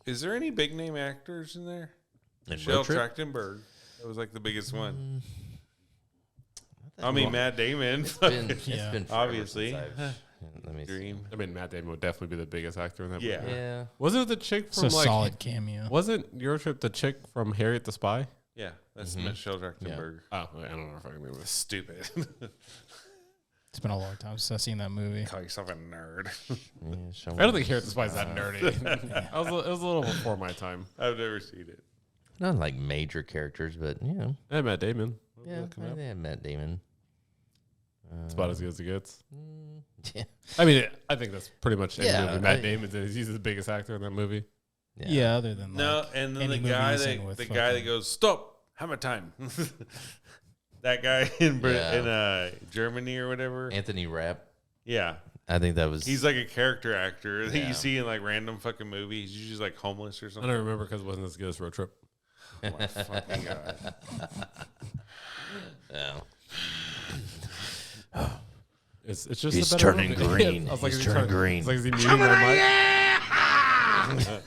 Is there any big name actors in there? In Shel Road Trip? Trachtenberg. That was like the biggest one. Mm. I mean, Matt Damon. It's been Yeah. forever Obviously. since I've- Let me see. Dream. I mean, Matt Damon would definitely be the biggest actor in that Yeah. movie. Yeah. Wasn't it the chick It's from a like? solid cameo. Wasn't Eurotrip the chick from Harriet the Spy? Yeah, that's Shel Trachtenberg. Oh, I don't know if I can remember. Stupid. It's been a long time since I've seen that movie. Call yourself a nerd. Yeah, show I don't me. think Harriet the Spy is that nerdy. It was a little before my time. I've never seen it. Not like major characters, but you know. I had Matt Damon. Yeah, they have Matt Damon. It's about as good as it gets. Yeah. I mean, I think that's pretty much any Yeah, movie Matt I- Damon's in. He's the biggest actor in that movie. Yeah, other than No, like, and then any the movie guy he's that in with the guy that fucking- goes, "Stop, hammer time." That guy in Yeah. Germany or whatever. Anthony Rapp. Yeah, I think that was. he's like a character actor that Yeah. you see in like random fucking movies. He's usually like homeless or I something. don't remember because it wasn't as good as Road Trip. Oh my fucking god! Yeah. It's just He's a better turning movie. green. I was like, He's is he turning turning- green. It's like, is he muting my mic?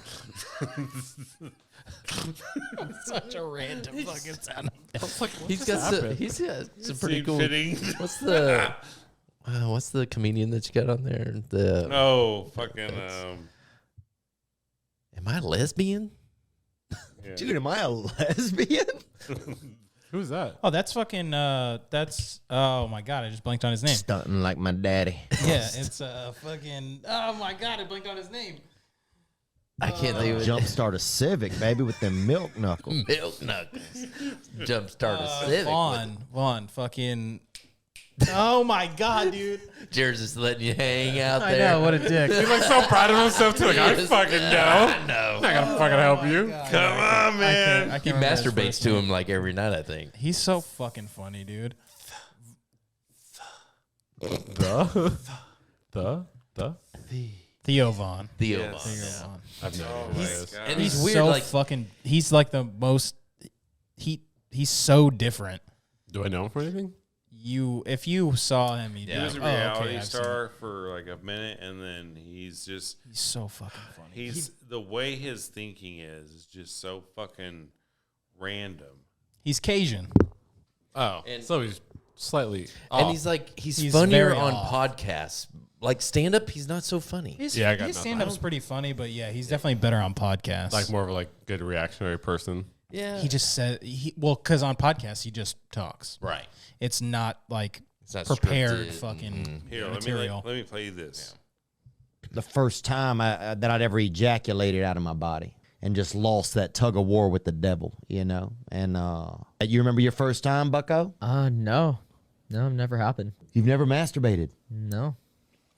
such a random fucking sound. He's got some pretty Scene cool. fitting. What's the comedian that you got on there? The Oh, fucking Am I lesbian? yeah. Dude, am I a lesbian? Who's that? Oh, that's fucking. That's. Oh my god, I just blanked on his name. Stunting like my daddy. Yeah, it's fucking. Oh my god, I blanked on his name. I can't think of it. Jumpstart a Civic, baby, with them milk knuckles. Milk knuckles. Jumpstart a Civic. Vaughn, fucking. Oh my god, dude! Jared's just letting you hang out I there. know what a dick. He's like so proud of himself too. Like, I Yes. fucking know. I know. I'm not gonna fucking help you. Come on, man. I He can't remember his masturbates first to name. him like every night, I think. He's so fucking funny, dude. The Theo Vaughn. Theo Yes. Vaughn. Theo Yeah. Vaughn. I've no idea who that is. And he's weird. so Like fucking. He's like the most. He's so different. Do I know him for anything? If you saw him, you'd Yeah. He was a be like, reality I've seen star for like a minute, and then he's him. He's so fucking funny. the way his thinking is just so fucking random. He's Cajun. Oh, And- so he's slightly and off. he's like he's He's funnier very on off. podcasts. Like stand up, he's not so funny. Yeah, I got his nothing. stand up's pretty funny, but yeah, he's definitely better on podcasts. like more of a good reactionary person. Yeah. he just said because on podcasts he just talks. right. It's not like It's not prepared scripted. fucking Here, material. let me play you this. The first time that I'd ever ejaculated out of my body and just lost that tug of war with the devil, you know. And you remember your first time, Bucko? No, never happened. You've never masturbated. No.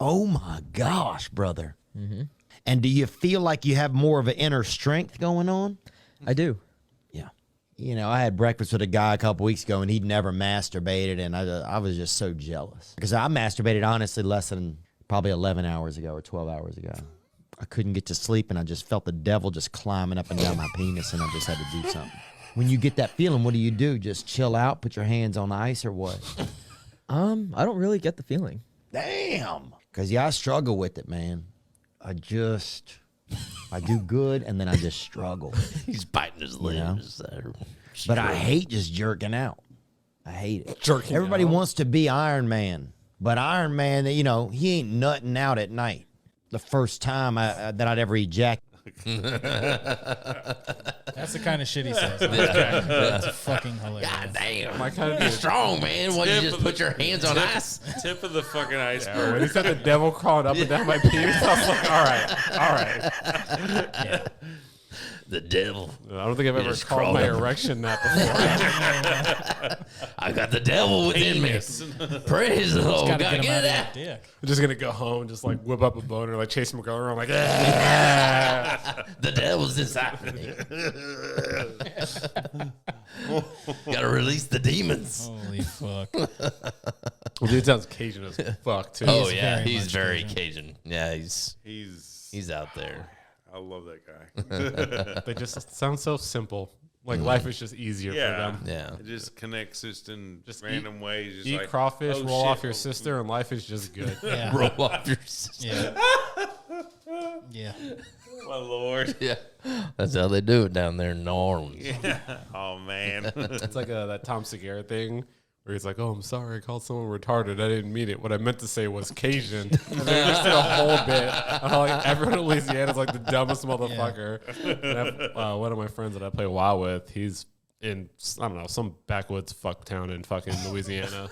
Oh my gosh, brother. And do you feel like you have more of an inner strength going on? I do. Yeah. You know, I had breakfast with a guy a couple weeks ago, and he'd never masturbated, and I was just so jealous. Because I masturbated, honestly, less than probably 11 hours ago or 12 hours ago. I couldn't get to sleep, and I just felt the devil just climbing up and down my penis, and I just had to do something. When you get that feeling, what do? Just chill out, put your hands on ice, or what? I don't really get the feeling. Damn. Because, yeah, I struggle with it, man. I do good, and then I just struggle. He's biting his lips. But I hate just jerking out. I hate it. Jerking Everybody out? wants to be Iron Man, but Iron Man, you know, he ain't nutting out at night. The first time that I'd ever ejaculated. That's the kind of shit he says. That's fucking hilarious. God damn. My kind of You're strong, man. Why you Tip just of put the- your hands on ice? Tip of the fucking iceberg. when he said the devil crawled up and down my penis, I was like, all right. The devil. I don't think I've ever just called crawled my up. erection that before. I got the devil within me. Praise the Lord. Gotta Gotta get him get out of that. your dick. I'm just gonna go home and just whip up a boner, chase my girl around, ah. The devil's inside of me. Gotta release the demons. Holy fuck. Well, dude sounds Cajun as fuck too. Oh He's yeah, very he's much very Cajun. Cajun. Yeah, he's He's out there. I love that guy. They just sound so simple. Like life is just easier for Yeah. them. Yeah. It just connects just in Just random ways. Just Eat like, crawfish, oh, roll shit, off your oh, sister, and life is just good. Yeah. Roll off your sister. Yeah. Yeah. My lord. Yeah, that's how they do it down there in New Orleans. Oh man. It's like that Tom Segura thing where he's like, "Oh, I'm sorry, I called someone retarded. I didn't mean it. What I meant to say was Cajun." And they just did a whole bit. Everyone in Louisiana is like the dumbest motherfucker. And one of my friends that I play WoW with, he's in, I don't know, some backwoods fuck town in fucking Louisiana,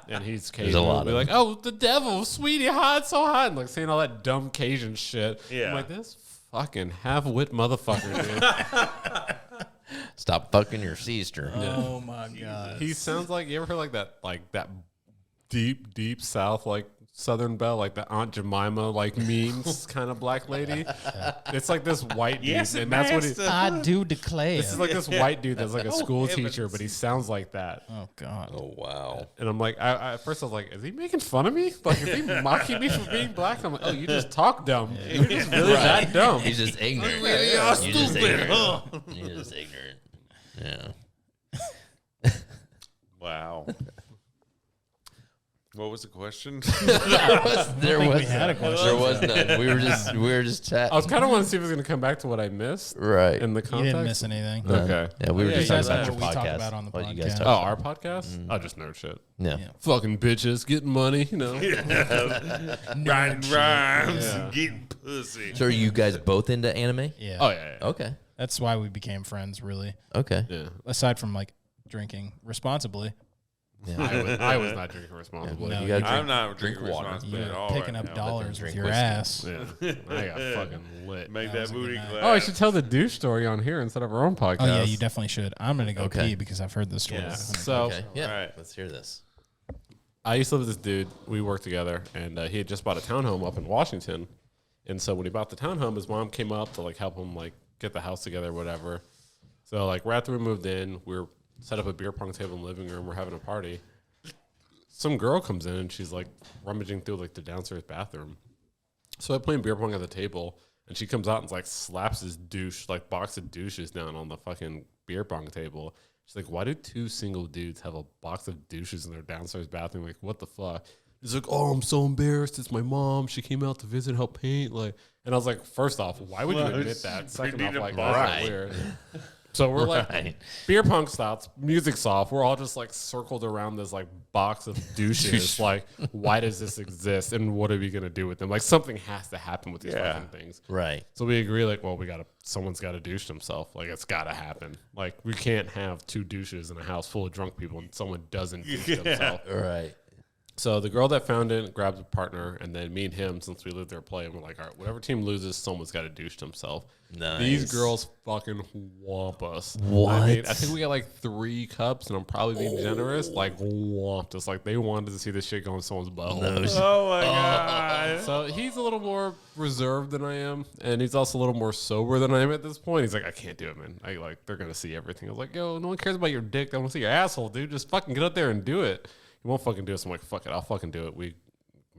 and he's Cajun. a lot We'll be of like, "Oh, the devil, sweetie, hot, so hot," and saying all that dumb Cajun shit. Yeah. I'm like, this fucking half-wit motherfucker, dude. Stop fucking your sister. Oh my god. He sounds like, you ever heard that deep South, Southern Belle, like the Aunt Jemima, memes kind of black lady. It's like this white dude, Yes, and that's what he. I do declare. This is like this white dude that's like a school heavens. teacher, but he sounds like that. Oh god. Oh wow. And I'm like, at first I was like, is he making fun of me? Like, is he mocking me for being black? And I'm like, oh, you just talk dumb. You're just really that dumb. He's just ignorant. really You're are just stupid, ignorant. huh? You're just ignorant. Yeah. Wow. What was the question? There was we had a question. There was none. We were just chatting. I was kind of want to see if it was going to come back to what I missed Right. in the You context. didn't miss anything. Okay. Yeah, we were Yeah, just you talking guys about know your what we talk podcast. about on the What you guys podcast. talk Oh, about. our podcast? Oh, just nerd shit. Yeah. Yeah. Fucking bitches getting money, you know. Riding rhymes Yeah. and getting pussy. So are you guys both into anime? Yeah. Oh, yeah. Okay. That's why we became friends, really. Okay. Yeah. Aside from drinking responsibly. I was not drinking responsibly. No, You gotta I'm drink. not drinking water. responsibly You're at all. picking right up now. dollars with drink your whiskey. ass. Yeah. I got fucking lit. Make That that was a booty good night. clap. Oh, I should tell the douche story on here instead of our own podcast. Oh yeah, you definitely should. I'm gonna go Okay. pee because I've heard this story. Yeah. 100 So Okay. Yeah. All right. Let's hear this. I used to live with this dude. We worked together, and he had just bought a townhome up in Washington. And so when he bought the townhome, his mom came up to help him get the house together, or whatever. So right after we moved in, we were set up a beer pong table in the living room. We're having a party. Some girl comes in and she's rummaging through the downstairs bathroom. So I'm playing beer pong at the table, and she comes out and like slaps this box of douches down on the fucking beer pong table. She's like, why do 2 single dudes have a box of douches in their downstairs bathroom? Like, what the fuck? He's like, oh, I'm so embarrassed. It's my mom. She came out to visit and help paint. Like, and I was like, first off, why would you admit that? Second off, like, that's weird. So we're like, beer pong stops, music's off. We're all just like circled around this like box of douches. Like, why does this exist? And what are we going to do with them? Like, something has to happen with these fucking things. Right. So we agree, like, well, someone's got to douche themselves. Like, it's got to happen. Like, we can't have 2 douches in a house full of drunk people and someone doesn't douche themselves. Right. So the girl that found it grabs a partner, and then me and him, since we lived there playing, we're like, all right, whatever team loses, someone's got to douche themselves. Nice. These girls fucking whomp us. What? I think we got like 3 cups, and I'm probably being generous. Like, whomped us. Like, they wanted to see this shit go in someone's butthole. Oh my god! So he's a little more reserved than I am, and he's also a little more sober than I am at this point. He's like, I can't do it, man. They're gonna see everything. I was like, yo, no one cares about your dick. They want to see your asshole, dude. Just fucking get up there and do it. He won't fucking do it. So I'm like, fuck it, I'll fucking do it.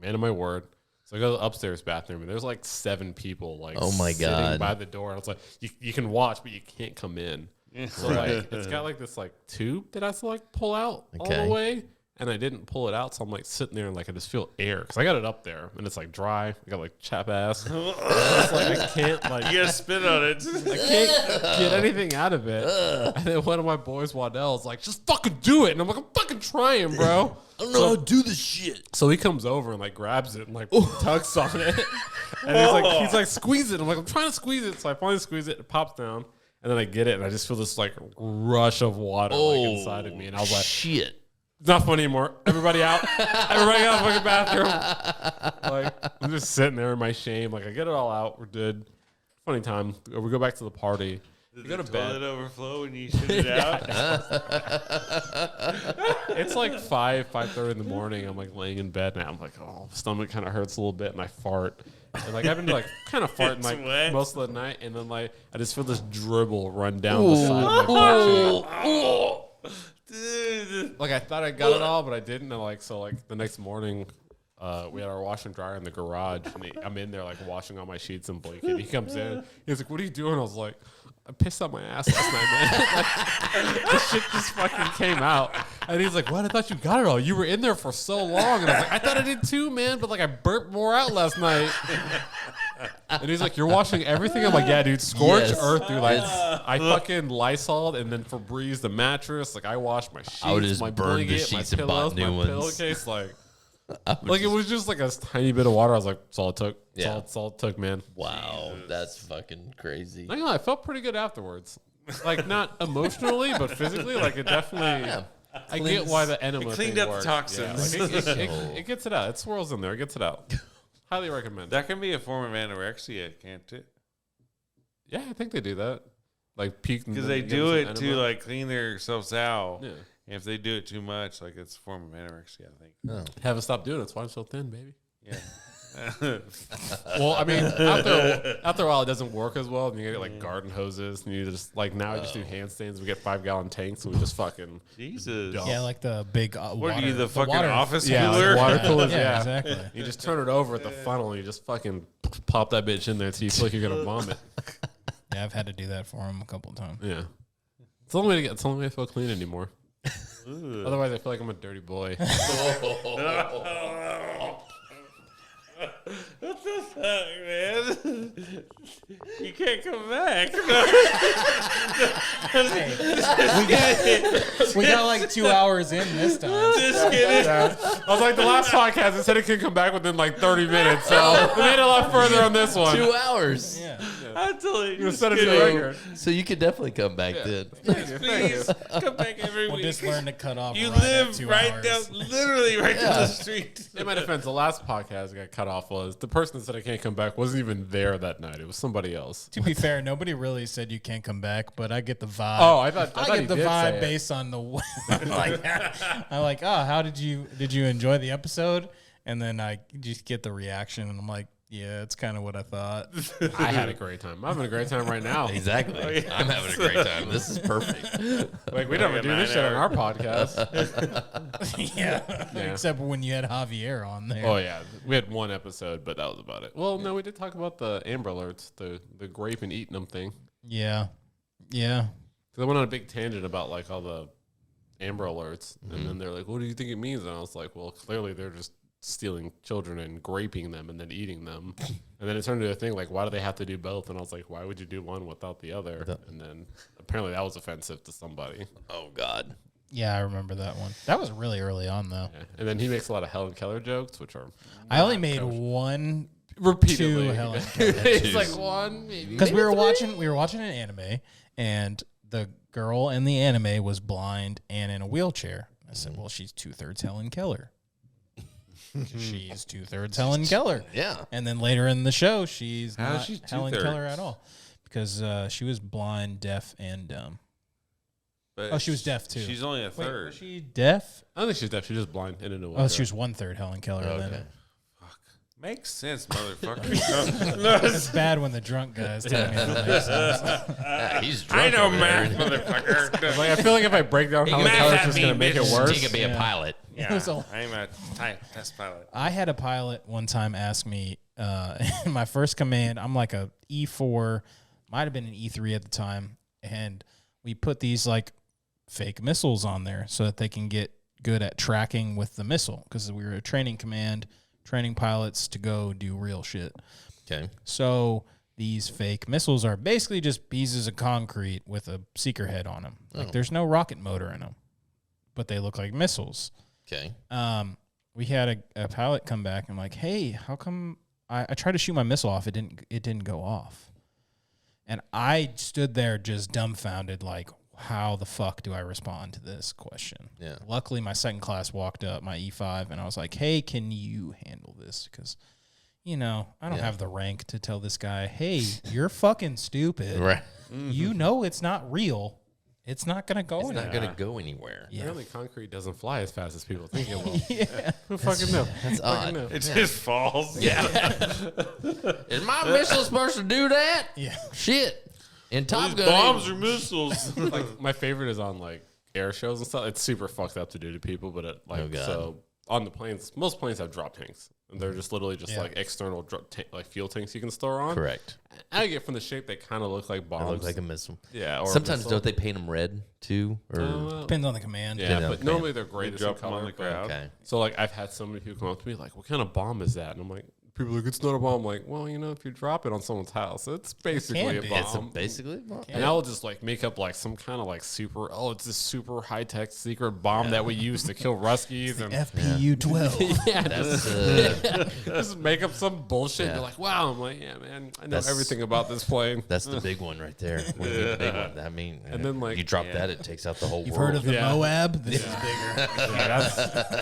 Man of my word. So I go to the upstairs bathroom, and there's like 7 people like sitting by the door. And it's like, you can watch, but you can't come in. So like, it's got like this like tube that I have to like pull out all the way. And I didn't pull it out, so I'm like sitting there and like I just feel air because I got it up there and it's like dry. I got like chap ass. It's like I can't like You gotta spit on it. I can't get anything out of it. And then one of my boys, Waddell's like, just fucking do it. And I'm like, I'm fucking trying, bro. I don't know how to do this shit. So he comes over and like grabs it and like tugs on it. And he's like, squeeze it. I'm like, I'm trying to squeeze it. So I finally squeeze it. It pops down. And then I get it and I just feel this like rush of water like inside of me. And I was like, shit. It's not funny anymore. Everybody out. Everybody out of the fucking bathroom. Like, I'm just sitting there in my shame. Like, I get it all out. We're good. Funny time. We go back to the party. We go to bed. Toilet overflow when you shit it out. It's like 5:30 in the morning. I'm like laying in bed and I'm like, oh, stomach kind of hurts a little bit, and I fart. And like I've been like kind of farting like wet. most of the night, and then like I just feel this dribble run down the side of my butt. Like I thought I got it all, but I didn't. And like so, like the next morning, we had our washer and dryer in the garage, and I'm in there like washing all my sheets and blanket. He comes in, he's like, "What are you doing?" I was like, "I pissed on my ass last night, man." Like, the shit just fucking came out, and he's like, "What? I thought you got it all. You were in there for so long." And I was like, "I thought I did too, man, but like I burped more out last night." And he's like, "You're washing everything?" I'm like, "Yeah, dude, scorched earth, dude. Like, I fucking Lysol'd and then Febreze the mattress. Like, I washed my sheets, I would just my burn the blanket, sheets my and pillows, bought new my ones. pillowcase. Like it was just like a tiny bit of water. I was like, "That's all it took. Yeah. That's all it took, man." Wow, that's fucking crazy. Not gonna lie, I felt pretty good afterwards. Like, not emotionally, but physically. Like, it definitely. I get why the enema It cleaned thing up the works. toxins. Yeah, like it gets it out. It swirls in there. It gets it out. Highly recommend. That can be a form of anorexia, can't it? Yeah, I think they do that. Like peak Because they do it to like clean themselves out. Yeah. And if they do it too much, like it's a form of anorexia, I think. Haven't stopped doing it. That's why I'm so thin, baby. Yeah. Well, I mean, after a while, it doesn't work as well. And you get like garden hoses, and you just like now I just do handstands. We get 5-gallon tanks, and we just fucking Jesus. Yeah, like the big What water, are you, the fucking water, office like cooler? water coolers. Yeah, Yeah, exactly. You just turn it over at the funnel, and you just fucking pop that bitch in there until you feel like you're gonna vomit. Yeah, I've had to do that for him a couple of times. Yeah, it's the only way to it's the only way to feel clean anymore. Otherwise, I feel like I'm a dirty boy. What the fuck, man? You can't come back. We got like 2 hours in this time. Just kidding. I was like, the last podcast, it said it can come back within like 30 minutes, so we made it a lot further on this one. 2 hours. Yeah. I told you. You set it to the record. So you could definitely come back then. Please come back every We'll week. just learn to cut off. You right live at 2 right hours. down, literally right down the street. In my defense, the last podcast I got cut off was the person that said I can't come back wasn't even there that night. It was somebody else. To be fair, nobody really said you can't come back, but I get the vibe. Oh, I thought I he get the did say vibe it. based on the I'm like, oh, how did you enjoy the episode? And then I just get the reaction, and I'm like, Yeah, it's kind of what I thought. I had a great time. I'm having a great time right now. Exactly. I'm having a great time. This is perfect. Like we never do this shit on our podcast. yeah. Yeah. Except when you had Javier on there. Oh yeah, we had one episode, but that was about it. Well, no, we did talk about the Amber Alerts, the grape and eating them thing. Yeah. Yeah. Because I went on a big tangent about like all the Amber Alerts, and then they're like, "What do you think it means?" And I was like, "Well, clearly they're just stealing children and graping them and then eating them." And then it turned into a thing like, why do they have to do both? And I was like, why would you do one without the other? And then apparently that was offensive to somebody. Oh, God. Yeah, I remember that one. That was really early on, though. Yeah. And then he makes a lot of Helen Keller jokes, which are I only made one, repeatedly. two Helen Keller. It's like one, maybe. Because we were watching an anime, and the girl in the anime was blind and in a wheelchair. I said, well, she's 2/3 Helen Keller. She's 2/3 Helen Keller. Yeah. And then later in the show, she's How is not she Helen 2/3? Keller at all. Because she was blind, deaf, and dumb. But Oh, she was deaf, too. She's only a Wait, third. was she deaf? I don't think she's deaf. She's just blind and in a Oh, she was 1/3 Helen Keller. Okay. Then. Makes sense, motherfucker. It's bad when the drunk guys tell me that makes sense. Yeah, he's I drunk know over math, there. motherfucker. Like, I feel like if I break down Helen Math Keller, at it's just me, going to make it bitch. worse. He could be a Yeah. pilot. Yeah, was a- I'm a test pilot. I had a pilot one time ask me, in my first command, I'm like a E4, might have been an E3 at the time, and we put these like fake missiles on there so that they can get good at tracking with the missile, because we were a training command, training pilots to go do real shit. Okay. So these fake missiles are basically just pieces of concrete with a seeker head on them. Like there's no rocket motor in them, but they look like missiles. Okay. We had a pilot come back and like, hey, how come I tried to shoot my missile off? It didn't go off. And I stood there just dumbfounded, like, how the fuck do I respond to this question? Yeah. Luckily, my second class walked up, my E5, and I was like, hey, can you handle this? Because, I don't have the rank to tell this guy, hey, you're fucking stupid. Right. You know it's not real. It's not going to go It's anywhere. not going to go anywhere. Yeah. Apparently concrete doesn't fly as fast as people think it will. Yeah. Who fucking know? That's odd. It just falls. Yeah. Is my missile supposed to do that? Yeah. Shit. In Top These Gun. bombs or missiles. Like my favorite is on like air shows and stuff. It's super fucked up to do to people, but it, like Oh, God. so on the planes, most planes have drop tanks, and they're just literally just Yeah. like external like fuel tanks you can store on. Correct. I get from the shape they kind of look like It bombs. looks like a missile. yeah. Or a Sometimes missile. don't they paint them red too? Or Depends on the command. Yeah, Depends on but the normally they're greatest in drop them on color. the but- crowd. okay. So like I've had so many people come up to me like, "What kind of bomb is that?" And I'm like, people are like, "It's not a bomb." I'm like, well, if you drop it on someone's house, it's basically can a be. bomb. It's basically. Well, And I'll just like make up like some kind of like super. Oh, it's this super high tech secret bomb that we use to kill Ruskies and FPU 12. yeah, that's just make up some bullshit. And you're like, wow. I'm like, yeah, man, I know That's- everything about this plane. that's the big one right there. When you get the big one. I mean, And then, like- you drop that, it takes out the whole You've world. heard of the Yeah. Moab? This is bigger. Yeah,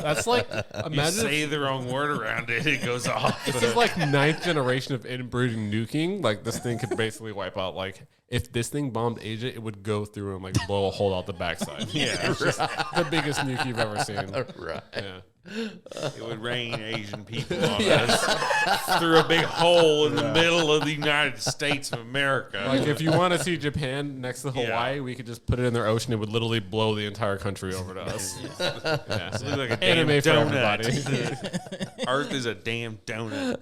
that's like You imagine say the wrong word around it, it goes off. this is like ninth generation of inbreeding nuking. Like this thing could basically wipe out. Like if this thing bombed Asia, it would go through and like blow a hole out the backside. Yeah, it's just the biggest nuke you've ever seen. Right. Yeah. It would rain Asian people on us through a big hole in the middle of the United States of America. Like if you want to see Japan next to Yeah. Hawaii, we could just put it in their ocean. It would literally blow the entire country over to us. Yeah. It looks like a damn Anime for donut. everybody. Earth is a damn donut.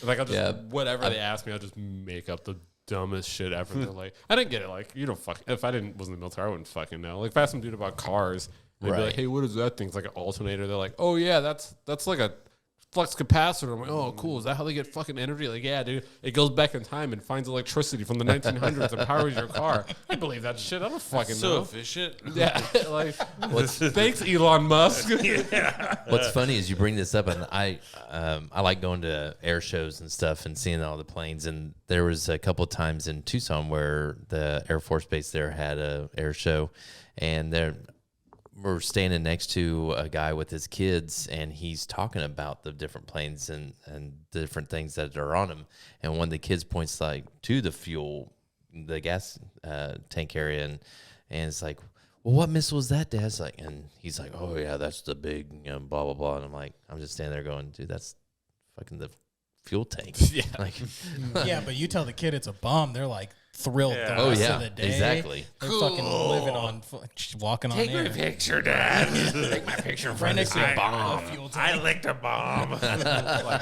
Like I'll just Yeah. whatever they ask me, I'll just make up the dumbest shit ever. They're like, I didn't get it. Like you don't fuck. If I wasn't in the military, I wouldn't fucking know. Like if I asked some dude about cars, they'd be Right. like, hey, what is that thing? It's like an alternator. They're like, oh yeah, that's like a flux capacitor. I'm like, oh cool. Is that how they get fucking energy? Like yeah, dude. It goes back in time and finds electricity from the 1900s and powers your car. I believe that shit. I don't fucking So know. efficient. Yeah, like thanks, Elon Musk. What's funny is you bring this up, and I like going to air shows and stuff and seeing all the planes. And there was a couple of times in Tucson where the Air Force Base there had a air show, and we're standing next to a guy with his kids, and he's talking about the different planes and the different things that are on them. And one of the kids points like to the gas tank area, and it's like, well, what missile is that, Dad? It's like, and he's like, oh yeah, that's the big, blah blah blah. And I'm just standing there going, dude, that's fucking the fuel tank. Yeah. Like, Yeah, but you tell the kid it's a bomb, they're like thrilled Yeah. the oh rest yeah, of the day. exactly. They're fucking living on, just walking on air. picture, Dad. Take my picture in Right next to a bomb. fuel I tank. licked a bomb. Like,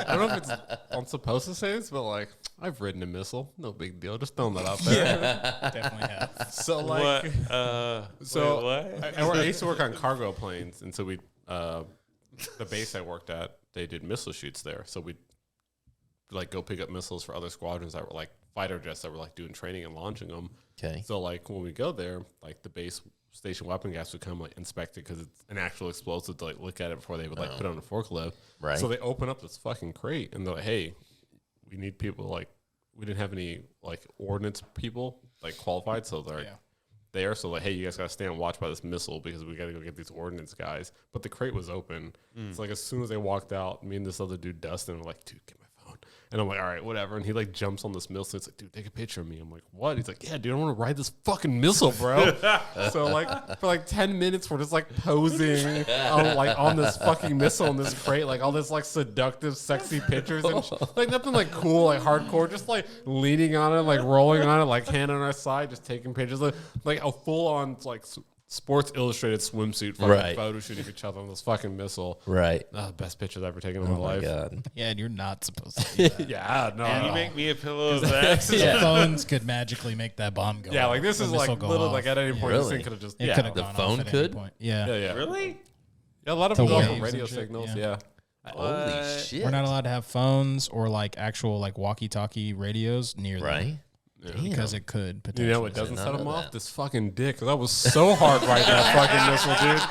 I don't know if I'm supposed to say this, but like I've ridden a missile. No big deal. Just throwing that out there. Definitely have. So like, what? so wait, what? I used to work on cargo planes, and so we, the base I worked at, they did missile shoots there. So we'd like go pick up missiles for other squadrons that were like fighter jets that were like doing training and launching them. Okay. So like when we go there, like the base station weapon guys would come like inspect it because it's an actual explosive to like look at it before they would like put it on a forklift. Right. So they open up this fucking crate and they're like, hey, we need people like we didn't have any like ordnance people like qualified, so they're there. So like, hey, you guys gotta stay on watch by this missile because we gotta go get these ordnance guys. But the crate was open. It's like as soon as they walked out, me and this other dude Dustin were like, dude, get my phone. And I'm like, all right, whatever. And he like jumps on this missile. It's like, dude, take a picture of me. I'm like, what? He's like, yeah, dude, I want to ride this fucking missile, bro. So like for like 10 minutes, we're just like posing on this fucking missile in this crate, like all this like seductive, sexy pictures and like nothing like cool, like hardcore, just like leaning on it, like rolling on it, like hand on our side, just taking pictures, like a full on like Sports Illustrated swimsuit fucking Right. photo shooting each other on this fucking missile. Right. Best pictures I've ever taken in my Oh my life. god. Yeah, and you're not supposed to do that. Yeah, no. Can you make me a pillow of that? The phones could magically make that bomb go Yeah, off. like this The is like missile go literally off. like at any point this Really? thing could have just It could have The gone phone off at could? any point. Yeah. yeah. Really? Yeah, a lot of The people go waves from radio and shit, signals. yeah. Yeah. Holy shit. We're not allowed to have phones or like actual like walkie-talkie radios near them. Right. Because it could You potentially. know what doesn't Did set not them know off? that. This fucking dick. That was so hard right that fucking missile, dude.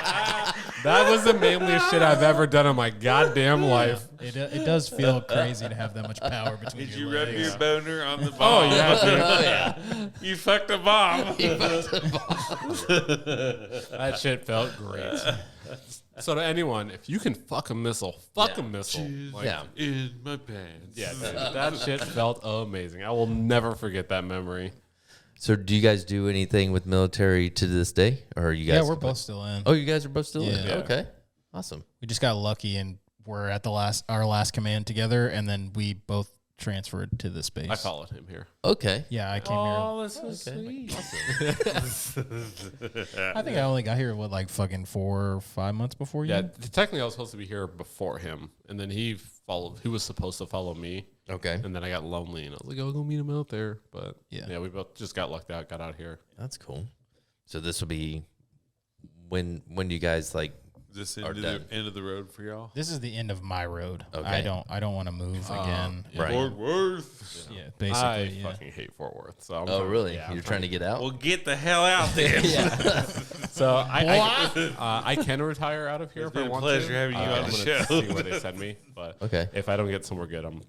That was the manliest shit I've ever done in my goddamn life. It does feel crazy to have that much power between Did your you rub legs. your boner on the Oh bomb? yeah, dude. Oh yeah. You fucked a bomb. That shit felt great. So to anyone, if you can fuck a missile, fuck a missile. Like, Yeah. In my pants. Yeah, dude, that shit felt amazing. I will never forget that memory. So do you guys do anything with military to this day? Or are you guys Yeah, we're both still in. Oh, you guys are both still in? Yeah. Okay. Awesome. We just got lucky and we're at our last command together, and then we both transferred to this base. I followed him here. Okay. Yeah, I came Oh, that's so Okay. sweet. here. I think I only got here like fucking 4 or 5 months before you. Yeah, technically I was supposed to be here before him, and then he was supposed to follow me, Okay. and then I got lonely, and I was like, I'll go meet him out there. But Yeah. we both just got lucked out, got out here. That's cool. So this will be when do you guys like Is this Are into done. the end of the road for y'all? This is the end of my road. Okay. I don't want to move again. Right. Fort Worth. Yeah, I basically. Yeah. fucking hate Fort Worth. So I'm Oh trying- really? yeah, I'm You're trying to get out? Well, get the hell out there. So I can retire out of here It's if I been a want pleasure to. having you on I'm the gonna show. See where they send me, but Okay. if I don't get somewhere good, I'm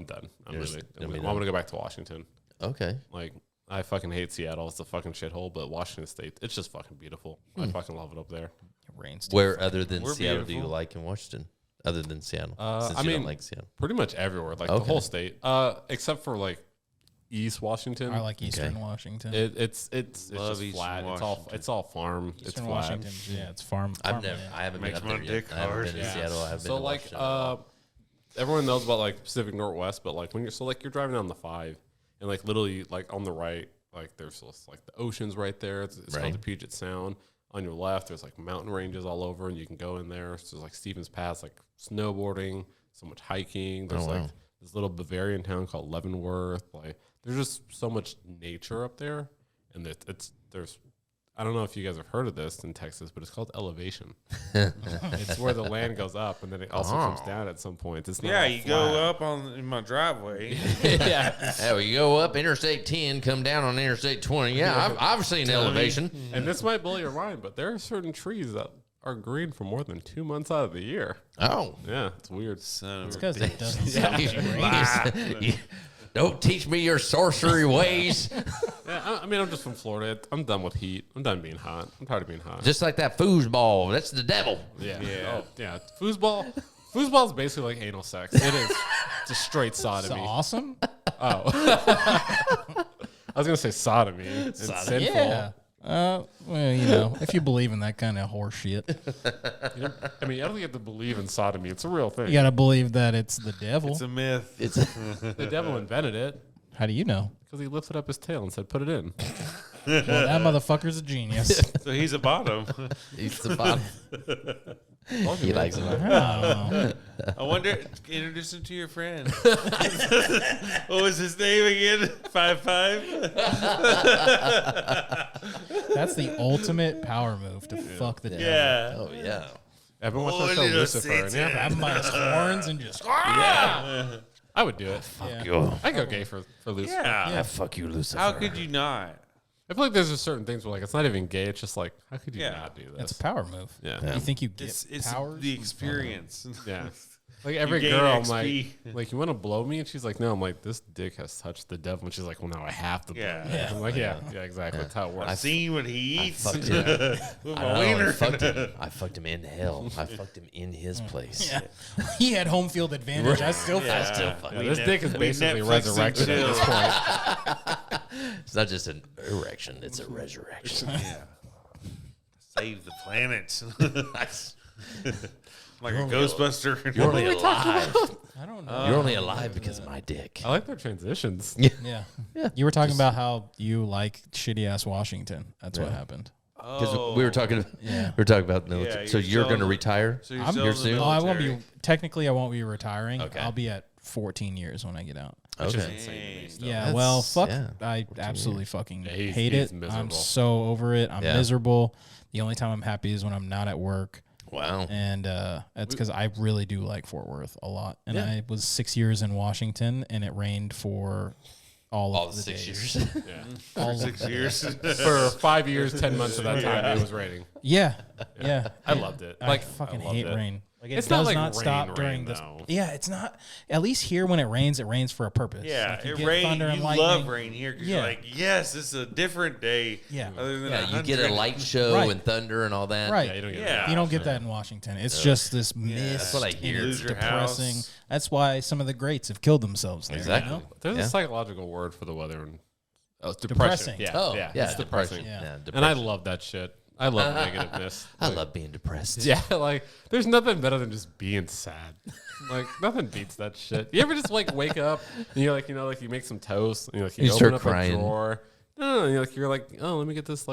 done. I'm You're really. just I'm gonna be gonna go back to Washington. Okay. Like I fucking hate Seattle. It's a fucking shithole, but Washington State, it's just fucking beautiful. I fucking love it up there. It rains. too. Where other than We're Seattle do you beautiful. like in Washington? Other than Seattle? Since I you mean, don't like Seattle. Pretty much everywhere, like the Okay. whole state, except for like East Washington. I like Eastern Okay. Washington. It's Love just Eastern flat. Washington. It's all farm. It's Eastern flat. Washington. Yeah, it's farm. I farmland. haven't been Makes up my there yet. dick I haven't hard. been to Yeah. Seattle. I haven't So been to like Washington. everyone knows about like Pacific Northwest, but like when you're driving down the 5 and like literally like on the right, like there's just, like the ocean's right there. It's Right. called the Puget Sound. On your left, there's like mountain ranges all over, and you can go in there. So there's like Stevens Pass, like snowboarding, so much hiking. There's wow. like this little Bavarian town called Leavenworth. Like there's just so much nature up there, and there's I don't know if you guys have heard of this in Texas, but it's called elevation. It's where the land goes up, and then it also comes down at some point. It's not Yeah, all you flat. go up in my driveway. Yeah, well, you go up Interstate 10, come down on Interstate 20. Yeah, I've seen elevation. And this might blow your mind, but there are certain trees that are green for more than 2 months out of the year. Oh. Yeah, it's weird. Son of It's a because it doesn't You- don't teach me your sorcery ways. Yeah, I mean, I'm just from Florida. I'm done with heat. I'm done being hot. I'm tired of being hot. Just like that foosball. That's the devil. yeah. Yeah. Oh, yeah. Foosball. Foosball is basically like anal sex. It is just straight It's sodomy. awesome. I was gonna say sodomy. It's sinful. Yeah. Well, if you believe in that kind of horse shit, You know, I mean, I don't think you have to believe in sodomy. It's a real thing. you got to believe that it's the devil. It's a myth. The devil invented it How do you know? because he lifted up his tail and said, "Put it in." Well, that motherfucker's a genius. So he's a bottom. He's the bottom. He likes it. I don't know. I wonder. Introduce him to your friend. What was his name again? 5'5". That's the ultimate power move to fuck the devil. Yeah. Oh yeah. I've been watching Oh, that show little Lucifer, and Satan. yeah, Grab him by his horns and just. I would do it. Yeah. I go gay for Lucifer. Yeah. Fuck you, Lucifer. How could you not? I feel like there's just certain things where like it's not even gay. It's just like, how could you Yeah. not do That's this? a power move. Yeah. You think you get It's powers? the experience. Yeah. Like every gain girl, I'm XP. like, you want to blow me? And she's like, no. I'm like, this dick has touched the devil. And she's like, well, now I have to blow Yeah. you. I'm like, yeah, exactly. That's how it I've works. seen what he eats fucked with him. my I wiener. fucked him in hell. I fucked him in his place. Yeah. He had home field advantage. I still Yeah. fucked him. fuck Yeah, We this net- dick is we basically Netflix and resurrected at chill. this point. It's not just an erection; it's a resurrection. Yeah. Save the planet. Like a Ghostbuster. You're only alive. I don't know. You're only alive because of my dick. I like their transitions. Yeah. You were talking about how you like shitty ass Washington. That's what happened. Because we were talking. Yeah. We were talking about military. Yeah, so you're you're going to still- retire? So you're I'm still here in the soon? Oh, I won't military. be. Technically, I won't be retiring. Okay. I'll be at 14 years when I get out. Which is Okay. insane to me still. Yeah, That's- well, fuck. yeah, I absolutely fucking Yeah, he's- hate he's it. I'm miserable. so over it. I'm Yeah. miserable. The only time I'm happy is when I'm not at work. Wow. And that's because I really do like Fort Worth a lot. And Yeah. I was 6 years in Washington, and it rained for all All of the the 6 days. years. Yeah. All of 6 years. For 5 years, 10 months of that time, it was raining. Yeah, yeah. I loved it. I Like, fucking I loved hate it. rain. Like, it It's does not like not stop rain, during this. though. Yeah, it's not. At least here, when it rains for a purpose. Yeah, Like, you it get rains. thunder and You lightning. love rain here because Yeah. you're like, yes, this is a different day. Yeah. Other than Yeah, you get a 100. light show Right. and thunder and all that. Right. Yeah, you don't get Yeah. that. You don't get that in Washington. It's just this mist. That's what I and hear. It's Lose your depressing. house. That's why some of the greats have killed themselves there. Exactly. You know? There's Yeah. a psychological word for the weather. And, Depressing. depression. Yeah, Oh, yeah, yeah, it's depressing. Yeah. Yeah, And I depression. love that shit. I love negativeness. I Like, love being depressed. Yeah, like there's nothing better than just being sad. Like nothing beats that shit. You ever just like wake up and you're like, like you make some toast and you You open start up crying. a drawer. No, you're like, oh, let me get this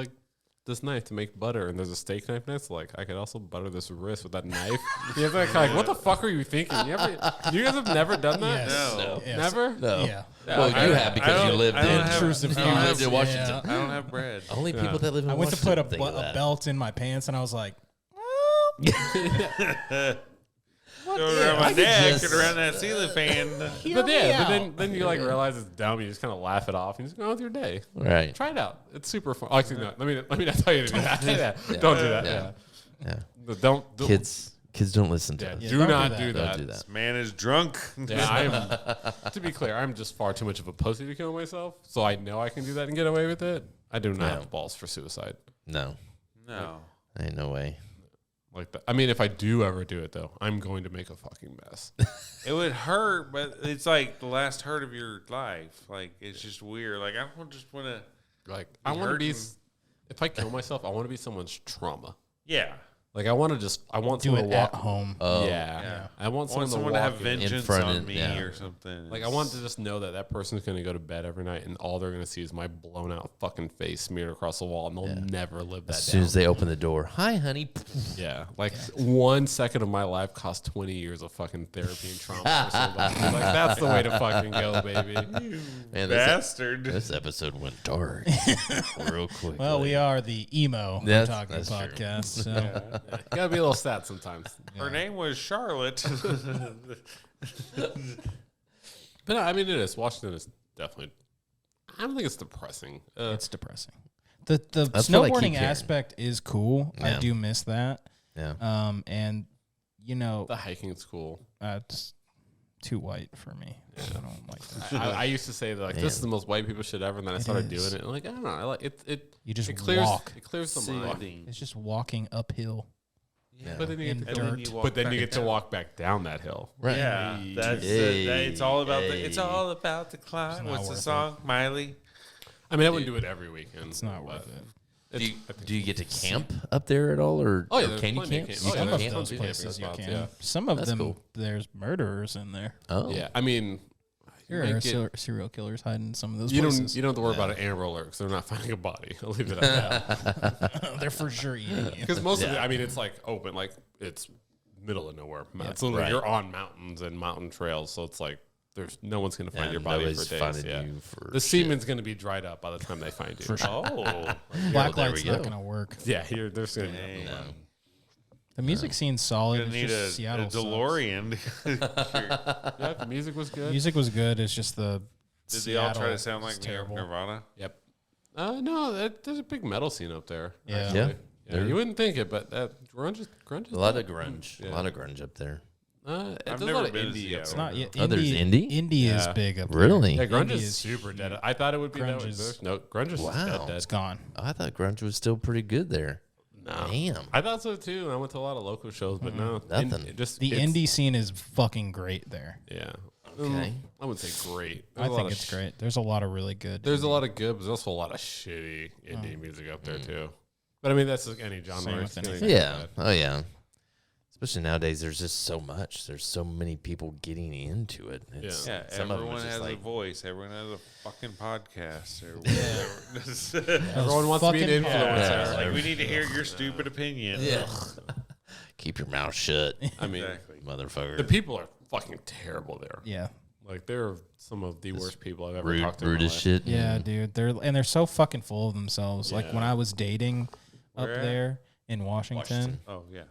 this knife to make butter, and there's a steak knife next. Like I could also butter this wrist with that knife. You have to like, what the fuck are you thinking? You guys have never done that? Yes. No. Yes. Never. No. Yeah. Well, I- you have because I you don't- lived I don't in have- Intrusive I don't have- lived in Washington. Yeah. I don't have bread. Only people that live in I went to Washington put a, think of a that. belt in my pants, and I was like, Go around my I could neck just- and around that ceiling fan. But yeah, but then you like realize it's dumb. You just kind of laugh it off. And you just go on with your day. Right. Try it out. It's super fun. Oh, actually, no. Let me not tell you to do that. Yeah. Don't do that. Yeah. Yeah. Yeah. Don't. Kids don't listen to Yeah, us. Yeah, do don't do not that. do Don't that. do that. This man is drunk. Yeah, I'm. To be clear, I'm just far too much of a pussy to kill myself. So I know I can do that and get away with it. I do not Yeah. have the balls for suicide No. No. Ain't no way. like that. I mean, if I do ever do it though, I'm going to make a fucking mess. It would hurt, but it's like the last hurt of your life. Like, it's just weird. Like, I don't just want to. Like I want to be. hurting. If I kill myself, I want to be someone's trauma. Yeah. Like I want to I want do someone it to walk. at home. Oh. Yeah. Yeah. I want I want someone, someone to have walk in. vengeance front on of- me yeah. or something. Like I want to just know that person's going to go to bed every night and all they're going to see is my blown out fucking face smeared across the wall and they'll never live that As down. soon as they open the door, hi, honey. Yeah, like 1 second of my life cost 20 years of fucking therapy and trauma for somebody. Like that's the way to fucking go, baby. Man, Bastard. this episode went dark real quick. Well, we are the Emo That's- Otaku that's true. Podcast. So Gotta be a little sad sometimes. Her name was Charlotte. But no, I mean, it is. Washington is definitely. I don't think it's depressing. it's depressing. The That's what I keep snowboarding hearing. aspect is cool. Yeah. I do miss that. Yeah. And the hiking's cool. it's too white for me. I don't like that. I used to say that like this is the most white people shit ever, and then I started is. doing it. And like I don't know, I like it. You just it clears. walk. It clears the mind. Soothing. It's just walking uphill. But then you In get to, dirt. but then you get to walk back down that hill. Right. Yeah, that's it's all about the. It's all about the climb. not What's the worth song? Miley. I mean, I wouldn't do it every weekend. It's not but worth it. Do you get to camp up there at all, or Oh, yeah, or there's can you plenty of camp? camp. You Oh, yeah, can there's camp? tons Those of places you camping can. spots, yeah. Some of That's them, cool. there's murderers in there. Oh, Yeah, I mean, There might are get- serial killers hiding in some of those you places. don't have to worry about an Amber Alert because they're not finding a body. I'll leave it at that. They're for sure eating you. Because most of it, I mean, it's like open, like it's middle of nowhere. It's literally Right. you're on mountains and mountain trails, so it's like there's no one's gonna find Yeah, your body nobody's for days. finding Yeah. you for The shit. semen's gonna be dried up by the time they find you. For sure. Oh, Black there light's we not go. going to work. Yeah, here there's gonna be damn. The music scene's solid. Gonna It's need just a Seattle sucks. DeLorean. yeah, the music was good. Music was good. It's just the Did they all try Seattle to sound like is New York terrible. Nirvana? Yep. No, there's a big metal scene up there. Yeah. actually. Yeah. Yeah, you wouldn't think it, but grunge is a lot of grunge. Yeah. A lot of grunge up there. I've there's a never lot of been to indie. Seattle. up It's there. not yet. Oh, there's indie? Indie is Yeah. big up there. Really? Yeah, grunge Indie is is super huge. dead. I thought it would be Grunge that. is- No, grunge is Wow. dead. It's gone. Oh, I thought grunge was still pretty good there. No. Damn. I thought so too. And I went to a lot of local shows, but no, Nothing. The indie scene is fucking great there. Yeah. Okay. I wouldn't say great. I think it's great. There's a lot of really good. There's a lot of good, but there's also a lot of shitty indie music up there too. But I mean, that's like any genre. Same with It's gonna anything. be Yeah. bad. Oh, yeah. Especially nowadays, there's just so much. There's so many people getting into it. It's, Yeah, some of them everyone is just has a like, voice. Everyone has a fucking podcast or whatever. Everyone wants to be an fucking- influencer. Yeah. Like, we need to hear your stupid opinion. yeah. Keep your mouth shut, I mean, Exactly. motherfucker. the people are fucking terrible there. Yeah. Like they're some of the worst people I've ever rude, talked to. in rude my as life. shit. Yeah, dude. They're so fucking full of themselves. Like when Yeah. I was dating up Where at? there in Washington, Oh, yeah.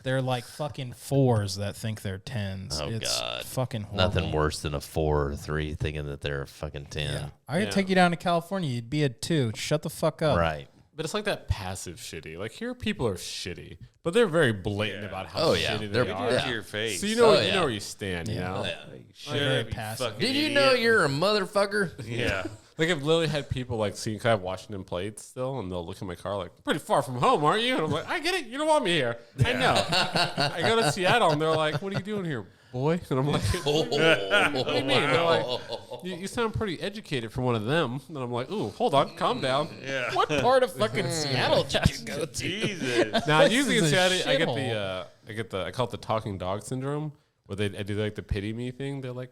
they're like fucking 4s that think they're 10s. Oh, It's God. fucking horrible. Nothing worse than a 4 or 3 thinking that they're a fucking 10. Yeah. I could Yeah. take you down to California. You'd be a 2. Shut the fuck up. Right. But it's like that passive shitty. Like here, people are shitty, but they're very blatant about how Oh, yeah. shitty They're- they Do are. it Yeah. to your face. So you know, Oh, you yeah. know where you stand. You know, Shut very up, you passive. fucking Did you idiot. know you're a motherfucker? Yeah. like if Lily had people like seeing, 'cause I have Washington plates still, and they'll look at my car like, "Pretty far from home, aren't you?" And I'm like, "I get it. You don't want me here. I know." I go to Seattle, and they're like, "What are you doing here, boy?" And I'm like, "What do you mean?" They're like, you sound pretty educated for one of them." And I'm like, "Ooh, hold on, calm down." Yeah. What part of fucking Seattle did you go to? Jesus. Now, This usually in is a Seattle, shithole. I call it the talking dog syndrome, where I do like the pity me thing. They're like,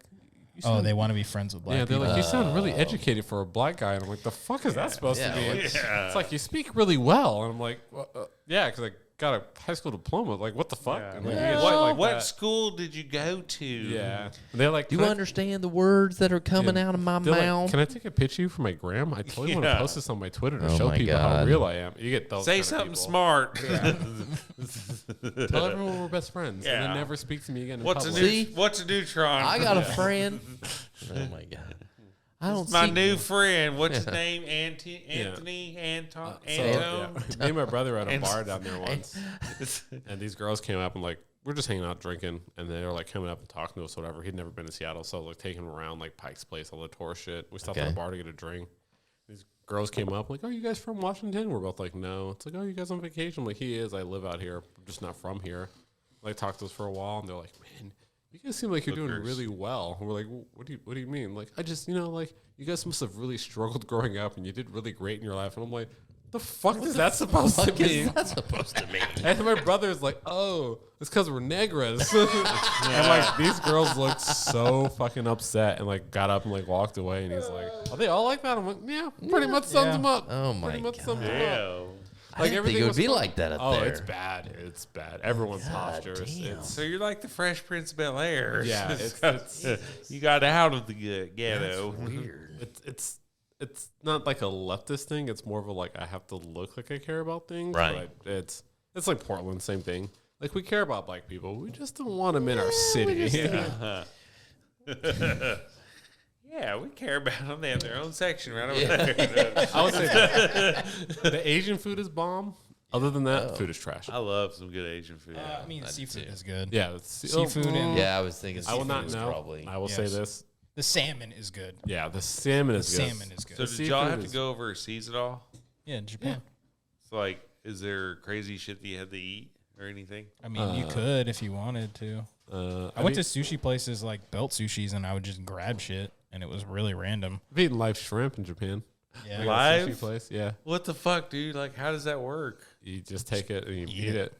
"You Oh, sound they want to be friends with black yeah, they're people. like, you sound really educated for a black guy. And I'm like, the fuck is that supposed Yeah, to mean? what- It's like, you speak really well. And I'm like, well, yeah, because I got a high school diploma. Like, what the fuck? Yeah. And like, Yeah. you get shit like What that. school did you go to? Yeah. And they're like, Do you "Can I- understand the words that are coming yeah." out of my They're like, mouth? "Can I take a picture of you for my gram? I totally want to Yeah. post this on my Twitter to Oh show my people how God. real I am." You get those Say kind of something people. smart. Tell everyone we're best friends, and Yeah. then never speak to me again. In What's a public. new, what's a neutron? I got a friend. Oh my god! I don't my see new friend. What's his name? Anthony Anton. So, Anton. yeah. Me and my brother were at a And- bar down there once, and these girls came up and like we're just hanging out drinking, and they were like coming up and talking to us, whatever. He'd never been to Seattle, so like taking him around like Pike's Place, all the tour shit. We stopped at Okay. a bar to get a drink. These girls came up like, "Oh, you guys from Washington?" We're both like, "No." It's like, "Oh, you guys on vacation?" I'm like, "He is. I live out here. I'm just not from here." Like talked to us for a while, and they're like, "Man, you guys seem like you're doing Hookers. really well." And we're like, what do you mean?" Like, I just, like, you guys must have really struggled growing up, and you did really great in your life. And I'm like, the fuck is that supposed to mean? That's supposed to mean. And my brother's like, "Oh, it's because we're negras." And like these girls looked so fucking upset and like got up and like walked away. And he's like, "Are they all like that?" I'm like, "Yeah, pretty much sums Yeah. them up." Oh my pretty much God. sums them up. Damn. I didn't think it would was be fun. like that up Oh, there. it's bad. It's bad. Everyone's posture is. damn. It's, So you're like the Fresh Prince of Bel Air. yeah, it's You got out of the ghetto. Weird. it's not like a leftist thing. It's more of a like I have to look like I care about things. Right. But it's like Portland, same thing. Like we care about black people. We just don't want them in our city. Yeah, we care about them. They have their own section right over there. I would say that. The Asian food is bomb. Other than that, food is trash. I love some good Asian food. I mean, seafood is good. Yeah, it's, Seafood and- Yeah, I was thinking. I will not seafood was know. Probably. I will Yes. say this. The salmon is good. Yeah, the salmon is good. Salmon is good. So The did y'all seafood have to is- go overseas at all? Yeah, in Japan. So like, is there crazy shit that you had to eat or anything? I mean, you could if you wanted to. I went to sushi places like Belt Sushis, and I would just grab shit, and it was really random. I've eaten live shrimp in Japan. Yeah. Like a Live? sushi place. Yeah. What the fuck, dude? Like, how does that work? You just take it and you eat it.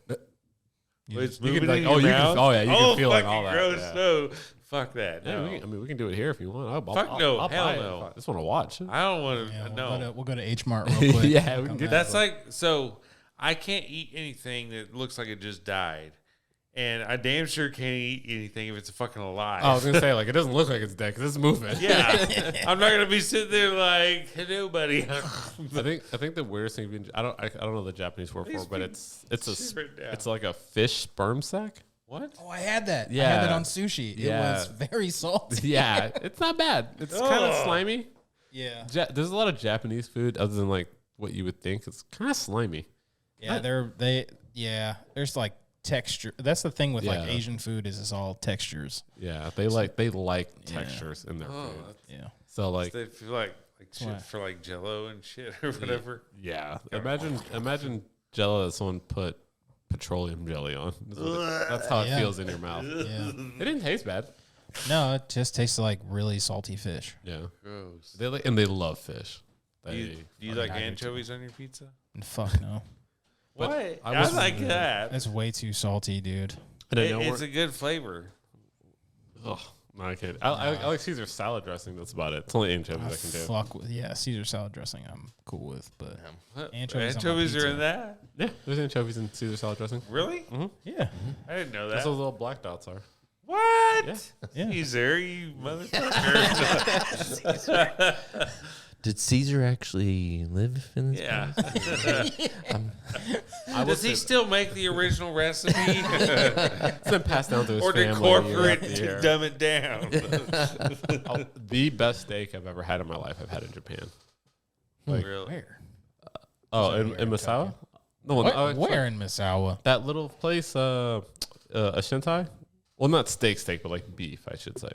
It's You moving can, like, in oh, your you can, mouth? oh yeah, you can feel like fucking all that. gross. Yeah. No, fuck that. Yeah, No. we can do it here if you want. Fuck no, I'll hell buy no. It. I just want to watch. I don't want to. Yeah, no. we'll go to H Mart real quick. Yeah, we can Come get back. That's like, so I can't eat anything that looks like it just died. And I damn sure can't eat anything if it's fucking alive. I was gonna say like it doesn't look like it's dead because it's moving. Yeah. I'm not going to be sitting there like, hello, buddy. I think the weirdest thing I don't know the Japanese word for it, but it's It's like a fish sperm sack. What? Oh, I had that. I Yeah. had that on sushi. It Yeah. was very salty. Yeah, it's not bad. It's kind of slimy. Yeah. There's a lot of Japanese food other than like what you would think. It's kind of slimy. Yeah, there's like texture. That's the thing with like Yeah. Asian food is it's all textures. Yeah, they like textures in their food. Yeah. So like They feel like shit What? for like Jello and shit or whatever. yeah, imagine Jello that someone put petroleum jelly on. That's how it Yeah. feels in your mouth. Yeah. It didn't taste bad. No, it just tastes like really salty fish. Yeah, Gross. they love fish. Do you like anchovies on your pizza? Fuck no. But What? I I, was- like that. That's way too salty, dude. It's a good flavor. Oh, no, I can't. I like Caesar salad dressing. That's about it. It's only anchovies I can do. Fuck with Caesar salad dressing. I'm cool with, but What? Anchovies on my Anchovies are pizza. in that? Yeah, there's anchovies in Caesar salad dressing. Really? yeah, I didn't know That's that. what those little black dots are. What? Yeah. yeah. Caesar, you motherfucker. Did Caesar actually live in this? Yeah. I Does he still make the original recipe? It's been passed down to his Or family. did corporate year after to year. dumb it down? The best steak I've ever had in my life I've had in Japan. Like, Really? Where? Oh, in Misawa? No, Where in Misawa? that little place, a Shintai? Well, not steak, but like beef, I should say.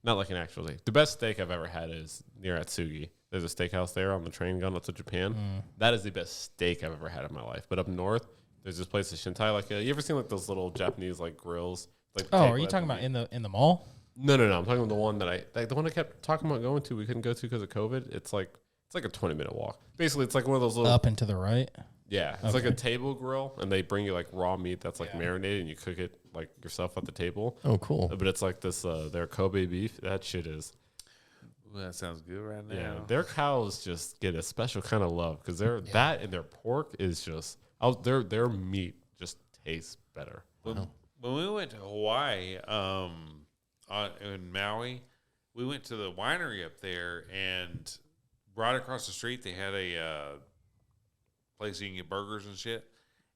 Not like an actual steak. The best steak I've ever had is near Atsugi. There's a steakhouse there on the train going up to Japan. That is the best steak I've ever had in my life. But up north, there's this place, Shintai. Like, you ever seen like those little Japanese like grills? Like Oh, take are you what- talking about in the mall? No. I'm talking about the one that the one I kept talking about going to. We couldn't go to because of COVID. It's like a 20-minute walk. Basically, it's like one of those little Up and to the right. yeah. It's like a table grill, and they bring you like raw meat that's like marinated, and you cook it like yourself at the table. Oh, cool. But it's like this their Kobe beef. That shit is Ooh, that sounds good right now. yeah. Their cows just get a special kind of love because that and their pork is just their meat just tastes better. When we went to Hawaii, in Maui, we went to the winery up there, and right across the street they had a place you can get burgers and shit.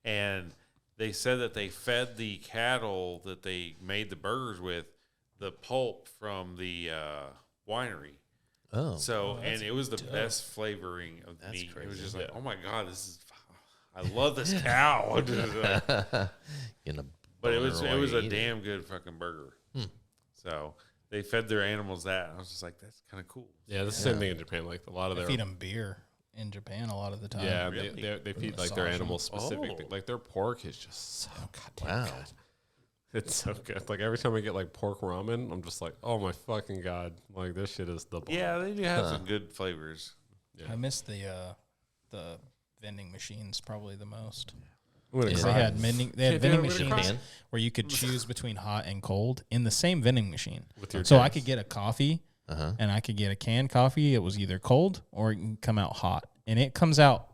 And they said that they fed the cattle that they made the burgers with the pulp from the winery. Oh, So, and it was the best flavoring of That's meat. It was crazy. just like, oh my God, I love this cow. in a But it was a damn. damn good fucking burger. So they fed their animals that. I was just like, that's kind of cool. Yeah, the same thing in Japan. Like a lot of They their feed them beer in Japan a lot of the time. yeah, Really? they feed like their Massage 'em. animals specific. Oh. Like their pork is just so goddamn Wow. good. It's so good. Like every time I get like pork ramen, I'm just like, oh my fucking god! Like this shit is the bomb. Yeah, they do have some good flavors. I miss the vending machines probably the most. I'm gonna Yeah. cry. They had vending Can't vending do it in machines Japan? where you could choose between hot and cold in the same vending machine. With your So I gas. could get a coffee Uh-huh. and I could get a canned coffee. It was either cold or it can come out hot. And it comes out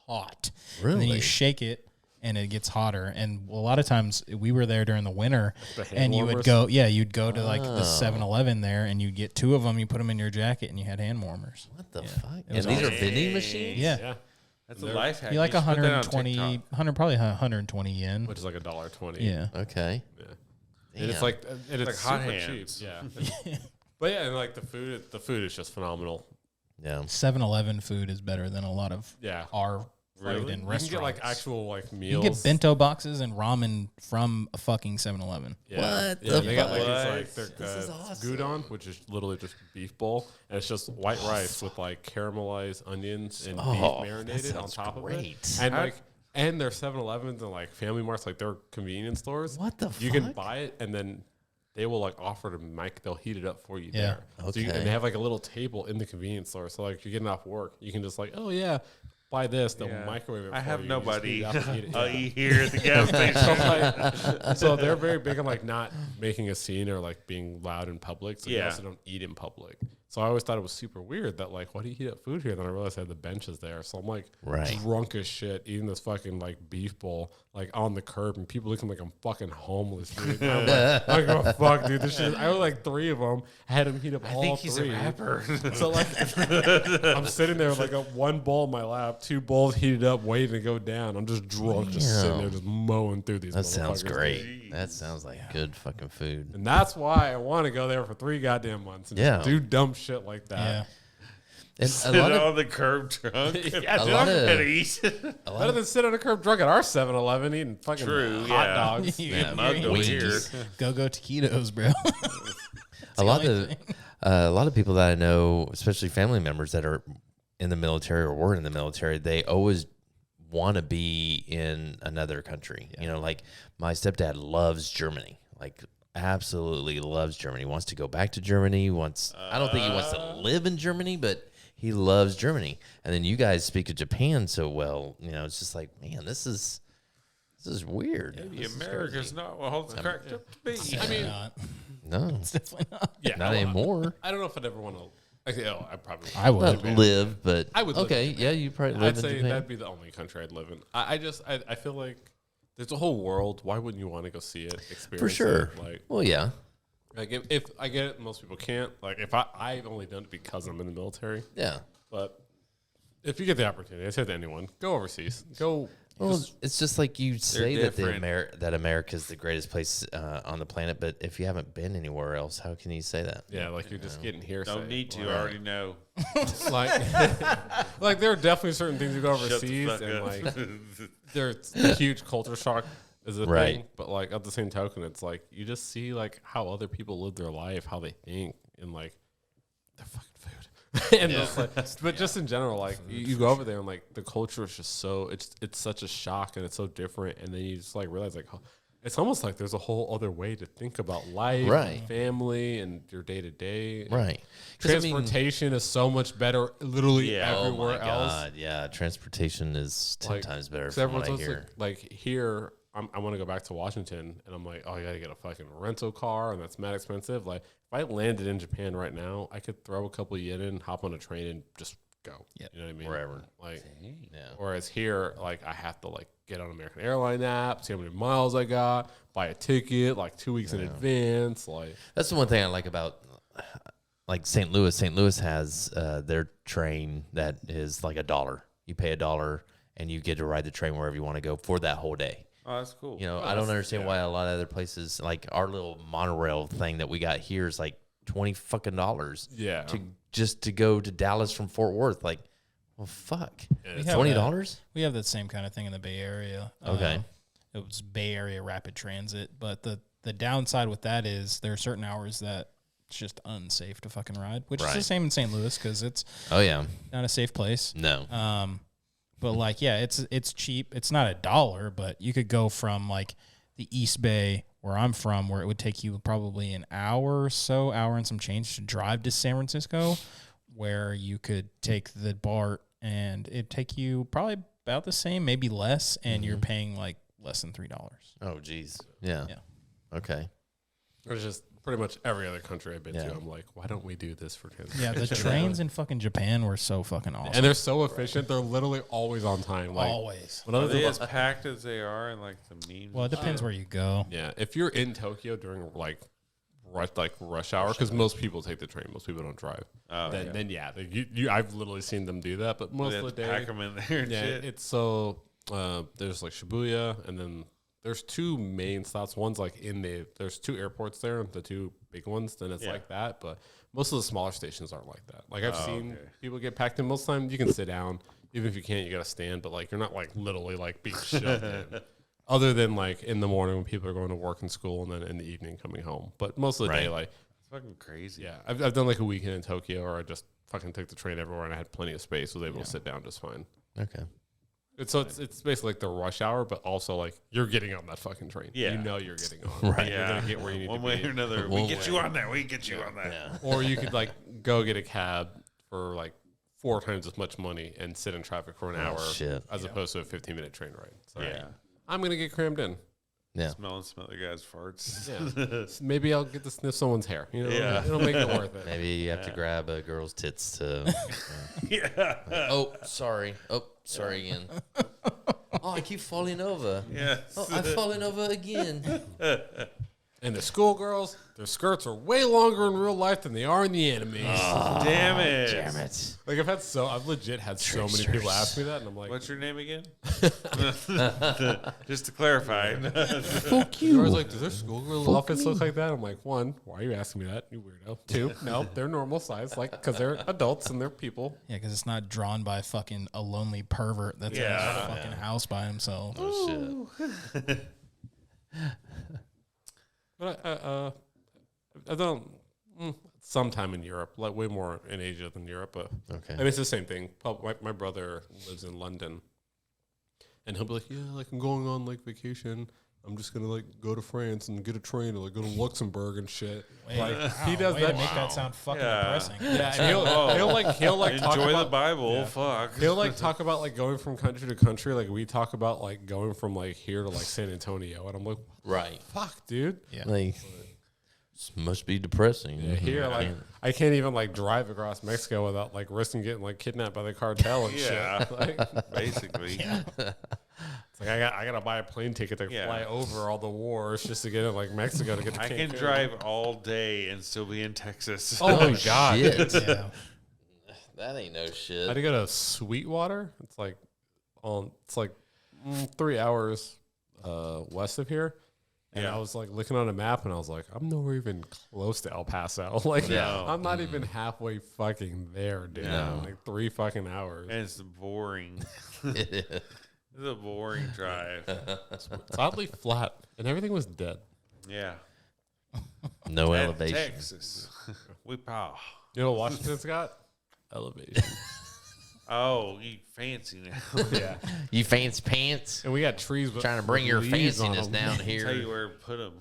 hot. And then Really? you shake it and it gets hotter. And a lot of times we were there during the winter The hand and you would warmers? you'd go to like the 7-Eleven there and you'd get 2 of them. You put them in your jacket and you had hand warmers. What the fuck? It And was these are awesome. vending machines? Yeah. Yeah, That's a life hack. You like should put that on 120, TikTok. probably 120 yen. which is like $1.20. Yeah. Okay. Yeah. And it's Damn. like and it's like hot super hands. cheap. Yeah. But yeah, and like the food is just phenomenal. Yeah. 7-Eleven food is better than a lot of Yeah. our food Really? in You can restaurants. get like actual like You meals. can get bento boxes and ramen from a fucking 7-Eleven. Yeah. What Yeah, the they got like fuck? these like This is their awesome. gyudon, which is literally just beef bowl, and it's just white rice with like caramelized onions and Oh, beef that marinated on sounds top of great. it. And like their 7-Elevens and like Family Marts, like their convenience stores. What the You can fuck? buy it and then they will like offer to they'll heat it up for you Yeah. there. So Okay. and they have like a little table in the convenience store. So like you're getting off work, you can just like, oh yeah, buy this. They'll Yeah. microwave it. I for have you. You just nobody. heat it up and eat it. I'll Yeah. eat here at the gas station. So they're very big on like not making a scene or like being loud in public. So you Yeah. also don't eat in public. So I always thought it was super weird that like, why do you heat up food here? Then I realized I had the benches there. So I'm like Right. drunk as shit eating this fucking like beef bowl like on the curb and people looking like I'm fucking homeless, dude. And I'm like, I don't give a fuck, dude. This shit. I had like 3 of them. I had them heat up all think he's a 3. rapper. So like I'm sitting there with like a 1 bowl in my lap, 2 bowls heated up, waiting to go down. I'm just drunk, just sitting there, just mowing through these. That sounds motherfuckers. great. That sounds like good fucking food. And that's why I want to go there for 3 goddamn months and Yeah. just do dumb shit like that. Yeah. And a Sit lot of on the curb drunk. Yeah, A dude, lot I'm of- gonna eat. better than sit on a curb drunk at our 7-Eleven eating fucking True, hot yeah. dogs. Yeah, mugged over here. Go taquitos, bro. a lot only of a lot of people that I know, especially family members that are in the military or were in the military, they always want to be in another country. You know, like my stepdad loves Germany, like absolutely loves Germany. Wants to go back to Germany. I don't think he wants to live in Germany, but he loves Germany. And then you guys speak of Japan so well. You know, it's just like, man, this is weird. Maybe America's not all it's cracked up to be. I mean, No, It's definitely not. yeah, not anymore. I don't know if I'd ever want to. I probably. I would. Not live, but I would live okay, in yeah, you probably I'd live in say Japan. that'd be the only country I'd live in. I feel like there's a whole world. Why wouldn't you want to go see it, experience For sure. it? Like, Well, yeah, if I get it, most people can't. Like, if I've only done it because I'm in the military. yeah. But if you get the opportunity, I say to anyone, go overseas. Go. Well, it's just like you say that different. that America is the greatest place on the planet, but if you haven't been anywhere else, how can you say that? Yeah, like you're just getting hearsay. Don't need to. I already know. Like, like there are definitely certain things you go Shut the overseas fuck and up. like there's a huge culture shock is a Right. thing. But like at the same token, it's like you just see like how other people live their life, how they think, and like their fucking food. And it's like, but just in general, like you go over there and like the culture is just so it's such a shock and it's so different, and then you just like realize like it's almost like there's a whole other way to think about life, Right. and family, and your day to day. Right. 'Cause, I mean- Transportation is so much better, literally Yeah. Oh everywhere my else. God, yeah. Transportation is 10 Like, times better 'cause from what I everyone's hear. like here, I want to go back to Washington, and I'm like, oh, you got to get a fucking rental car, and that's mad expensive. Like, if I landed in Japan right now, I could throw a couple of yen in, hop on a train, and just go. Yep. You know what I mean? Wherever. Like, Yeah. whereas here, like, I have to like get on American Airline app, see how many miles I got, buy a ticket like 2 weeks in advance. Like, That's the one thing I like about like St. Louis. St. Louis has their train that is like $1. You pay $1 and you get to ride the train wherever you want to go for that whole day. Oh, that's cool. You know, I don't understand why a lot of other places, like our little monorail thing that we got here, is like $20 fucking dollars. Yeah. to go to Dallas from Fort Worth. Like, well, fuck, it's have $20. We have that same kind of thing in the Bay Area. Okay. It was Bay Area Rapid Transit, but the downside with that is there are certain hours that it's just unsafe to fucking ride, which is the Right. same in St. Louis because it's Oh yeah, not a safe place. no, But like, yeah, it's cheap. It's not $1, but you could go from like the East Bay where I'm from, where it would take you probably an hour or so, hour and some change to drive to San Francisco, where you could take the BART and it'd take you probably about the same, maybe less, and you're paying like less than $3. oh geez, yeah, okay, it's just pretty much every other country I've been Yeah. to. I'm like, why don't we do this for kids? Yeah, the trains in fucking Japan were so fucking awesome. And they're so efficient. They're literally always on time. Like, Always. when Are other they people, as packed as they are in like the memes? Well, it depends where you go. yeah, if you're in Tokyo during like rush hour, because most people take the train, most people don't drive. Oh, Then yeah, like I've literally seen them do that. But most They of have the to day, pack them in there and yeah, shit. it's so there's like Shibuya, and then there's 2 main stops. One's like there's 2 airports there, the 2 big ones. Then it's Yeah. like that, but most of the smaller stations aren't like that. Like I've seen okay. people get packed in. Most of the time you can sit down. Even if you can't, you got to stand. But like you're not like literally like being shoved in. Other than like in the morning when people are going to work and school, and then in the evening coming home. But most of the day, Right. like It's fucking crazy. yeah, I've done like a weekend in Tokyo, or I just fucking took the train everywhere, and I had plenty of space, was able to sit down just fine. okay. It's basically like the rush hour, but also like you're getting on that fucking train. Yeah. You know you're getting on. Right. You're gonna get where you need One to way be. or another. One We get way. you on that. We get you on that. Yeah. Or you could like go get a cab for like 4 times as much money and sit in traffic for an hour shit. as opposed to a 15-minute train ride. So Yeah. I'm gonna get crammed in. Yeah. Smelling some other guy's farts. Yeah. Maybe I'll get to sniff someone's hair. You know, Yeah. it'll make it worth it. Maybe you have to grab a girl's tits to. Yeah. Oh, sorry. Oh, sorry again. Oh, I keep falling over. Yeah. Oh, I'm falling over again. And the schoolgirls, their skirts are way longer in real life than they are in the animes. Damn it. Damn it. Like I've legit had so many people ask me that, and I'm like, What's your name again? Just to clarify. fuck you. I was like, does their schoolgirl outfits look like that? I'm like, 1, why are you asking me that, you weirdo? 2, no, they're normal size, like, because they're adults and they're people. Yeah, because it's not drawn by fucking a lonely pervert that's in Yeah. a fucking house by himself. Oh, shit. But I don't. Sometime in Europe, like way more in Asia than Europe, but Okay. I mean it's the same thing. My brother lives in London, and he'll be like, "Yeah, like I'm going on like vacation. I'm just gonna like go to France and get a train or like go to Luxembourg and shit." Like he does way to that. make that sound fucking Yeah. depressing. Yeah, and he'll like talk Enjoy about the Bible. Fuck. He'll like talk about like going from country to country, like we talk about like going from like here to like San Antonio, and I'm like, Right. "Fuck, dude." Yeah. Like, this must be depressing. Yeah, here, like, I can't even like drive across Mexico without like risking getting like kidnapped by the cartel and Yeah. shit. Like, Basically. it's like I gotta buy a plane ticket to Yeah. fly over all the wars just to get in like Mexico to get to I can Cancun. drive all day and still be in Texas. Oh my god! Shit. Yeah. That ain't no I had shit. to go to Sweetwater. It's like 3 hours west of here. And Yeah. I was like looking on a map, and I was like, I'm nowhere even close to El Paso. Like, No. I'm not even halfway fucking there, dude. No. Like 3 fucking hours. And it's boring. It's a boring drive. It's oddly flat, and everything was dead. Yeah. No And elevation. Texas. We pow. You know what Washington's got? Elevation. Oh, you fancy now. Yeah. You fancy pants? And we got trees with Trying to bring with your leaves on fanciness them. down Tell you here. where to put them.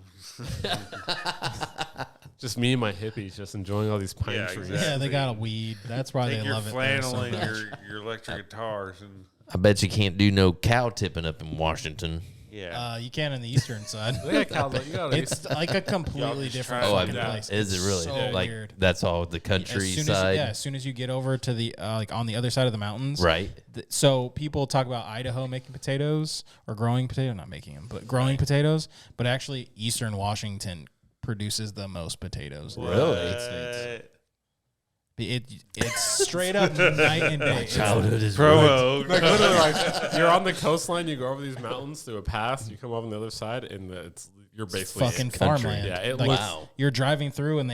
Just me and my hippies just enjoying all these pine Yeah, trees. exactly. Yeah, they got a weed. That's why Take they your love it there so flannel and much. your electric guitars and I bet you can't do no cow tipping up in Washington. yeah. You can on the eastern side. They got cows, you got It's like a completely just different try Oh, it. fucking Yeah. place. Is it really? So Like, weird. that's all the countryside? As soon as you get over to the like on the other side of the mountains, Right. So people talk about Idaho making potatoes or growing potato, not making them, but growing potatoes. But actually, Eastern Washington produces the most potatoes. in the Really? United States. It's straight up night and day. It's- Childhood is Provo. Like literally, like you're on the coastline, you go over these mountains through a pass, you come up on the other side, and you're basically fucking country. farmland. Yeah, it Like, looks- Wow. You're driving through, and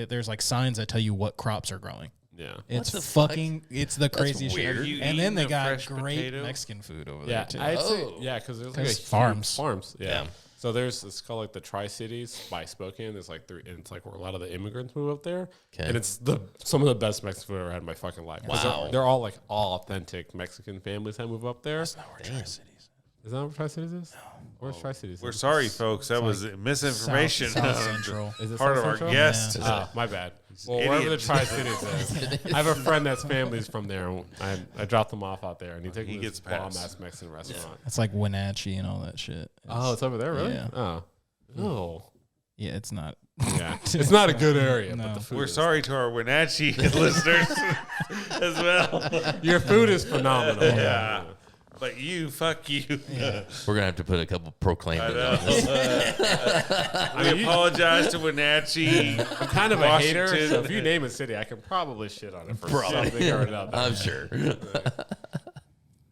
there's like signs that tell you what crops are growing. Yeah. It's the fuck? fucking. It's the craziest shit. weird. You And then eating they a got fresh great potato? Mexican food over Yeah, there too. I'd say Oh. because there's like There's a huge farms. farms. Yeah. Yeah. So it's called like the Tri-Cities by Spokane. There's like and it's like where a lot of the immigrants move up there, Okay. and it's some of the best Mexican food I've ever had in my fucking life. 'Cause Wow. they're all like all authentic Mexican families that move up there. That's not where Tri-Cities is. Is that what Tri-Cities is? No. Where's Tri-Cities? We're sorry, folks. That was misinformation. South Central. Is it Part South of our Central? guest. Ah, my bad. Well, wherever the idiot. Tri-Cities is, I have a friend that's family's from there. And I dropped them off out there, and he took me to gets this bomb passed. ass Mexican restaurant. It's like Wenatchee and all that shit. Oh, it's over there, really? Yeah. Oh, oh, Yeah, it's not. yeah. It's not a good area, No. but the food. We're is. sorry to our Wenatchee listeners as well. Your food is phenomenal. Yeah. But fuck you. We're going to have to put a couple proclaimers on this. We apologize to Wenatchee. I'm kind of a hater, Washington. so if you name a city, I can probably shit on it for Probably. something or another. I'm sure.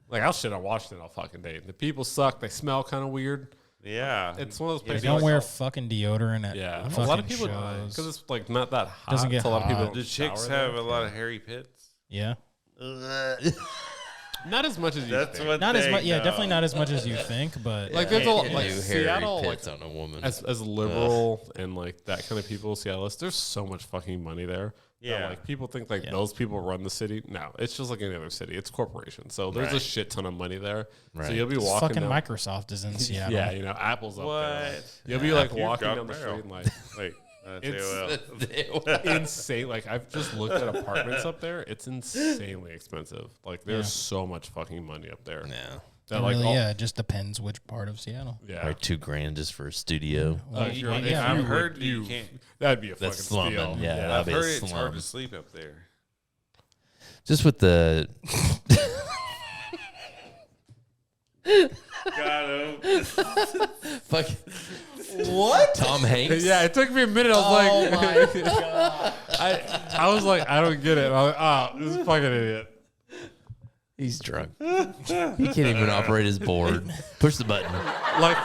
Like, I'll shit on Washington all fucking day. The people suck. They smell kind of weird. Yeah. It's one of those places. Don't like, wear fucking deodorant at yeah, a fucking lot of people shows. because it's like not that hot. Doesn't get so a lot of people hot. don't Do chicks shower have there. a lot of hairy pits? Yeah. Not as much as you That's think. what Not as they much. Yeah, know. definitely not as much as you think. But Like there's a New like Harry Seattle, like Pitts on a woman. as liberal and like that kind of people, Seattle. There's so much fucking money there. Yeah. That, like people think like those people run the city. No, it's just like any other city. It's corporation. So there's a Right. shit ton of money there. So Right. you'll be walking fucking down. Microsoft is in Seattle. Yeah, you know, Apple's up there. What? You'll be like You're walking Doc down the Merrill. street and like Wait. It's insane. Like I've just looked at apartments up there. It's insanely expensive. Like there's so much fucking money up there. Yeah. That, And like, really, all- yeah, it just depends which part of Seattle. yeah. Like $2,000 just for a studio. Well, If you're- yeah, if yeah, I've you heard would- that you can't. That'd be a That's fucking slumming. steal. Yeah, I've that'd be heard a it's hard slum. to sleep up there. Just with the Got him. fuck. What? Tom Hanks? Yeah, it took me a minute. I was Oh like, my god! I was like, I don't get it. And I was like, this is fucking idiot. He's drunk. He can't even operate his board. Push the button. Like,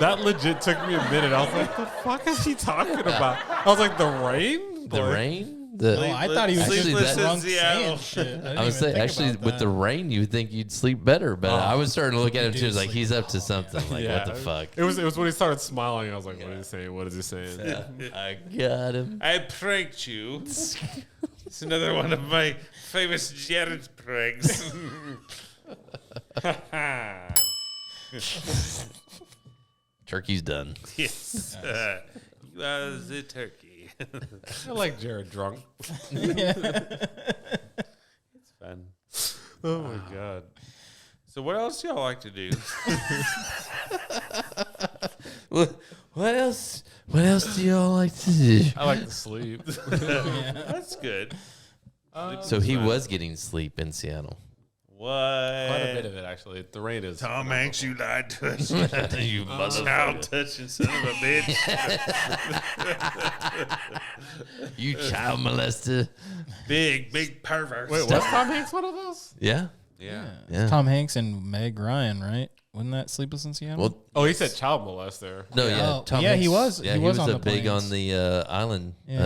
that legit took me a minute. I was like, the fuck is he talking about? I was like, the rain? The Like, rain? The, Oh, I thought he was Actually, just that- drunk Seattle. saying shit. I would say, actually, with the rain, you would think you'd sleep better. But I was starting to look at him, do too. Like, sleep. he's up to something. Like, Yeah. what the fuck? It was when he started smiling. I was like, what is he saying? What is he saying? I got him. I pranked you. It's another one of my famous Jared pranks. Turkey's done. Yes. You are the turkey. I like Jared drunk. It's fun. Oh my god. So what else do y'all like to do? What else? What else do y'all like to do? I like to sleep. That's good. So he was getting sleep in Seattle. What? Quite a bit of it, actually. The rain is. Tom Hanks, you lied to us. You Child touching son of a bitch. You child molester. Big pervert. Wait, was Tom Hanks one of those? Yeah. Yeah. Yeah. Tom Hanks and Meg Ryan, right? Wasn't that Sleepless in Seattle? Well, Oh, he said child molester. no, yeah. Oh, Tom yeah, he Hanks- was- Yeah, he he was was on a the big planes. on the island. Yeah,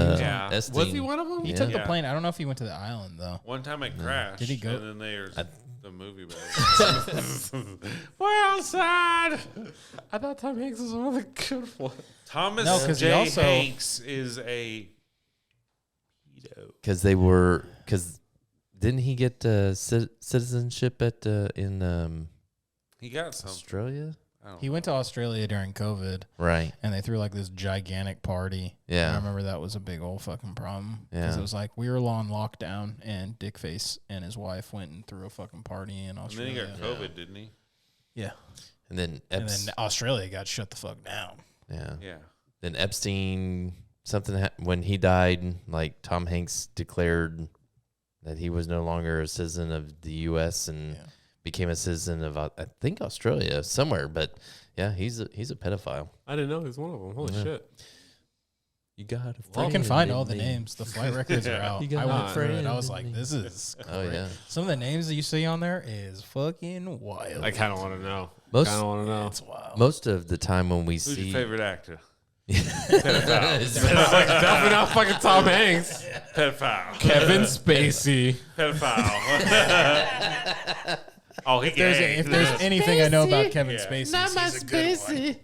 he was on- Was he one of them? he yeah. took the Yeah. plane. I don't know if he went to the island though. One time it crashed. Did he go- And then there's the movie about it. Well, sad. I thought Tom Hanks was one of the good ones. Thomas No, 'cause he J. also- Hanks is a pedo. Because didn't he get citizenship at in He got something. Australia? I don't He know. went to Australia during COVID, Right. and they threw like this gigantic party. And I Yeah. remember that was a big old fucking problem because Yeah. it was like we were on lockdown, and Dickface and his wife went and threw a fucking party in And then Australia. he got COVID, didn't he? Yeah, And then and then Australia got shut the fuck down. yeah. Yeah. Then Epstein, when he died, like Tom Hanks declared that he was no longer a citizen of the U.S. and Yeah. became a citizen of I think Australia somewhere. But yeah, he's a pedophile. I didn't know he was one of them. Holy Yeah. shit. You got a You friend can find in all the me. names. The flight records are out. You got I a went through it. friend I was in like, me. this is Oh yeah. some of the names that you see on there is fucking wild. I kind of want to know. Most- Kind of want to know. It's wild. Most of the time when we Who's see your favorite actor? It's like definitely not fucking Tom Hanks. Pedophile. Kevin Spacey. Pedophile. Oh, he If gay. there's anything I know about Kevin Yeah. Spacey, he's a good one.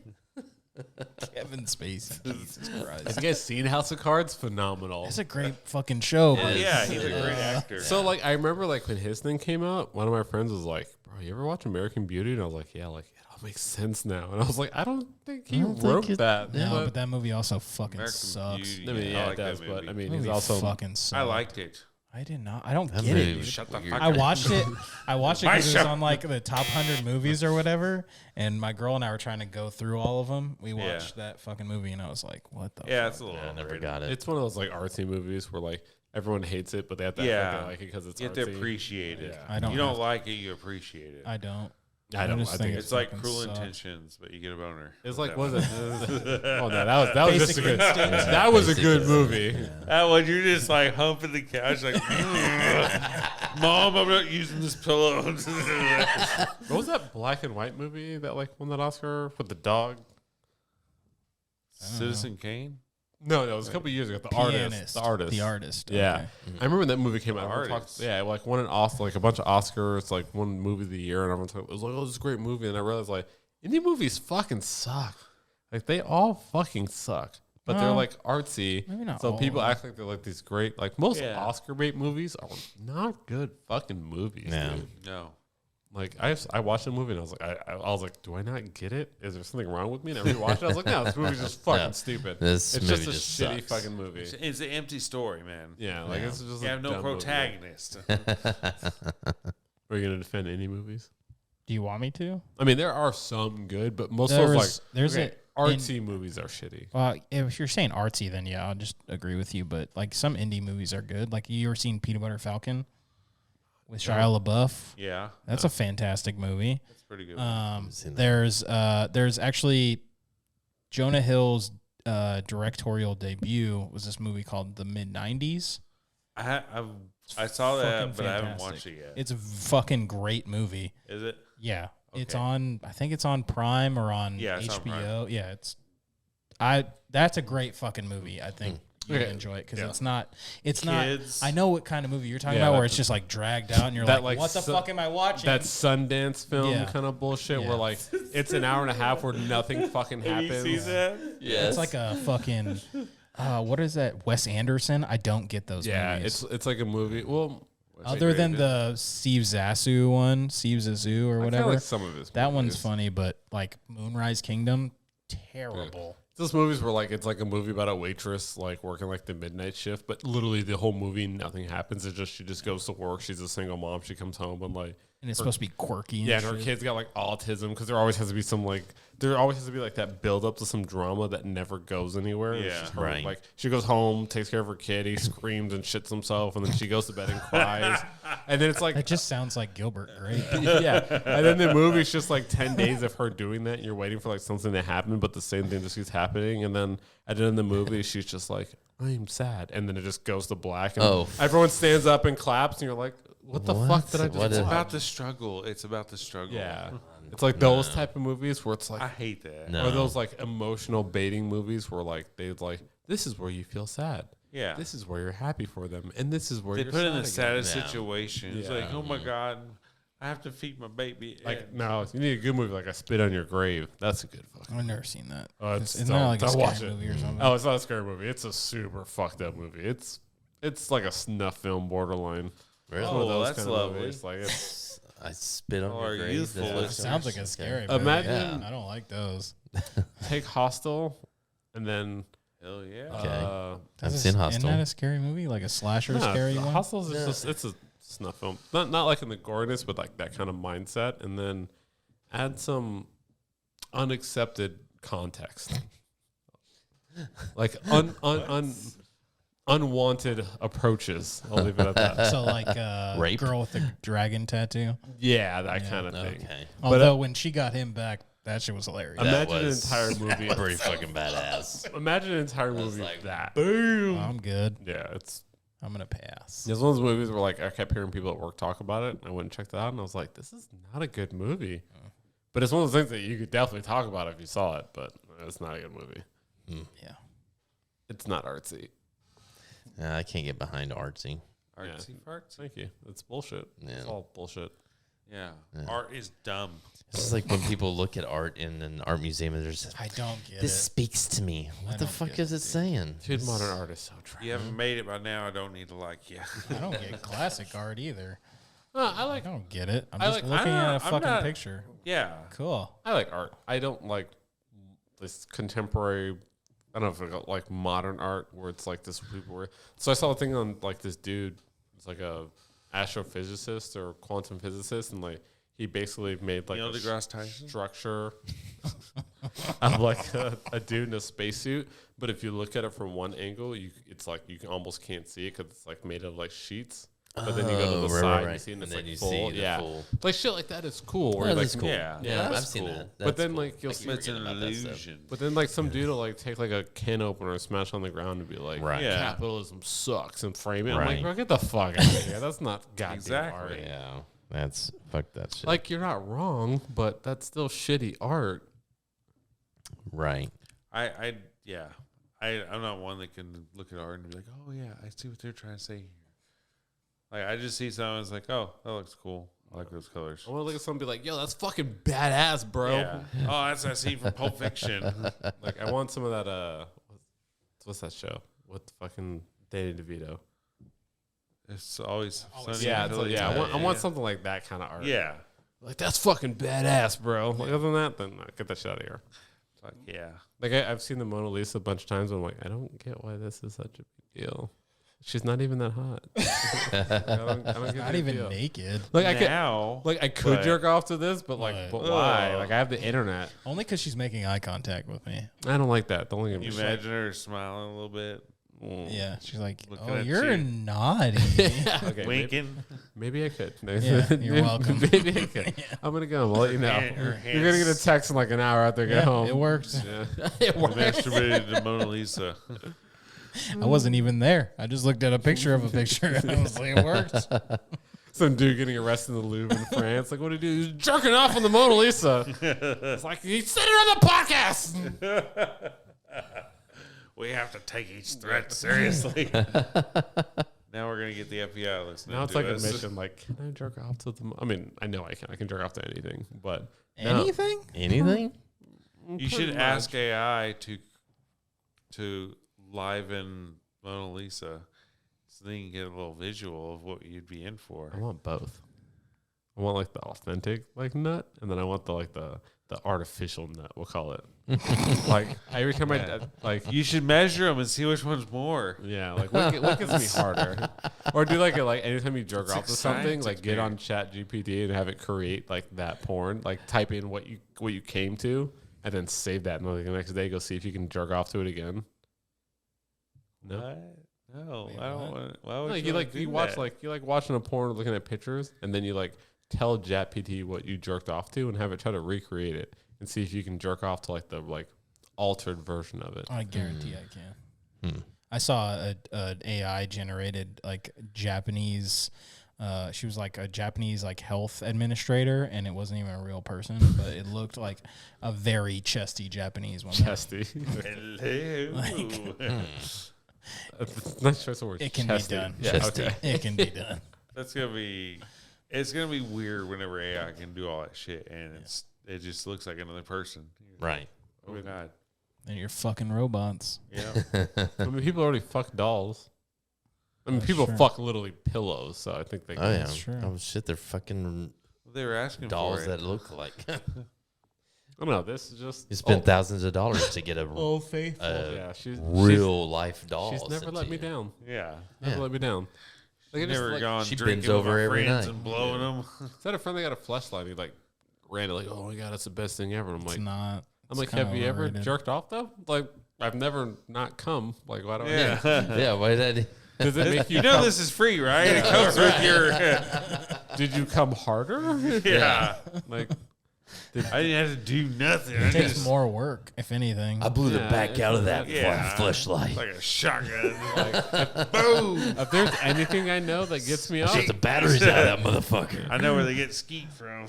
Kevin Spacey. Jesus Have Christ. you guys seen House of Cards? Phenomenal. It's a great fucking show. But Yeah, he's a great actor. So like I remember like when his thing came out, one of my friends was like, "Bro, you ever watch American Beauty?" And I was like, "Yeah, like it all makes sense now." And I was like, "I don't think he don't wrote think it- that." no, but that movie also fucking American sucks. Beauty. I mean, I yeah, like it does. that But movie. I mean, Movie he's also fucking sucks. I liked it. I did not. I don't That get movie it. Dude. was Shut the weird. fuck I up. watched it. I watched it My because it was show. on like the top 100 movies or whatever. And my girl and I were trying to go through all of them. We Yeah. watched that fucking movie, and I was like, "What the?" Yeah, fuck? it's a little. I never overrated. got it. it's one of those like artsy movies where like everyone hates it, but they have to Yeah. act like they like it because it's You have artsy. to appreciate it. Yeah. I don't You don't have to. like it, you appreciate it. I don't. I don't. just I think think It's like fucking Cruel sucks. Intentions, but you get a boner. it's like That was one. it? Oh no, that was just a Basically, good. it's That was a Basically, good movie. That one, you're just like humping the couch, like, Mom, I'm not using this pillow. What was that black and white movie that like won that Oscar with the dog? Citizen Kane? No, it was a couple years ago. The Pianist. artist. The artist. Yeah, Okay. I remember when that movie came out. Everyone Artist. talked, yeah, like won an Oscar, like a bunch of Oscars, like one movie of the year, and everyone talked, it was like, oh, this is a great movie. And I realized like indie movies fucking suck. Like they all fucking suck. But they're Well, like artsy. maybe not So all people of them. act like they're like these great, like most Yeah. Oscar bait movies are not good fucking movies. No. Dude. No. Like I watched the movie and I was like, I was like, do I not get it? Is there something wrong with me? And I rewatched it. I was like, no, this movie's just fucking No. stupid. This it's movie just a just shitty sucks. fucking movie. It's an empty story, man. Yeah, like Yeah. it's just You a have no dumb movie. protagonist. Are you gonna defend any movies? Do you want me to? I mean, there are some good, but most of those like There's okay, a artsy movies are shitty. Well, if you're saying artsy, then yeah, I'll just agree with you. But like some indie movies are good. Like you ever seen Peanut Butter Falcon with Shia LaBeouf? Yeah, That's a fantastic movie. that's pretty good. seen that. There's actually Jonah Hill's directorial debut was this movie called The Mid-90s. I saw that, Fucking but I haven't fantastic. watched it yet. It's a fucking great movie. Is it? Yeah. It's Okay. on, I think it's on Prime or on Yeah, it's on HBO. Yeah, that's a great fucking movie. I think you Okay. enjoy it because Yeah. it's not, Kids. I know what kind of movie you're talking Yeah, about where that's it's just like dragged out and you're that, like, like, what the su- fuck am I watching? That Sundance film Yeah. kind of bullshit Yeah. where like it's an hour and a half where nothing fucking Have you happens. seen that? Yes. It's like a fucking, what is that? Wes Anderson? I don't get those Yeah, movies. it's like a movie. Well, Other than the Steve Zissou one, Steve Zissou or I kinda whatever. like some of his That one's movies. funny, but like Moonrise Kingdom, terrible. Those movies were like it's like a movie about a waitress like working like the midnight shift, but literally the whole movie nothing happens. It's just she just goes to work. She's a single mom. She comes home and like And it's supposed to be quirky. And yeah, and her shit. kids got like autism because there always has to be some like there always has to be like that build up to some drama that never goes anywhere. And it's Yeah. just her, Right. Like she goes home, takes care of her kid, he screams and shits himself, and then she goes to bed and cries, and then it's like That just sounds like Gilbert Grape. yeah, and then the movie's just like 10 days of her doing that, and you're waiting for like something to happen, but the same thing just keeps happening, and then at the end of the movie, she's just like, I'm sad, and then it just goes to black, and Oh. everyone stands up and claps, and you're like, what the What? fuck did I just What It's is- watch? about the struggle. It's about the struggle. Yeah, it's like those type of movies where it's like, I hate that. No. or those like emotional baiting movies where like they like, this is where you feel sad. Yeah. This is where you're happy for them, and this is where They you're put in sad the again. saddest Yeah. situation. It's Yeah. like, oh my God, I have to feed my baby. Like, no, you need a good movie like I Spit on Your Grave. That's a good fucking. I've never seen that. Oh, it's Isn't that like a don't watch scary it. movie or something? Oh, it's not a scary movie. It's a super fucked up movie. It's like a snuff film borderline. Really? It's one of Oh, those that's kind of lovely. movies. Like it's I spit on Oh, your are grave. youthful That's what listeners. Sounds like a Okay. scary movie. Imagine- I don't like those. take Hostel, and then hell yeah. Okay. I've Is seen this- Hostel. Isn't that a scary movie? Like a slasher no, scary one? Hostel's just it's a snuff film. Not like in the goriness, but like that kind of mindset, and then add some unaccepted context, like unwanted approaches. I'll leave it at that. So like Rape? girl with the dragon tattoo. Yeah, that kind of thing. Okay. Although when she got him back, that shit was hilarious. That Imagine an was entire movie. Pretty fucking badass. Imagine an entire movie like, of that. I'm good. Yeah, it's I'm gonna pass. one of those movies where like I kept hearing people at work talk about it. And I went and checked it out, and I was like, "This is not a good movie." But it's one of those things that you could definitely talk about if you saw it. But it's not a good movie. Yeah. It's not artsy. I can't get behind artsy. Artsy fartsy. Thank you. It's bullshit. It's Yeah. all bullshit. Yeah. Art is dumb. It's just like when people look at art in an art museum and they're just, I don't get this it. speaks to me. What the don't fuck get is it saying? Dude, modern art is so trash. You haven't made it by now. I don't need to like you. I don't get classic art either. I I like don't get it. I'm I just like- looking I'm at a not- I'm fucking not- picture. Yeah. Cool. I like art. I don't like this contemporary. I don't know if it's like modern art where it's like this. So I saw a thing on like this dude. It's like a astrophysicist or quantum physicist, and like he basically made like Neil a deGrasse Tyson? structure of like a dude in a spacesuit. But if you look at it from one angle, it's like you almost can't see it because it's like made of like sheets. But then you go to the Oh, side, right. you see, and And it's then like you full. see the Yeah, full- like shit like that is cool. Where That like, is cool. Yeah. Yeah, I've that's seen cool. that. But That's then cool. like you'll Like, see. It's an forget about that stuff. illusion. But then, like, some dude will like take like a can opener and smash on the ground and be like, Right. Yeah. "Capitalism sucks," and frame it. I'm Right. like, bro, get the fuck out of here. That's not goddamn Exactly. art. Yeah. That's, fuck that shit. Like, you're not wrong, but that's still shitty art. right. I I'm not one that can look at art and be like, oh yeah, I see what they're trying to say here. Like I just see something, it's like, oh, that looks cool. I like those colors. I want to look at something and be like, yo, that's fucking badass, bro. Yeah. Oh, that's that scene from Pulp Fiction. Like, I want some of that, what's that show? With fucking Danny DeVito. It's always sunny. Yeah, in I want something like that kind of art. Yeah. Like, that's fucking badass, bro. Like, other than that, then get that shit out of here. Like, yeah. Like, I've seen the Mona Lisa a bunch of times, and I'm like, I don't get why this is such a big deal. She's not even that hot. I don't get Not the even appeal. naked. Like, I could but- jerk off to this, but but why? Ugh. Like, I have the internet. Only because she's making eye contact with me. I don't like that. Don't look at You me. imagine her smiling a little bit, Yeah, she's like, Looking "Oh, at you're you. naughty." Okay, winking. maybe I could. Yeah, you're welcome. Maybe I could. I'm gonna go. I'll let you know. Her You're gonna get a text in like an hour after I get Yeah, home. it worked. Yeah. It worked. Masturbated to Mona Lisa. I wasn't even there. I just looked at a picture of a picture. And I was like, it worked. Some dude getting arrested in the Louvre in France. Like, what did he do? He's jerking off on the Mona Lisa. It's like, he said it on the podcast. We have to take each threat seriously. Now we're gonna get the FBI listening. Now it's to like a us. mission. Like, can I jerk off to the? I mean, I know I can. I can jerk off to anything, but no. Anything? Anything? You should ask AI to liven Mona Lisa, so then you can get a little visual of what you'd be in I for. want both. I want like the authentic like nut, and then I want the artificial nut. We'll call it. Like every time I like. You should measure them and see which one's more. Yeah, like what gets me harder, or do like anytime you jerk off to like something, science like get on Chat GPT and have it create like that porn, like type in what you came to, and then save that, and like the next day go see if you can jerk off to it again. No, What? No, Wait, I don't what? want. Why would no you like do you watch that? you like watching a porn, looking at pictures, and then you like tell Chat GPT what you jerked off to, and have it try to recreate it and see if you can jerk off to like the altered version of it. I guarantee I can. I saw an AI generated like Japanese. She was like a Japanese like health administrator, and it wasn't even a real person, but it looked like a very chesty Japanese woman. Chesty. Hello. Nice choice of words. It can Chesty. be done. Yeah, Chesty. okay. It can be done. That's gonna be. It's gonna be weird whenever AI can do all that shit, and it just looks like another person. Right. Oh my god. And you're fucking robots. Yeah. I mean, people already fuck dolls. I mean, That's people true. fuck literally pillows, so I think they. Oh yeah. That's true. Oh shit, they're fucking They were asking dolls for it. that look like. I don't know. This is just. You spent thousands of dollars to get a faithful. Yeah, she's real life doll. She's never sent let to me you. down. Yeah. Never Yeah. let me down. Like, I just, Never like, gone she drinking bends with over my every friends night. and blowing them. Is that a friend that got a fleshlight? He like ran it like, oh my god, that's the best thing ever. I'm It's like, not. I'm like, have you ever jerked off though? Like, I've never not come. Like, why do I? Yeah. Yeah, why did I? Does it make you? You know come, this is free, right? It comes with your. Did you come harder? Yeah. Like, I didn't have to do nothing. I It takes just more work, if anything. I blew the Yeah, back out of that yeah. fleshlight. like a shotgun. Boom. if there's anything I know that gets me off, Shut the batteries out of that motherfucker. I know where they get skeet from.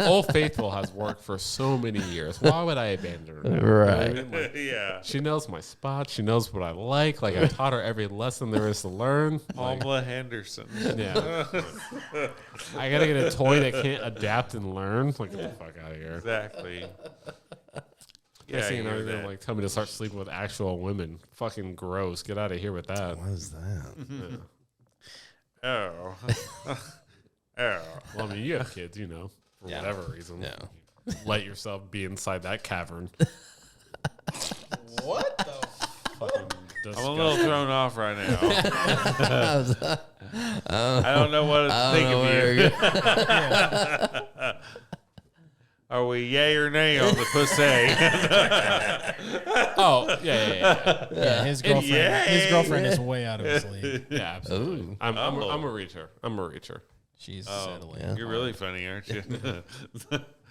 Old Faithful has worked for so many years. Why would I abandon her? Now? You know what I Right. mean? Like, Yeah. she knows my spot. She knows what I like. Like, I taught her every lesson there is to learn. Like, Pamela Henderson. yeah. I gotta get a toy that can't adapt and learn. Like, get the fuck out of here. Exactly. Yeah, I you know, hear you're gonna that. like tell me to start sleeping with actual women. Fucking gross. Get out of here with that. What is that? Oh. Oh. Well, I mean, you have kids, you know, for Yeah. whatever reason. Yeah. Let yourself be inside that cavern. What the? Fucking I'm a little thrown off right now. I I don't know what to think of you. you. Are we yay or nay on the pussy? Oh, yeah. Yeah, his girlfriend. His Yay. girlfriend is way out of his league. Yeah, absolutely. Ooh. I'm a reacher. I'm a reacher. She's Oh, settling. yeah. You're really funny, aren't you?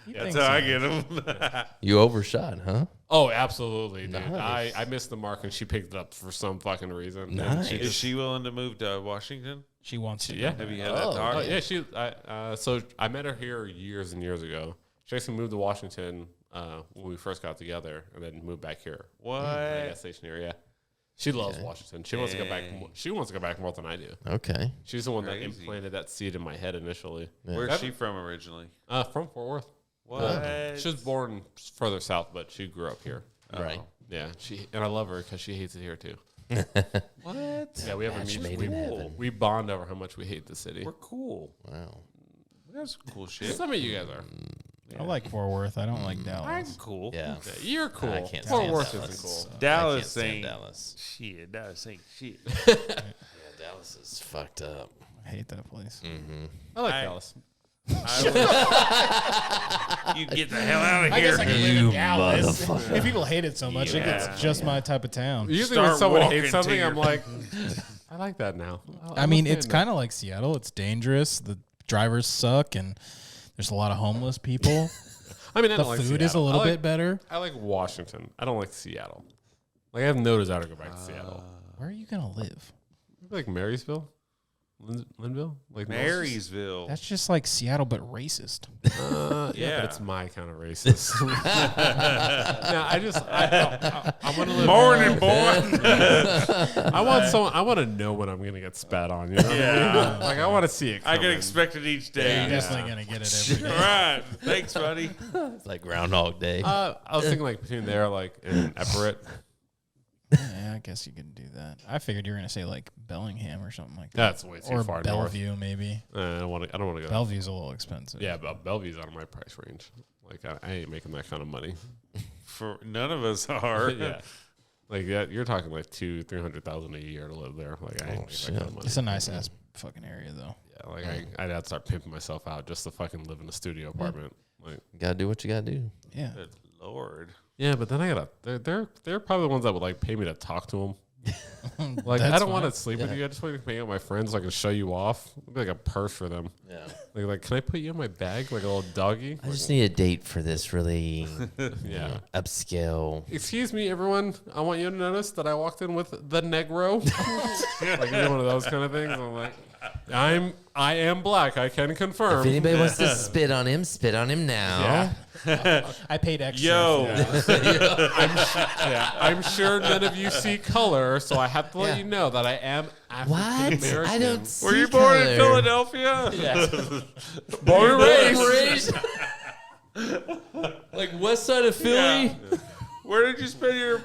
He That's thinks how I so. get them. You overshot, huh? Oh, absolutely, dude. Nice. I missed the mark and she picked it up for some fucking reason. Nice. And she Is just, she willing to move to Washington? She wants to. yeah. Have you had Oh, that talk? Oh, yeah, so I met her here years and years ago. She actually moved to Washington when we first got together, and then moved back here. What? Gas station area. She loves Washington. She wants to go back. She wants to go back more than I do. Okay. She's the one that Crazy. implanted that seed in my head initially. Where's she from originally? From Fort Worth. What? She was born further south, but she grew up here. Right. Yeah, and I love her because she hates it here too. What? Yeah, we have a Match mutual. made in heaven. We bond over how much we hate the city. We're cool. Wow. That's cool shit. Some of you guys are. I like Fort Worth. I don't like I'm Dallas. cool. Yeah. Yeah, you're cool. I can't Fort stand Worth Dallas. isn't cool. I can't Dallas stand ain't Dallas. shit. Dallas ain't shit. Yeah, Dallas is fucked up. I hate that place. I like Dallas. You get the hell out of I here. guess I can live in Dallas. If people hate it so much, it's just my type of town. Usually when Start someone walking hates to something, your- I'm like, I like that now. I mean, it's kind of like Seattle. It's dangerous. The drivers suck, and there's a lot of homeless people. I mean, I The don't like food is a Seattle. little I like- bit better. I like Washington. I don't like Seattle. Like I have no desire to go back to Seattle. Where are you gonna live? Like Marysville, Linville, like Marysville. That's just like Seattle, but racist. Yeah, Yeah. but it's my kind of racist. no, I want to live. Morning, boy. I want someone. I want to know when I'm gonna get spat on. You know what I mean? Like I want to see it. I can coming. expect it each You're day. definitely gonna get it every All day. right. Thanks, buddy. It's like Groundhog Day. I was thinking like between there, like in Everett. Yeah, I guess you could do that. I figured you were gonna say like Bellingham or something like that, That's way too or far Bellevue maybe. north. I don't want to go. Bellevue's a little expensive. Yeah, but Bellevue's out of my price range. Like I ain't making that kind of money. For none of us are. Yeah, like you're talking like $200,000-300,000 a year to live there. Like I ain't making that kind of money. It's a nice ass fucking area though. Yeah, like I'd have to start pimping myself out just to fucking live in a studio apartment. Like You gotta do what you gotta do. Yeah. Good Lord. yeah, but then I gotta. They're probably the ones that would like pay me to talk to them. Like I That's don't want to fine. sleep with you. I just want to hang out with my friends so I can show you off. It'd be like a purse for them. Yeah. Like can I put you in my bag like a little doggy? I just need a date for this really Yeah. upscale. Excuse me, everyone. I want you to notice that I walked in with the Negro. Like you know, one of those kind of things. I'm like, I am black. I can confirm. If anybody wants to spit on him now. Yeah. I paid extra. Yo. I'm sure none of you see color, so I have to let Yeah. you know that I am African What? American. I don't see Were you born in color. Philadelphia? Born and raised. Raised- like west side of Philly? Yeah. Where did you spend your